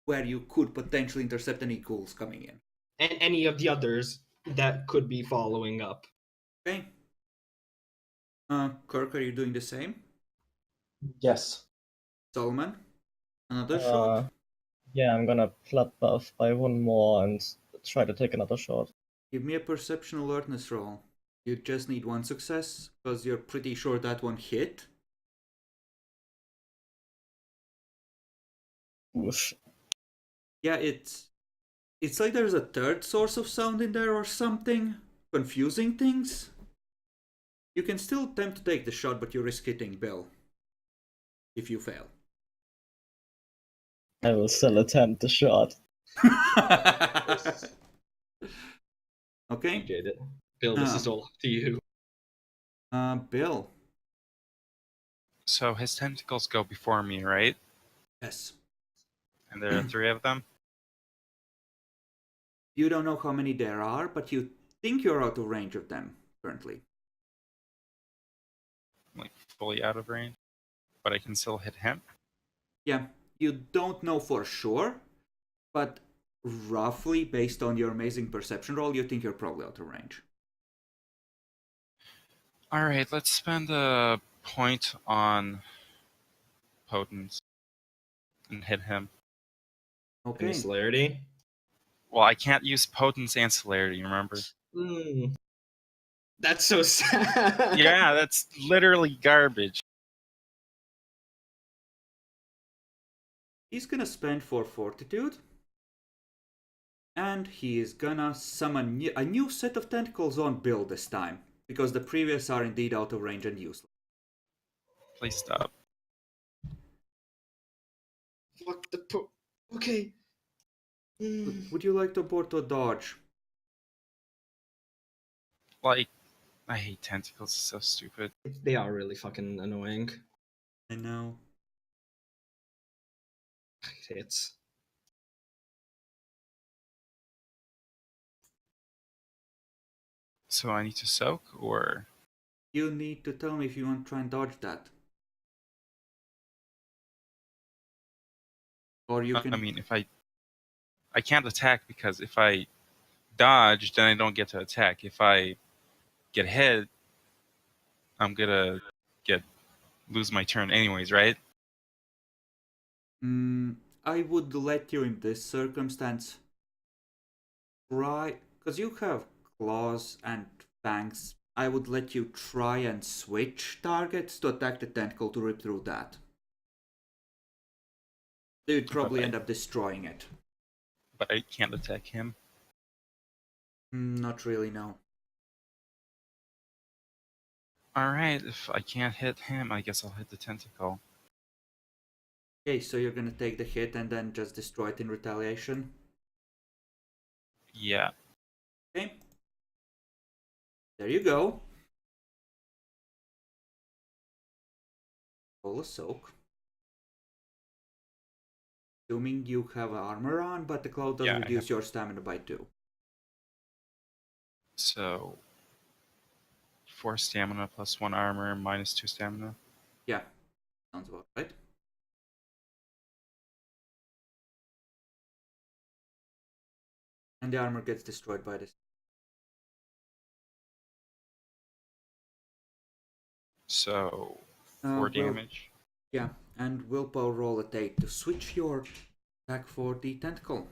where you could potentially intercept any ghouls coming in. And any of the others that could be following up. Okay. Kirk, are you doing the same? Yes. Solomon, another shot. Yeah, I'm gonna flood buff by 1 more and try to take another shot. Give me a perception alertness roll. You just need 1 success because you're pretty sure that one hit. Oof. Yeah, it's like there's a third source of sound in there or something, confusing things. You can still attempt to take the shot, but you risk hitting Bill if you fail. I will still attempt the shot. Okay. You did it. Bill, this is all up to you. Bill. So his tentacles go before me, right? Yes. And there are 3 of them. You don't know how many there are, but you think you're out of range of them currently. Like fully out of range. But I can still hit him. Yeah, you don't know for sure, but roughly based on your amazing perception roll, you think you're probably out of range. Alright, let's spend a point on Potence and hit him. Okay. Any celerity? Well, I can't use Potence and Celerity, remember? That's so sad. Yeah, that's literally garbage. He's gonna spend 4 fortitude. And he is gonna summon a new set of tentacles on Bill this time. Because the previous are indeed out of range and useless. Please stop. Fuck the okay. Would you like to abort or dodge? Like, I hate tentacles, it's so stupid. They are really fucking annoying. I know. Hits. So I need to soak, or... You need to tell me if you want to try and dodge that. Or you can... I mean, if I can't attack because if I dodge, then I don't get to attack. If I get hit, I'm gonna lose my turn anyways, right? I would let you in this circumstance try, because you have claws and fangs. I would let you try and switch targets to attack the tentacle to rip through that. They would probably end up destroying it. But I can't attack him. Not really, no. Alright, if I can't hit him, I guess I'll hit the tentacle. Okay, so you're gonna take the hit and then just destroy it in retaliation? Yeah. Okay. There you go. Roll a soak. Assuming you have armor on, but the cloud does reduce your stamina by 2. So 4 stamina plus 1 armor minus 2 stamina. Yeah, sounds about right. And the armor gets destroyed by this. So 4 damage. Yeah, and willpower roll at 8 to switch your attack for the tentacle.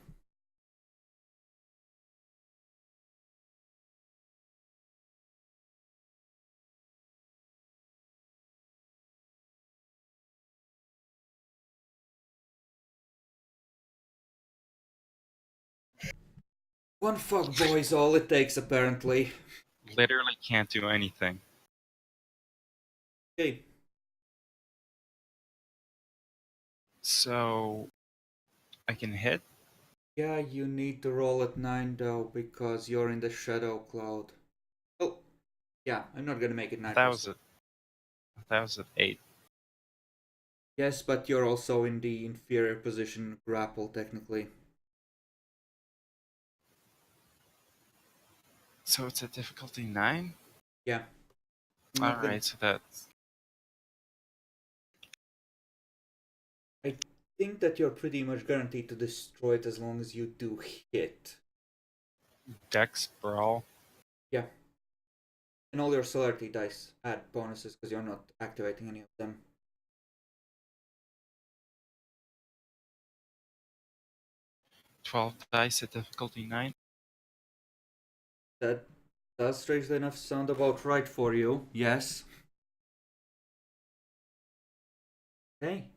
One fuck boy is all it takes, apparently. Literally can't do anything. Okay. So I can hit. Yeah, you need to roll at 9 though, because you're in the shadow cloud. Oh, yeah, I'm not gonna make it 9 That plus was that was at 8. Yes, but you're also in the inferior position grapple, technically. So it's at difficulty 9. Yeah. All right, so that's I think that you're pretty much guaranteed to destroy it as long as you do hit. Dex Brawl. Yeah. And all your celerity dice add bonuses because you're not activating any of them. Twelve dice at difficulty 9. That does, strangely enough, sound about right for you. Yes. Okay.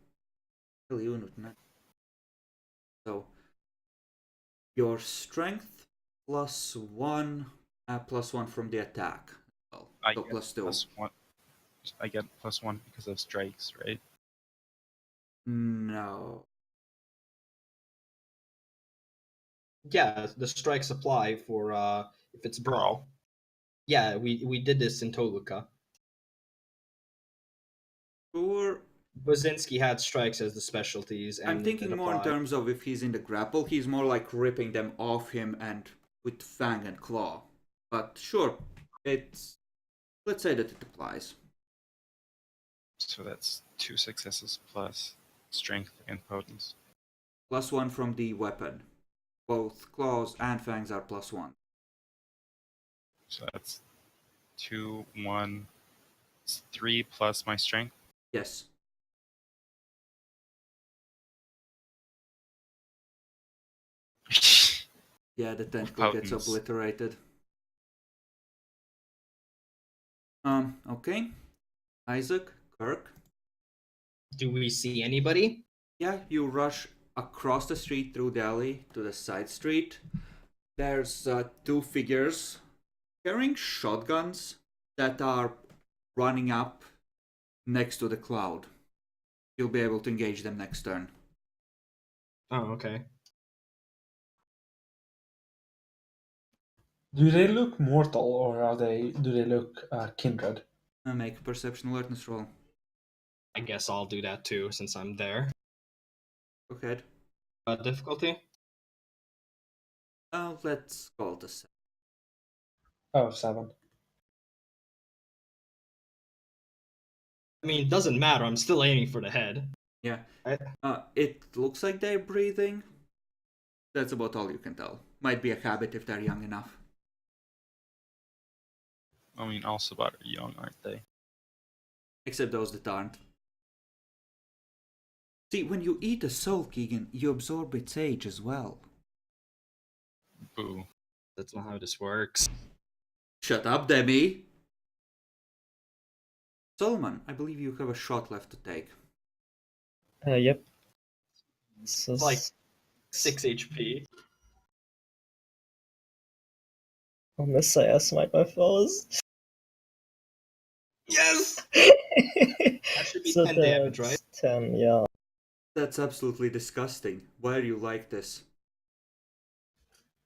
So, your strength +1, +1 from the attack. Well, I so get +2. +1. I get +1 because of strikes, right? No. Yeah, the strikes apply for if it's brawl. Yeah, we did this in Toluca. Sure. Bozinski had strikes as the specialties, and I'm thinking it more in applied. terms of if he's in the grapple, he's more like ripping them off him and with fang and claw. But sure, it's, let's say that it applies. So that's 2 successes plus strength and potence. +1 from the weapon. Both claws and fangs are +1. So that's 2, 1, 3 plus my strength. Yes. Yeah, the tentacle gets Potence. obliterated. Okay. Isaac, Kirk. Do we see anybody? Yeah, you rush across the street through the alley to the side street. There's 2 figures carrying shotguns that are running up next to the cloud. You'll be able to engage them next turn. Oh, okay. Do they look mortal or do they look kindred? Make a perception alertness roll. I guess I'll do that too since I'm there. Go ahead. Difficulty? Let's call it a 7. Oh, 7. I mean, it doesn't matter. I'm still aiming for the head. Yeah. It looks like they're breathing. That's about all you can tell. Might be a habit if they're young enough. I mean, also about young, aren't they? Except those that aren't. See, when you eat a soul, Keegan, you absorb its age as well. Boo. That's not how this works. Shut up, Demi! Solomon, I believe you have a shot left to take. Yep. It's like 6 HP. I'll Messiah smite my foes. Yes! That should be So 10 damage, right? that's 10, yeah. That's absolutely disgusting. Why are you like this?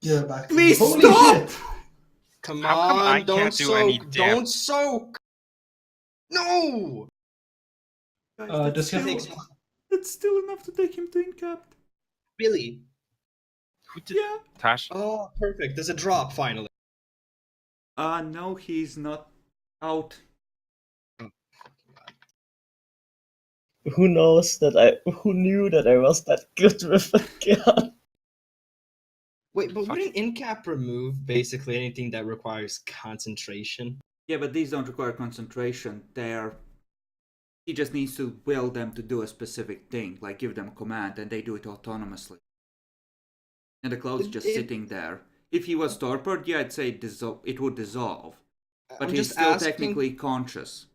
Yeah, back to Please Holy stop! shit! Come How come on, I don't can't do soak! any damage? Don't soak! No! Guys, Does he have Takes- that's still enough to take him to incapped. Really? Who did Yeah. Tash? Oh, perfect. There's a drop finally. No, he's not out. Who knew that I was that good with a gun? Wait, but Fuck. wouldn't incap remove basically anything that requires concentration? Yeah, but these don't require concentration. He just needs to will them to do a specific thing, like give them a command, and they do it autonomously. And the cloud's just sitting there. If he was torpid, yeah, I'd say it would dissolve. But I'm he's just still asking- technically conscious.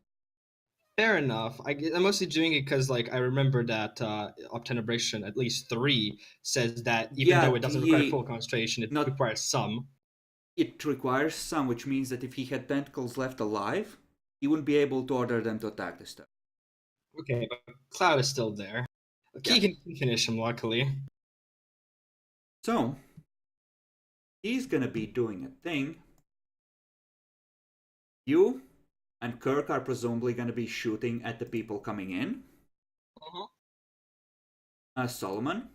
Fair enough. I'm mostly doing it because, like, I remember that Obtenebration, at least 3, says that even Yeah, though it doesn't require full concentration, it not requires some. it requires some, which means that if he had tentacles left alive, he wouldn't be able to order them to attack this time. Okay, but Cloud is still there. Yeah. Keegan can finish him, luckily. So, he's gonna be doing a thing. You and Kirk are presumably gonna be shooting at the people coming in. Solomon.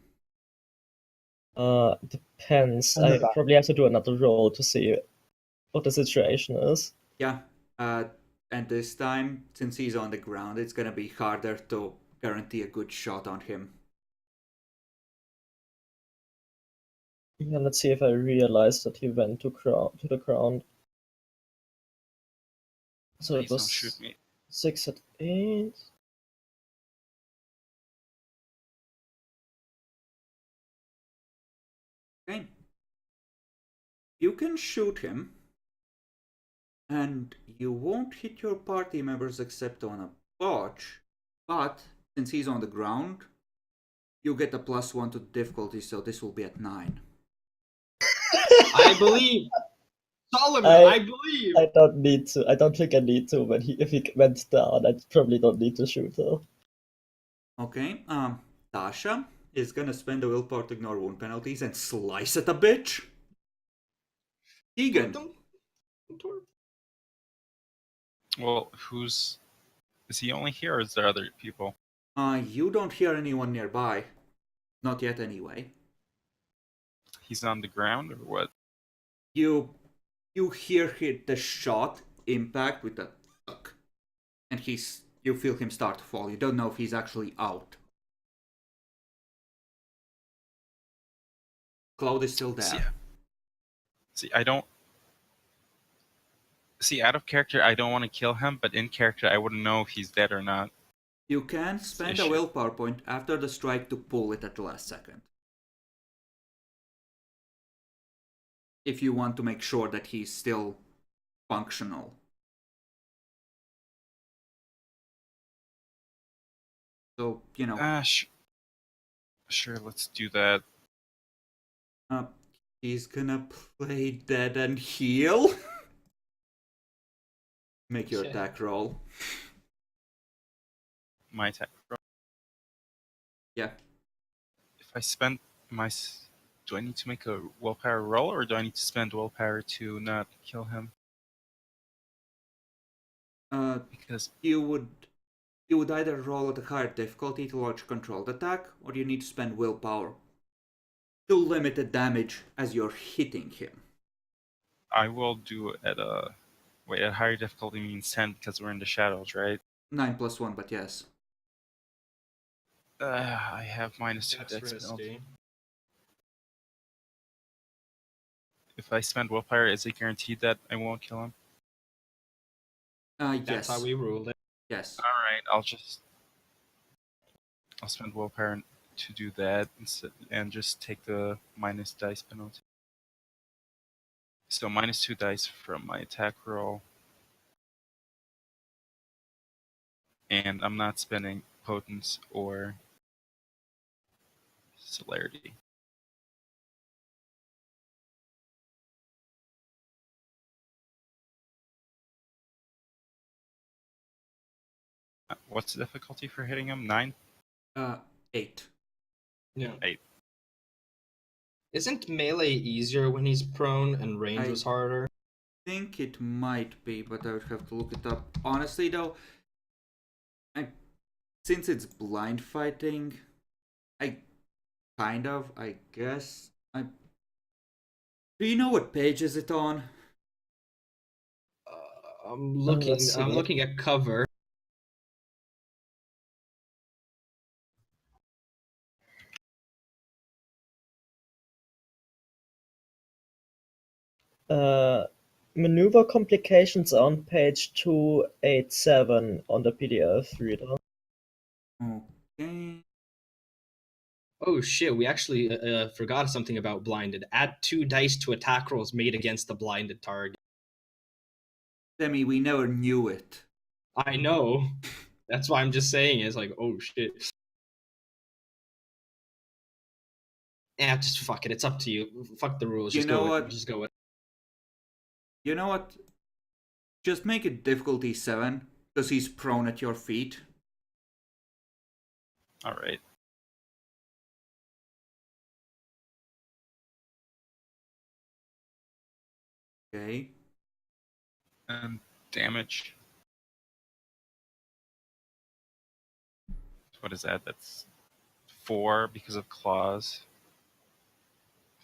Depends. And the I back. probably have to do another roll to see what the situation is. Yeah. And this time, since he's on the ground, it's gonna be harder to guarantee a good shot on him. Yeah, let's see if I realize that he went to the ground. So Please it don't shoot was me. 6 at 8. Okay. You can shoot him, and you won't hit your party members except on a botch. But since he's on the ground, you get a +1 to the difficulty, so this will be at 9. I believe! Solomon, I- I believe! I don't need to. I don't think I need to. But if he went down, I probably don't need to shoot her. Okay, Tasha is gonna spend a willpower to ignore wound penalties and slice at a bitch. Keegan. Well, is he only here, or is there other people? You don't hear anyone nearby. Not yet, anyway. He's on the ground, or what? You hear the shot impact with a thunk, and you feel him start to fall. You don't know if he's actually out. Cloud is still there. See, I don't. See, out of character, I don't want to kill him, but in character, I wouldn't know if he's dead or not. You can spend a issue. willpower point after the strike to pull it at the last second. If you want to make sure that he's still functional. So, you know. Sure, let's do that. He's gonna play dead and heal. Make your attack roll. My attack roll. Yeah. If I spend my... Do I need to make a willpower roll, or do I need to spend willpower to not kill him? Because you would either roll at a higher difficulty to launch a controlled attack, or you need to spend willpower to limit the damage as you're hitting him. I will do it at a... Wait, at higher difficulty means 10 because we're in the shadows, right? 9 + 1, but yes. I have -2 That's dex risky. penalty. If I spend willpower, is it guaranteed that I won't kill him? Yes. That's how we ruled it. Yes. Alright, I'll spend willpower to do that and just take the minus dice penalty. So -2 dice from my attack roll. And I'm not spending potence or celerity. What's the difficulty for hitting him? 9? 8. Yeah. 8. Isn't melee easier when he's prone and range was harder? I think it might be, but I would have to look it up. Honestly, though, since it's blind fighting, I guess. Do you know what page is it on? I'm looking at cover. Maneuver complications on page 287 on the PDF reader. Okay. Oh shit, we actually forgot something about blinded. Add 2 dice to attack rolls made against the blinded target. Demi, we never knew it. I know. That's why I'm just saying it's like, oh shit. Yeah, just fuck it. It's up to you. Fuck the rules. You Just know go with what? it. Just go with You know what? Just make it difficulty 7, because he's prone at your feet. All right. Okay. And damage. What is that? That's 4 because of claws.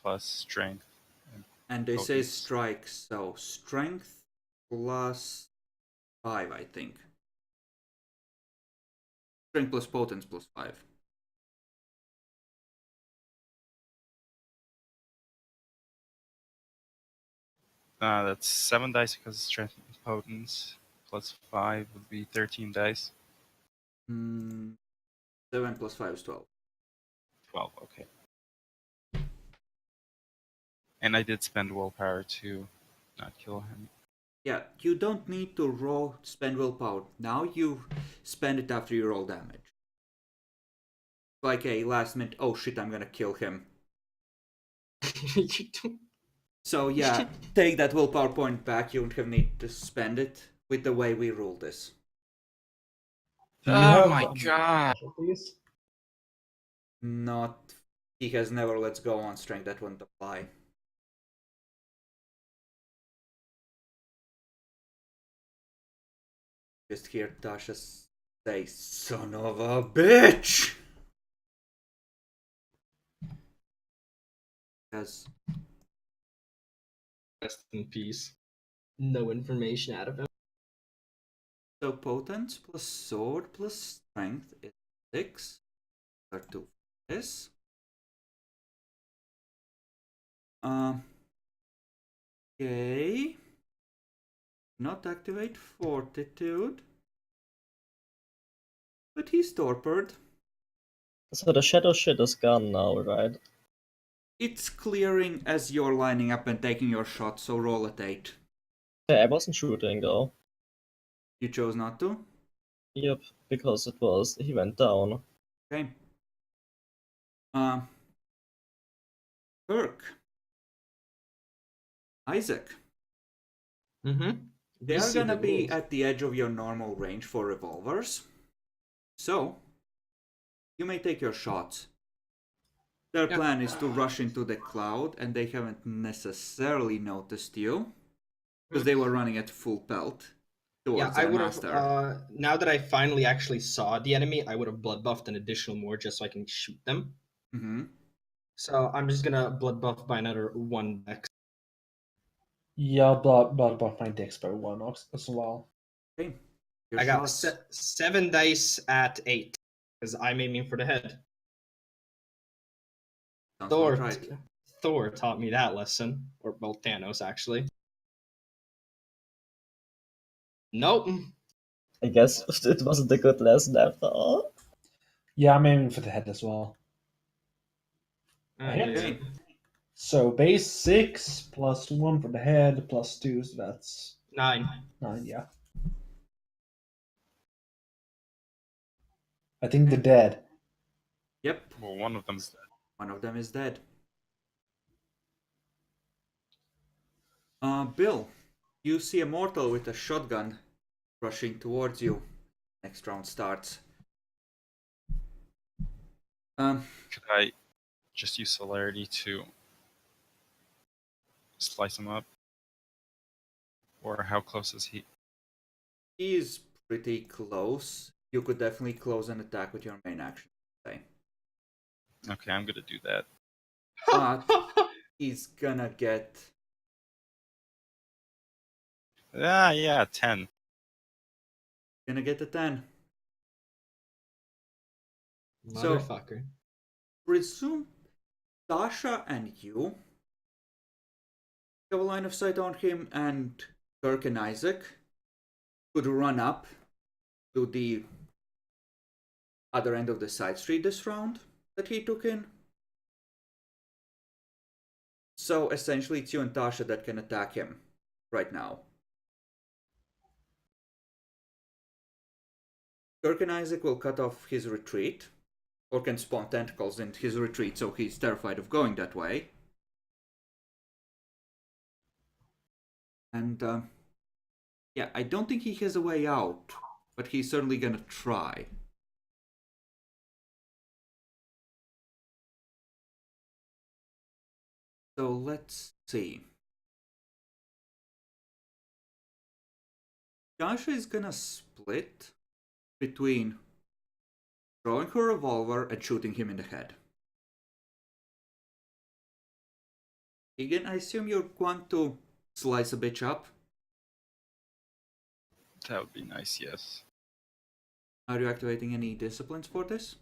Plus strength. And they say Potence. strike, so strength plus 5, I think. Strength plus potence plus 5. That's 7 dice because of strength and potence. Plus 5 would be 13 dice. 7 plus 5 is 12. 12, okay. And I did spend willpower to not kill him. Yeah, you don't need to spend willpower. Now you spend it after you roll damage. Like a last minute, oh shit, I'm gonna kill him. it. You don't- So yeah, take that willpower point back. You don't have need to spend it with the way we rule this. Do you Oh have my god! specialties? Not. He has never let's go on strength. That wouldn't apply. Just hear Tasha say, son of a bitch! As Rest in peace. No information out of him. so potence plus sword plus strength is 6. Or 2 this. Okay. Not activate fortitude. But he's torpid. So the shadow shit is gone now, right? It's clearing as you're lining up and taking your shot, so roll at 8. Yeah, I wasn't shooting though. You chose not to? Yep, because he went down. Okay. Kirk. Isaac. Mm-hmm. They are gonna be at the edge of your normal range for revolvers. So, you may take your shots. Their Yeah. plan is to rush into the cloud, and they haven't necessarily noticed you. Because they were running at full pelt Yeah, towards I their would have. master. Now that I finally actually saw the enemy, I would have blood buffed an additional more just so I can shoot them. Mm-hmm. So I'm just gonna blood buff by another 1 dex. Yeah, blood buff my dex by 1 as well. Okay. Your I got shots. 7 dice at 8 because I'm aiming for the head. Sounds about right. Thor taught me that lesson, or both Thanos actually. Nope. I guess it wasn't a good lesson after all. Yeah, I'm aiming for the head as well. Ah, hit. Okay. So base 6 plus 1 for the head plus 2, so that's 9. 9, yeah. I think they're dead. Yep. Well, one of them's dead. One of them is dead. Bill, you see a mortal with a shotgun rushing towards you. Next round starts. Could I just use celerity to slice him up? Or how close is he? He's pretty close. You could definitely close an attack with your main action. Say. Okay, I'm gonna do that. But he's gonna get. Yeah, 10. Gonna get a 10. Motherfucker. Presume Dasha and you have a line of sight on him, and Kirk and Isaac could run up to the other end of the side street this round that he took in. So essentially, it's you and Tasha that can attack him right now. Kirk and Isaac will cut off his retreat, or can spawn tentacles in his retreat, so he's terrified of going that way. And yeah, I don't think he has a way out, but he's certainly gonna try. So let's see. Yasha is gonna split between drawing her revolver and shooting him in the head. Again, I assume you want to slice a bitch up. That would be nice, yes. Are you activating any disciplines for this?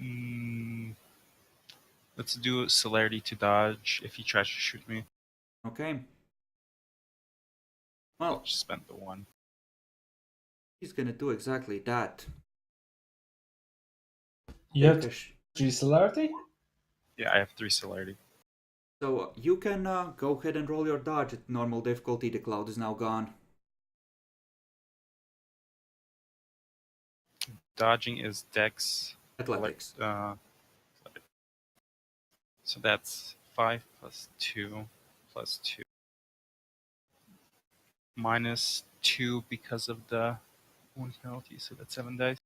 Mm, let's do celerity to dodge if he tries to shoot me. Okay. I'll Well, just spend the 1. he's gonna do exactly that. You have Take a 3 celerity? Yeah, I have 3 celerity. So you can go ahead and roll your dodge at normal difficulty. The cloud is now gone. Dodging is dex. Athletics. So that's 5 plus 2 plus 2. Minus 2 because of the wound penalty, so that's 7 dice.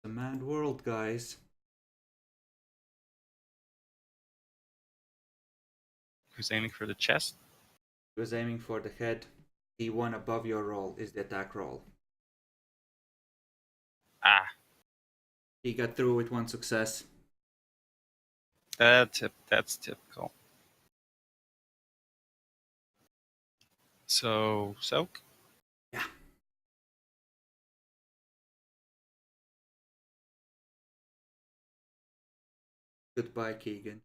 The mad world, guys. Who's aiming for the chest? He was aiming for the head. The one above your roll is the attack roll. Ah, He got through with 1 success. that's typical. So, soak? Yeah. Goodbye, Keegan.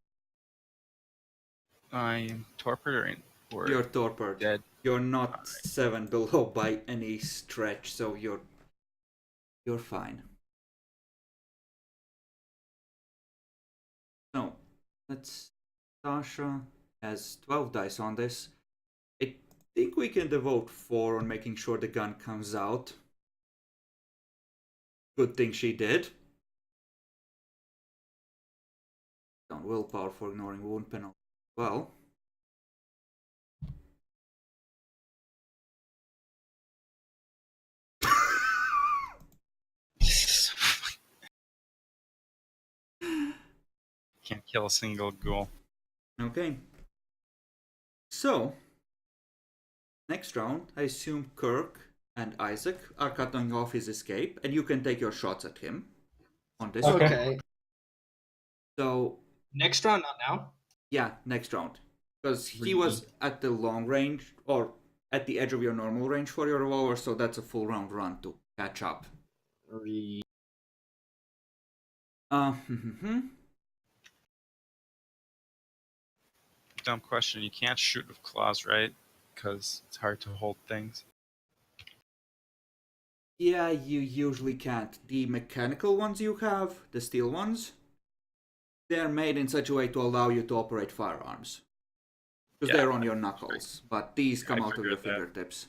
I'm torpid or You're torpid. dead. You're not Alright. 7 below by any stretch, so you're fine. So, let's... Tasha has 12 dice on this. I think we can devote 4 on making sure the gun comes out. Good thing she did. Down willpower for ignoring wound penalty. Well. Can't kill a single ghoul. Okay. So, next round, I assume Kirk and Isaac are cutting off his escape, and you can take your shots at him on this Okay. round. Okay. So, Next round, not now. yeah, next round. Because he was at the long range, or at the edge of your normal range for your revolver, so that's a full round run to catch up. Dumb question. You can't shoot with claws, right? Because it's hard to hold things. Yeah, you usually can't. The mechanical ones you have, the steel ones, they're made in such a way to allow you to operate firearms. Because Yeah, they're on your knuckles, but these come I out of your figured that. fingertips.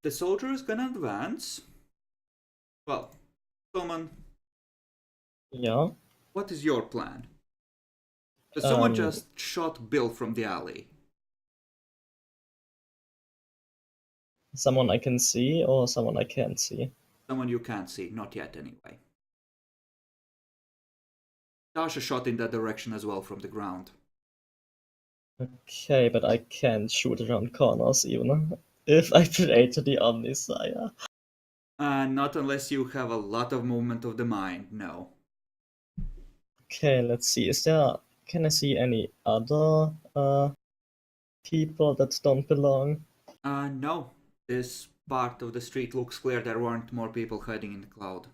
The soldier is gonna advance. Well, Solomon, Yeah. what is your plan? Because someone Um, just shot Bill from the alley. Someone I can see or someone I can't see? Someone you can't see, not yet anyway. Tasha shot in that direction as well from the ground. Okay, but I can't shoot around corners even if I pray to the Omnisire. Not unless you have a lot of movement of the mind, no. Okay, let's see. Can I see any other people that don't belong? No. This part of the street looks clear. There weren't more people hiding in the cloud.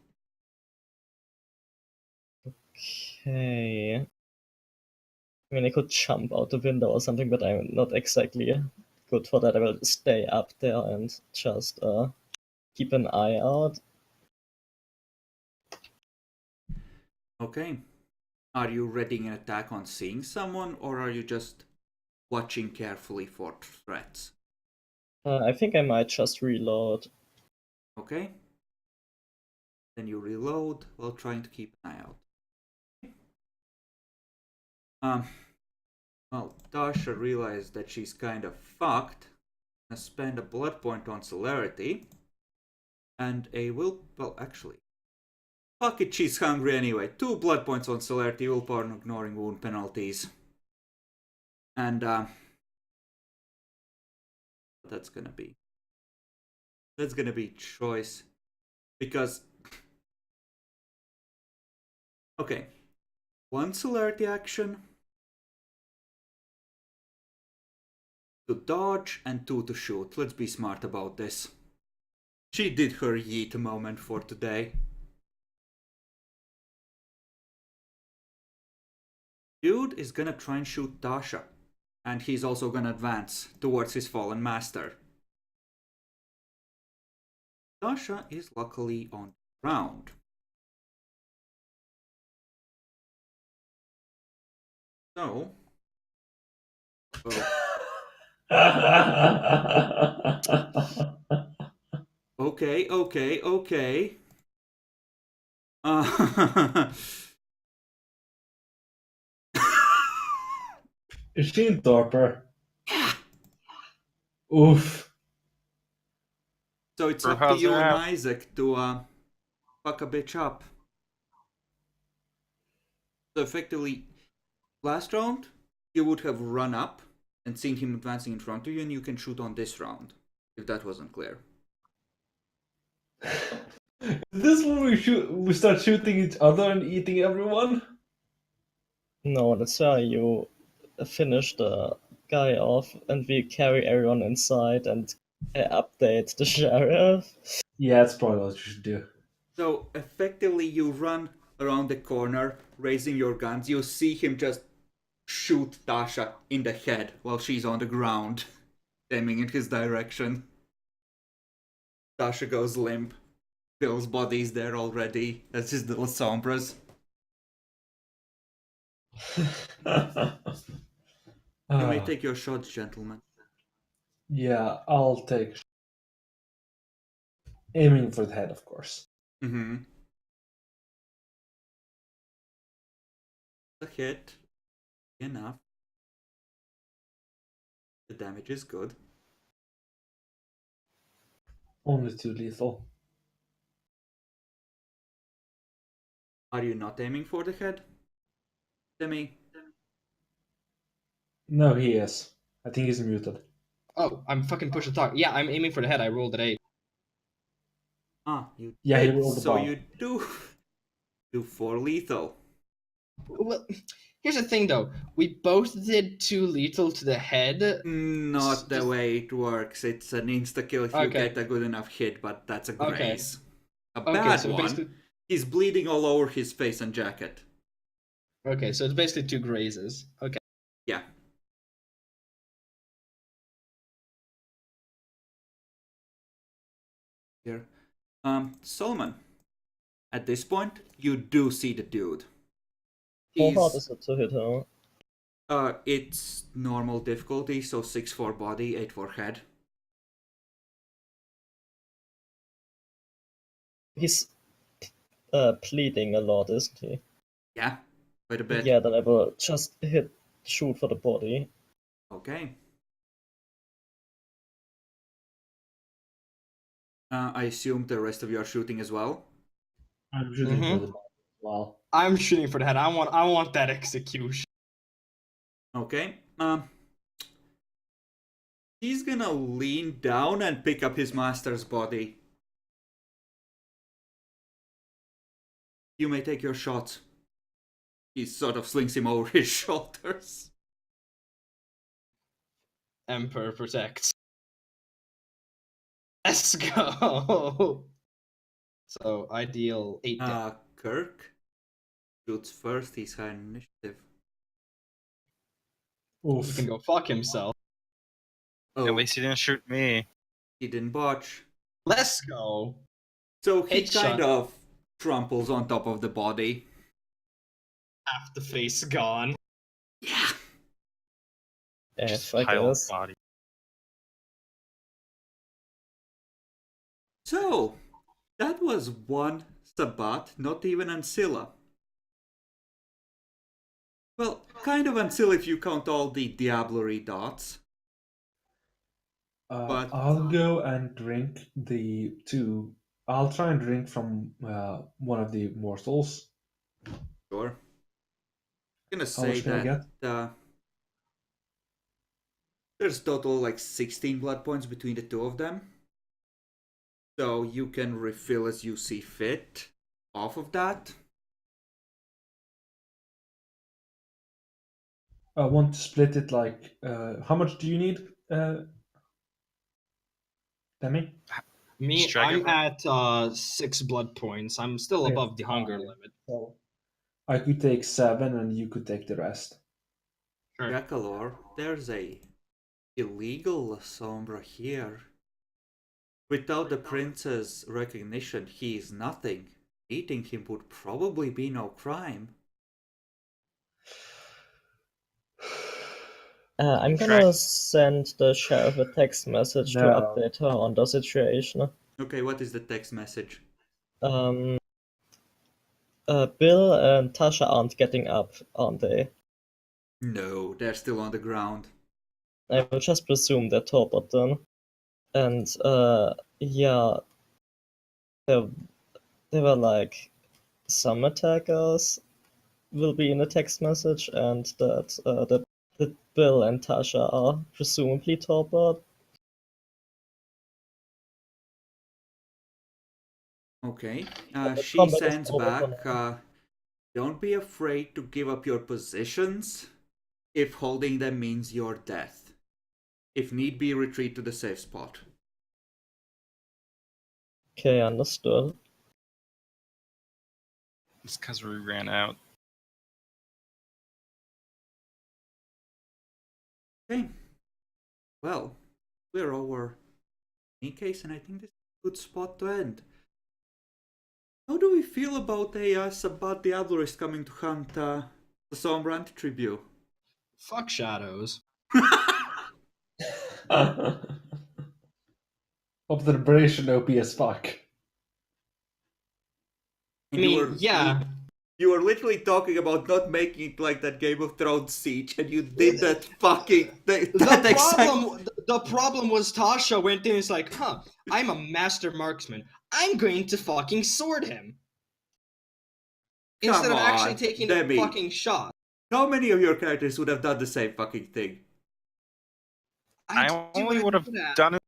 Okay. I mean, I could jump out the window or something, but I'm not exactly good for that. I will stay up there and just keep an eye out. Okay. Are you readying an attack on seeing someone, or are you just watching carefully for threats? I think I might just reload. Okay. Then you reload while trying to keep an eye out. Well, Tasha realized that she's kind of fucked and spend a blood point on celerity. And a will. Well, actually. Fuck it, she's hungry anyway. 2 blood points on celerity, willpower, and ignoring wound penalties. And, that's gonna be. That's gonna be choice. Because. Okay. 1 celerity action. To dodge and 2 to shoot. Let's be smart about this. She did her yeet moment for today. Dude is gonna try and shoot Tasha. And he's also gonna advance towards his fallen master. Tasha is luckily on the ground. So. Okay. Is she in torpor? Oof. So it's Bro, up to how's you and that? Isaac to fuck a bitch up. So effectively, last round, you would have run up and seen him advancing in front of you, and you can shoot on this round, if that wasn't clear. Is this when we start shooting each other and eating everyone? No, that's why you finish the guy off and we carry everyone inside and update the sheriff. Yeah, that's probably what you should do. So effectively, you run around the corner, raising your guns. You see him just shoot Tasha in the head while she's on the ground, aiming in his direction. Tasha goes limp. Bill's body's there already. That's his little sombras. You may take your shots, gentlemen. Yeah, I'll take. Aiming for the head, of course. Mm-hmm. The hit. Enough. The damage is good. Only 2 lethal. Are you not aiming for the head? Demi? No, he is. I think he's muted. Oh, I'm fucking push to talk. Yeah, I'm aiming for the head. I rolled an 8. Ah, you Yeah, he did. rolled the So bomb. you do 4 lethal. Well, here's the thing though. We both did 2 lethal to the head. Not the Just- way it works. It's an insta kill if you Okay. get a good enough hit, but that's a Okay. graze. A Okay, bad so one. basically He's bleeding all over his face and jacket. Okay, so it's basically 2 grazes. Okay. Yeah. Here. Solomon. At this point, you do see the dude. How hard He's is it to hit her? it's normal difficulty, so 6 for body, 8 for head. He's bleeding a lot, isn't he? Yeah, quite a bit. Yeah, then I will just shoot for the body. Okay. I assume the rest of you are shooting as well. I'm shooting for the bomb as well. I'm shooting for the head. I want that execution. Okay. He's gonna lean down and pick up his master's body. You may take your shot. He sort of slings him over his shoulders. Emperor protects. Let's go. So I deal 8 damage. Kirk shoots first. He's high in initiative. He Oof. can go fuck himself. Oh, At least he didn't shoot me. he didn't botch. Let's go. So he Headshot. kind of tramples on top of the body. Half the face gone. Yeah. Just I pile of guess. body. So, that was one Sabbat, not even Ancilla. Well, kind of Ancilla if you count all the Diablerie dots. But- I'll go and drink the two. I'll try and drink from one of the morsels. Sure. I'm gonna How say much can I that get? there's total like 16 blood points between the two of them. So you can refill as you see fit off of that. I want to split it like. How much do you need, Demi? Me, Strike I'm it. at 6 blood points. I'm still Okay, above the hunger fine. limit. So I could take 7, and you could take the rest. Sure. Jackalor, there's a illegal Sombra here. Without the prince's recognition, he is nothing. Eating him would probably be no crime. I'm gonna send the sheriff a text message to No. update her on the situation. Okay, what is the text message? Bill and Tasha aren't getting up, aren't they? No, they're still on the ground. I will just presume they're torpid then. And yeah, there were like some attackers will be in the text message, and that Bill and Tasha are presumably torpid. Okay. The She combat is sends over for back, now. don't be afraid to give up your positions if holding them means your death. If need be, retreat to the safe spot. Okay, understood. It's because we ran out. Okay. Well, we're over in case, and I think this is a good spot to end. How do we feel about a Sabbat Diablerist coming to hunt the Sombra Anti-Tribute? Fuck shadows. Observation OP as fuck. I mean, yeah. You were literally talking about not making it like that Game of Thrones siege, and you did that fucking The problem was Tasha went in and was like, huh, I'm a master marksman. I'm going to fucking sword him. Instead Come of actually on, taking Demi. a fucking shot. How many of your characters would have done the same fucking thing? I only would have done it.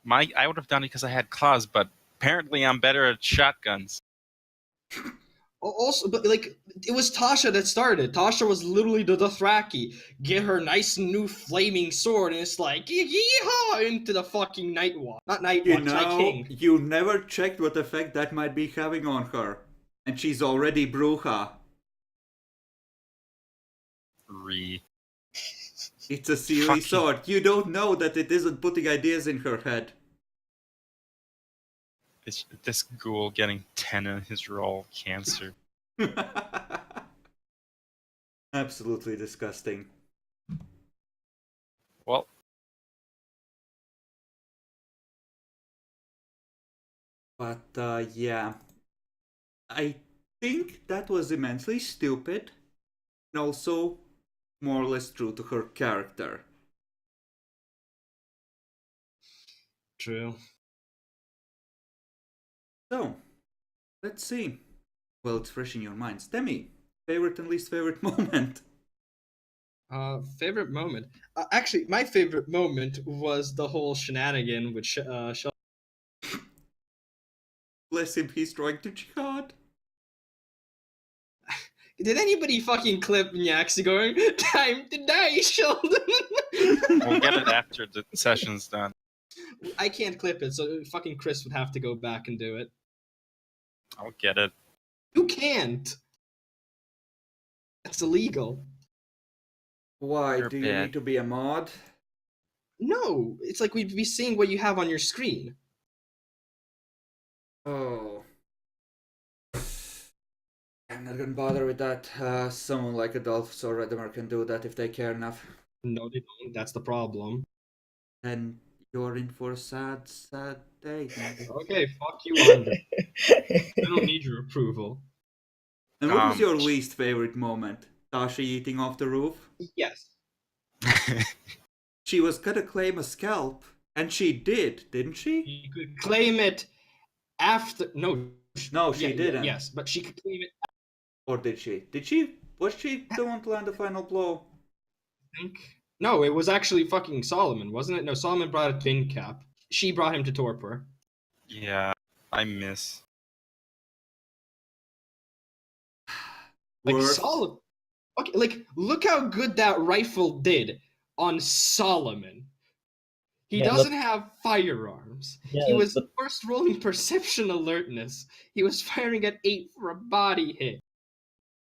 I would have done it because I had claws, but apparently I'm better at shotguns. Also, but like, it was Tasha that started. Tasha was literally the Dothraki. Get her nice new flaming sword, and it's like, yeehaw, into the fucking Night Watch. Not Night Watch, Night King. You never checked what effect that might be having on her. And she's already Bruja. It's a silly sword. You don't know that it isn't putting ideas in her head. This ghoul getting 10 in his roll, cancer. Absolutely disgusting. Well, But yeah, I think that was immensely stupid, and also more or less true to her character. True. So, let's see. Well, it's fresh in your minds. Demi, favorite and least favorite moment? Favorite moment? Actually, my favorite moment was the whole shenanigan with Sheldon. Bless him, he's trying to jihad. Did anybody fucking clip Nyaxi going, time to die, Sheldon? we'll get it after the session's done. I can't clip it, so fucking Chris would have to go back and do it. I'll get it. You can't. That's illegal. Why? You're Do you bad. need to be a mod? No, it's like we'd be seeing what you have on your screen. Oh. I'm not gonna bother with that. Someone like Adolphus or Redemar can do that if they care enough. No, they don't. That's the problem. Then you're in for a sad, sad day. Okay, fuck you, Andre. I don't need your approval. And what was your least favorite moment? Tasha eating off the roof? Yes. She was gonna claim a scalp, and she didn't she? You could claim it after. No, She didn't. yes, but she could claim it. Or did she? Did she? Was she the one to land the final blow? I think. No, it was actually fucking Solomon, wasn't it? No, Solomon brought it to Incap. She brought him to Torpor. Yeah, I miss. Like Worst. Solomon. Okay, like look how good that rifle did on Solomon. He Yeah, doesn't have firearms. Yeah, He was but- first rolling perception alertness. He was firing at 8 for a body hit.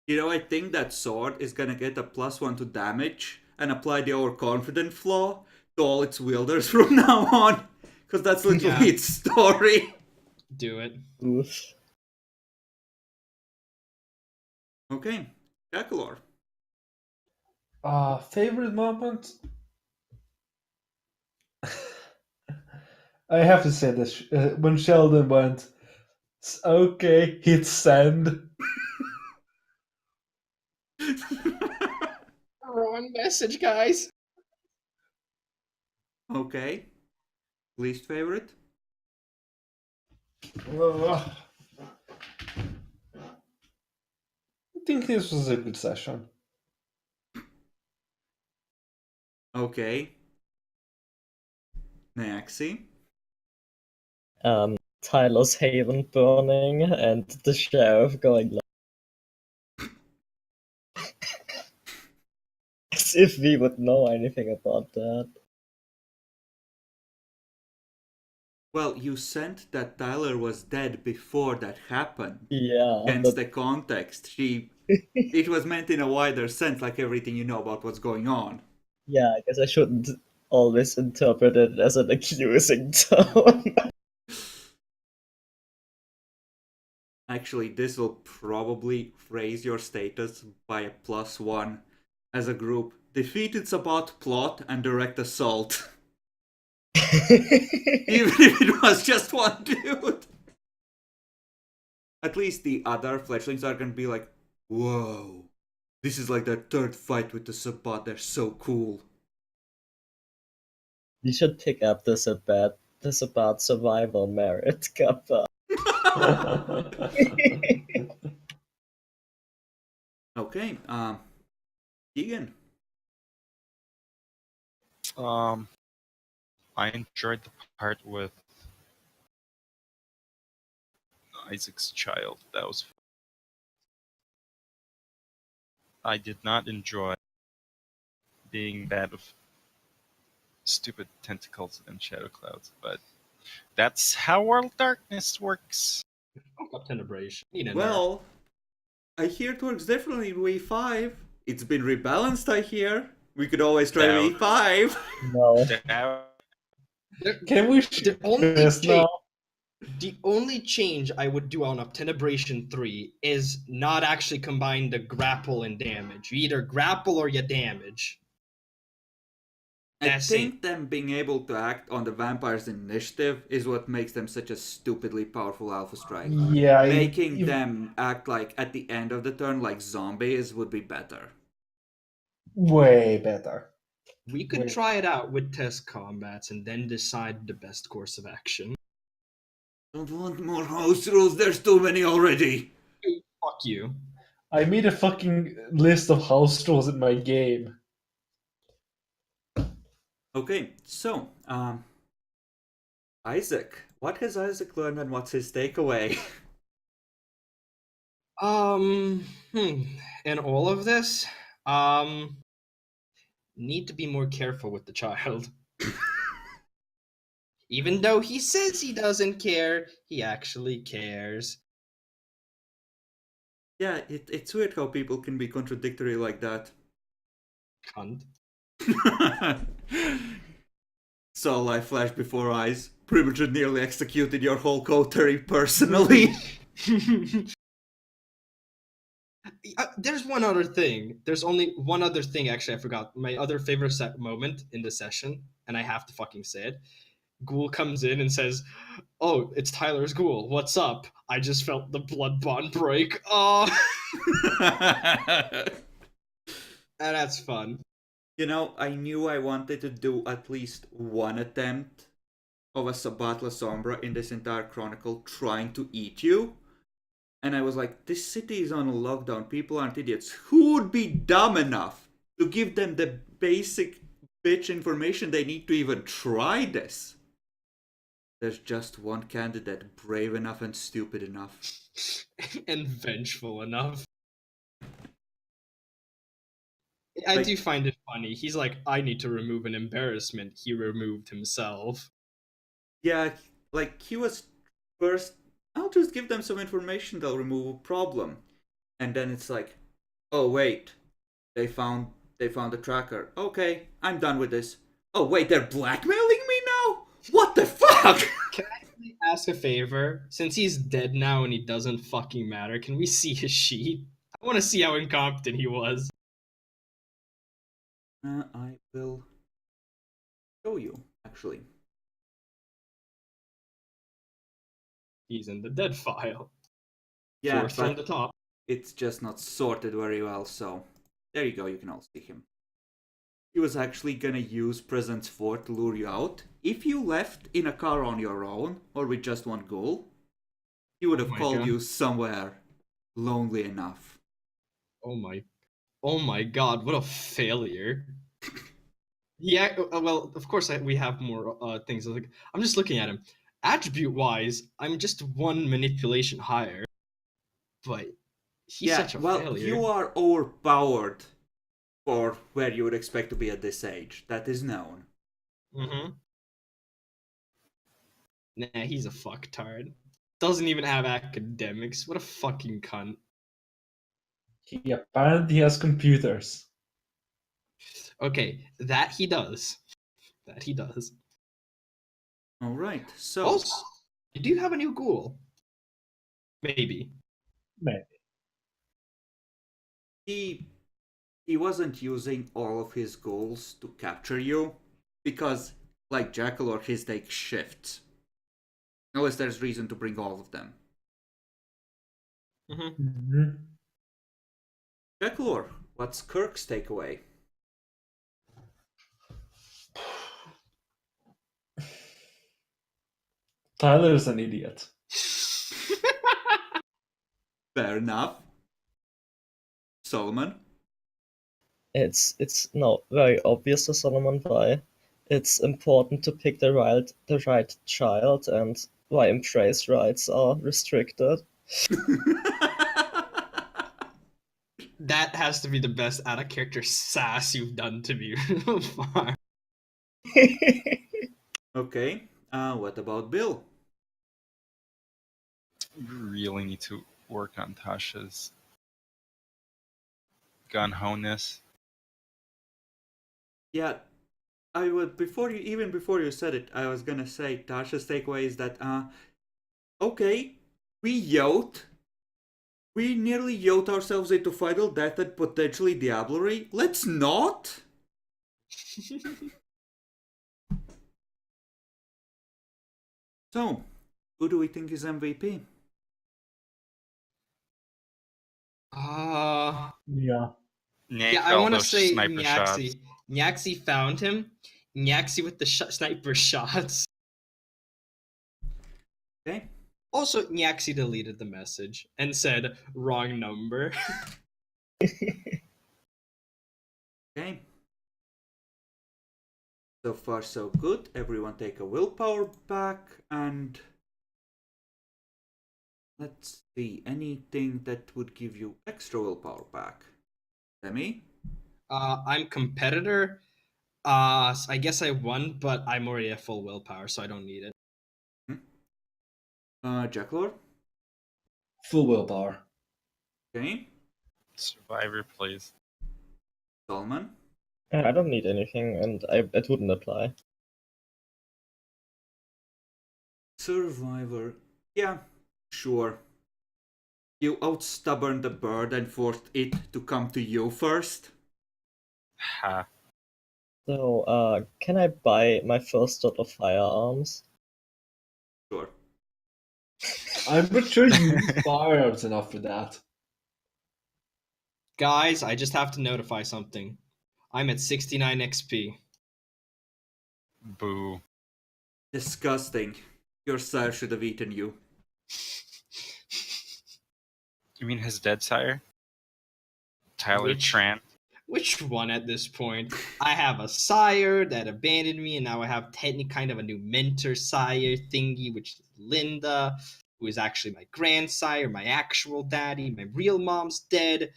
You know, I think that sword is gonna get a +1 to damage and apply the overconfident flaw to all its wielders from now on. Because that's literally its story. Do it. Oof. Okay, Jackalor. Favorite moment? I have to say this. When Sheldon went, okay, hit send. Wrong message, guys. Okay. Least favorite? I think this was a good session. Okay. Naxi. Tyler's Haven burning and the sheriff going like as if we would know anything about that. Well, you sent that Tyler was dead before that happened. Yeah, Hence but the context. It was meant in a wider sense, like everything you know about what's going on. yeah, I guess I shouldn't always interpret it as an accusing tone. Actually, this will probably raise your status by a +1 as a group. Defeated's about plot and direct assault. Even if it was just one dude. At least the other fletchlings are gonna be like, whoa, this is like their third fight with the Sabbat, they're so cool. We should pick up this about survival merit, Kappa. Okay, Egan. I enjoyed the part with Isaac's child. That was fun. I did not enjoy being bad with stupid tentacles and shadow clouds, but that's how World Darkness works. Fuck up Tenebration. Well, I hear it works differently in V5. It's been rebalanced, I hear. We could always try No. V5. No. Can we the only this change, now? the only change I would do on Obtenebration 3 is not actually combine the grapple and damage. You either grapple or you damage. I That's think it. them being able to act on the vampires' initiative is what makes them such a stupidly powerful alpha strike. Yeah, Making them act like at the end of the turn like zombies would be better. way better. We could Wait. try it out with test combats and then decide the best course of action. Don't want more house rules, there's too many already. Fuck you. I made a fucking list of house rules in my game. Okay, so, Isaac. What has Isaac learned and what's his takeaway? In all of this, need to be more careful with the child. Even though he says he doesn't care, he actually cares. Yeah, it's weird how people can be contradictory like that. Cunt. So life flashed before eyes. Primogen nearly executed your whole coterie personally. There's one other thing. There's only one other thing, actually, I forgot. My other favorite moment in the session, and I have to fucking say it. Ghoul comes in and says, "Oh, it's Tyler's Ghoul. What's up? I just felt the blood bond break. Oh." And that's fun. You know, I knew I wanted to do at least one attempt of a Sabatla Sombra in this entire chronicle trying to eat you. And I was like, this city is on a lockdown. People aren't idiots. Who would be dumb enough to give them the basic bitch information they need to even try this? There's just one candidate brave enough and stupid enough. And vengeful enough. I do find it funny. He's like, I need to remove an embarrassment. He removed himself. Yeah, like he was first, I'll just give them some information, they'll remove a problem. And then it's like, oh wait, they found the tracker. Okay, I'm done with this. Oh wait, they're blackmailing me now? What the fuck? Can I actually ask a favor? Since he's dead now and he doesn't fucking matter, can we see his sheet? I want to see how incompetent he was. I will show you, actually. He's in the dead file. Yeah, Fourth from but the top. it's just not sorted very well, so there you go, you can all see him. He was actually gonna use Presence 4 to lure you out. If you left in a car on your own, or with just one ghoul, he would have called God. you somewhere lonely enough. Oh my god, what a failure. Yeah, well, of course we have more things. Like, I'm just looking at him. Attribute-wise, I'm just one manipulation higher. But he's such a failure. You are overpowered for where you would expect to be at this age. That is known. Mm-hmm. Nah, he's a fucktard. Doesn't even have academics. What a fucking cunt. He apparently has computers. Okay, that he does. That he does. Alright, so... Also, do you have a new ghoul? Maybe. Maybe. He wasn't using all of his ghouls to capture you, because, like Jackal or his take shifts. Unless there's reason to bring all of them. Mm-hmm. Jackalor, what's Kirk's takeaway? Tyler's an idiot. Fair enough. Solomon? It's no very obvious to Solomon why it's important to pick the right child and why embrace rights are restricted. That has to be the best out of character sass you've done to me so far. Okay, what about Bill? We really need to work on Tasha's gun-ho-ness. Yeah, I would before you said it, I was gonna say Tasha's takeaway is that okay, we nearly yoked ourselves into final death and potentially diablerie. Let's not. So, who do we think is MVP? Yeah. Yeah, I want to say Nyaxi. Nyaxi found him. Nyaxi with the sniper shots. Okay. Also, Nyaxi deleted the message and said, wrong number. Okay. So far, so good. Everyone take a willpower back, and let's see, anything that would give you extra willpower back. Demi? I'm competitor. So I guess I won, but I'm already at full willpower, so I don't need it. Jackalor? Full willpower. Okay. Survivor, please. Solomon? I don't need anything, and it wouldn't apply. Survivor. Yeah, sure. You outstubborn the bird and forced it to come to you first? Ha. So, can I buy my first lot of firearms? Sure. I'm not sure you need firearms enough for that. Guys, I just have to notify something. I'm at 69 XP. Boo. Disgusting. Your sire should have eaten you. You mean his dead sire? Tyler Which- Tran? Which one at this point? I have a sire that abandoned me, and now I have technically kind of a new mentor sire thingy, which is Linda, who is actually my grandsire, my actual daddy. My real mom's dead.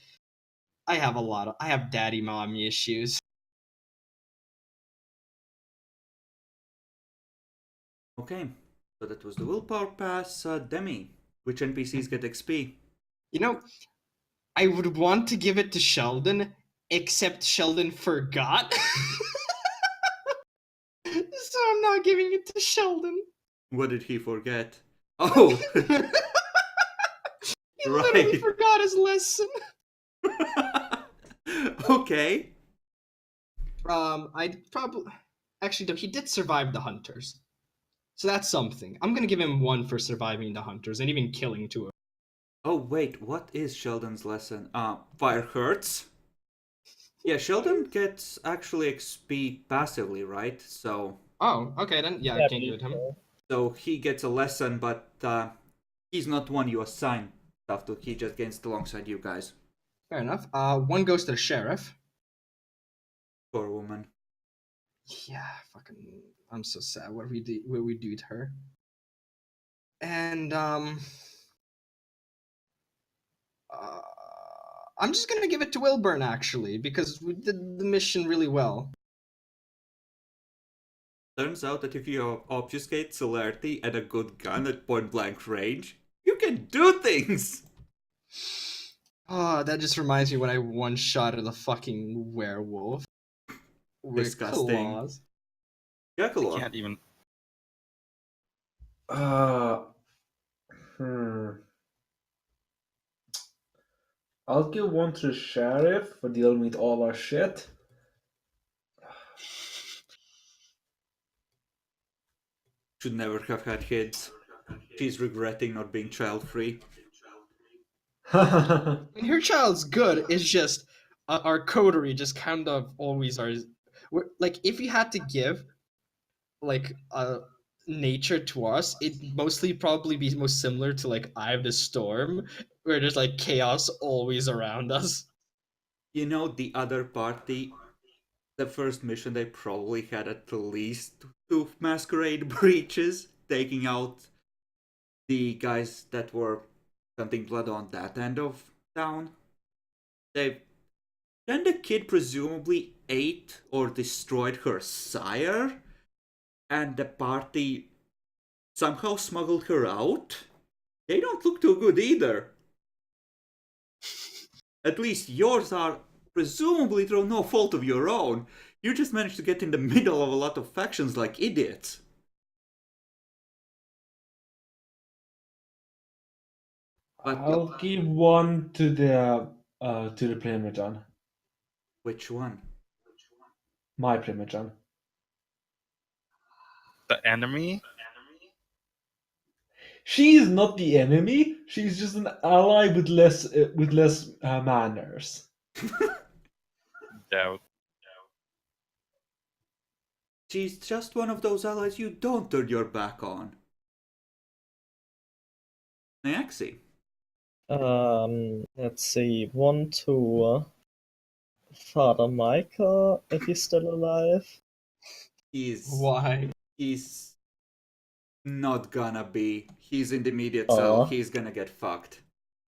I have daddy mommy issues. Okay, so that was the willpower pass. Demi, which NPCs get XP? You know, I would want to give it to Sheldon, except Sheldon forgot. So I'm not giving it to Sheldon. What did he forget? Oh! He literally Right. forgot his lesson. Okay. I probably actually no, he did survive the hunters, so that's something. I'm gonna give him one for surviving the hunters and even killing two of them. Oh, wait, what is Sheldon's lesson? Fire hurts? Yeah, Sheldon gets actually XP passively, right? So Oh, okay then. Yeah, I Yeah, can give me it him. too. so he gets a lesson, but he's not one you assign stuff to. He just gains it alongside you guys. Fair enough. One goes to the sheriff. Poor woman. Yeah, fucking. I'm so sad. What we do to her. And uh, I'm just gonna give it to Wilburn actually because we did the mission really well. Turns out that if you have obfuscate, celerity, and a good gun at point blank range, you can do things! Oh, that just reminds me when I one shot at the fucking werewolf with Disgusting. claws. I Yakalor. can't even. Uh, hmm. I'll give one to the sheriff for dealing with all our shit. Should never have had kids. She's regretting not being child free. I mean, her child's good. It's just our coterie just kind of always are. Like, if you had to give like nature to us, it mostly probably be most similar to like Eye of the Storm, where there's like chaos always around us. You know, the other party, the first mission, they probably had at least 2 masquerade breaches, taking out the guys that were hunting blood on that end of town. They Then the kid presumably ate or destroyed her sire, and the party somehow smuggled her out. They don't look too good either. At least yours are presumably through no fault of your own. You just managed to get in the middle of a lot of factions like idiots. But I'll give one to the Primogen. which one? My Primogen. The enemy? She's not the enemy. She's just an ally with less manners. Doubt. She's just one of those allies you don't turn your back on. Nyaxi. Let's see. One to Father Micah, if he's still alive. Why? He's not gonna be. He's in the immediate cell. Aw. He's gonna get fucked.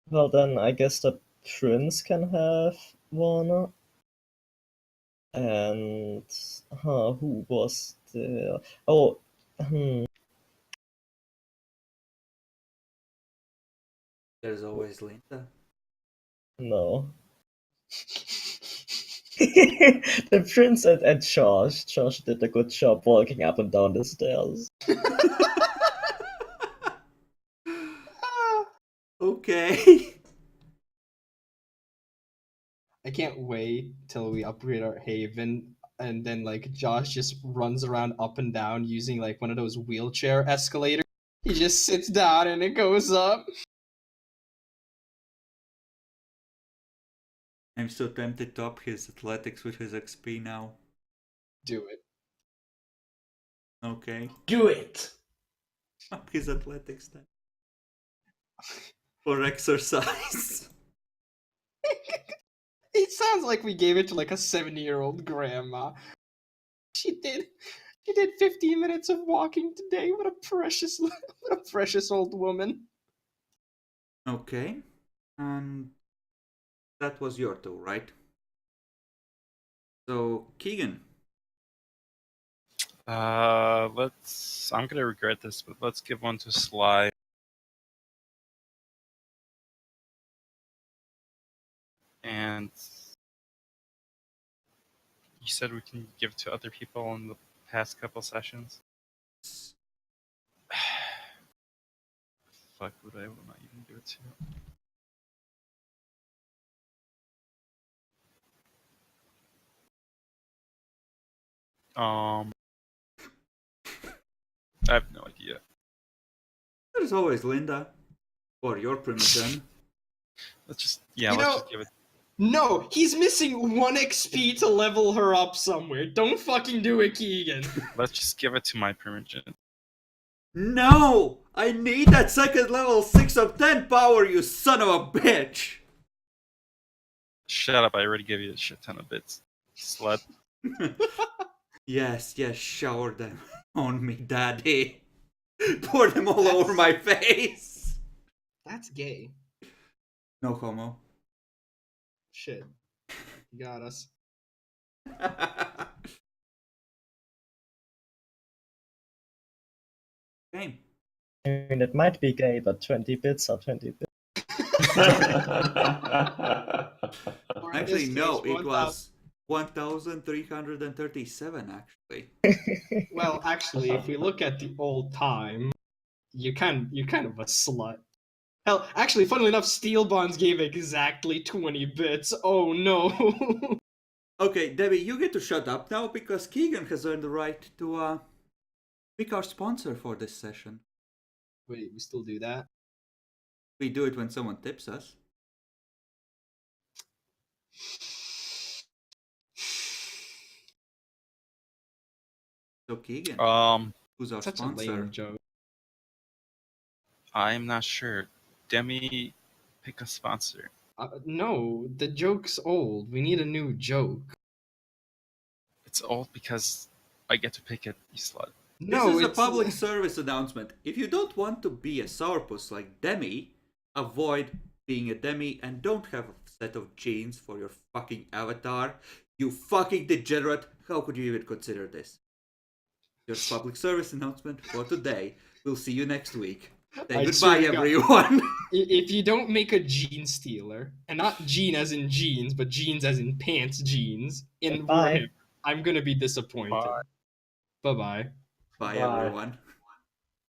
Well, then I guess the prince can have one. And who was there? Oh, There's always Linda. no. The prince and Josh. Josh did a good job walking up and down the stairs. Okay. I can't wait till we upgrade our haven and then like Josh just runs around up and down using like one of those wheelchair escalators. He just sits down and it goes up. I'm so tempted to up his athletics with his XP now. Do it. Okay. Do it! Up his athletics then. For exercise. It sounds like we gave it to like a 70-year-old grandma. She did 15 minutes of walking today. What a precious old woman. Okay. And that was your two, right? So, Keegan. I'm gonna regret this, but let's give one to Sly. And you said we can give to other people in the past couple sessions. Fuck, would I not even do it to? I have no idea. There's always Linda. Or your primogen. Let's just give it. No, he's missing 1 XP to level her up somewhere. Don't fucking do it, Keegan. Let's just give it to my primogen. No! I need that second level 6 of 10 power, you son of a bitch! Shut up! I already gave you a shit ton of bits, slut. Yes, shower them on me, daddy. Pour them all over my face. That's gay. No homo. Shit. You got us. Game. I mean, it might be gay, but 20 bits are 20 bits. Actually, no, it was 1,337 actually. Well, actually, if we look at the old time, you're kind of a slut. Hell, actually, funnily enough, Steel Bonds gave exactly 20 bits. Oh no. Okay, Debbie, you get to shut up now because Keegan has earned the right to pick our sponsor for this session. Wait, we still do that? We do it when someone tips us. So Keegan, who's our Such sponsor? a lame joke. I'm not sure. Demi, pick a sponsor. No, the joke's old. We need a new joke. It's old because I get to pick it, you slut. No, This is a it's public service announcement. If you don't want to be a sourpuss like Demi, avoid being a Demi and don't have a set of jeans for your fucking avatar. You fucking degenerate. How could you even consider this? Your public service announcement for today. We'll see you next week. Say I goodbye, swear to God. everyone. If you don't make a jean stealer, and not jean as in jeans, but jeans as in pants jeans, in Bye. Warhammer, I'm gonna be disappointed. Bye. Bye-bye. Bye, Bye. everyone.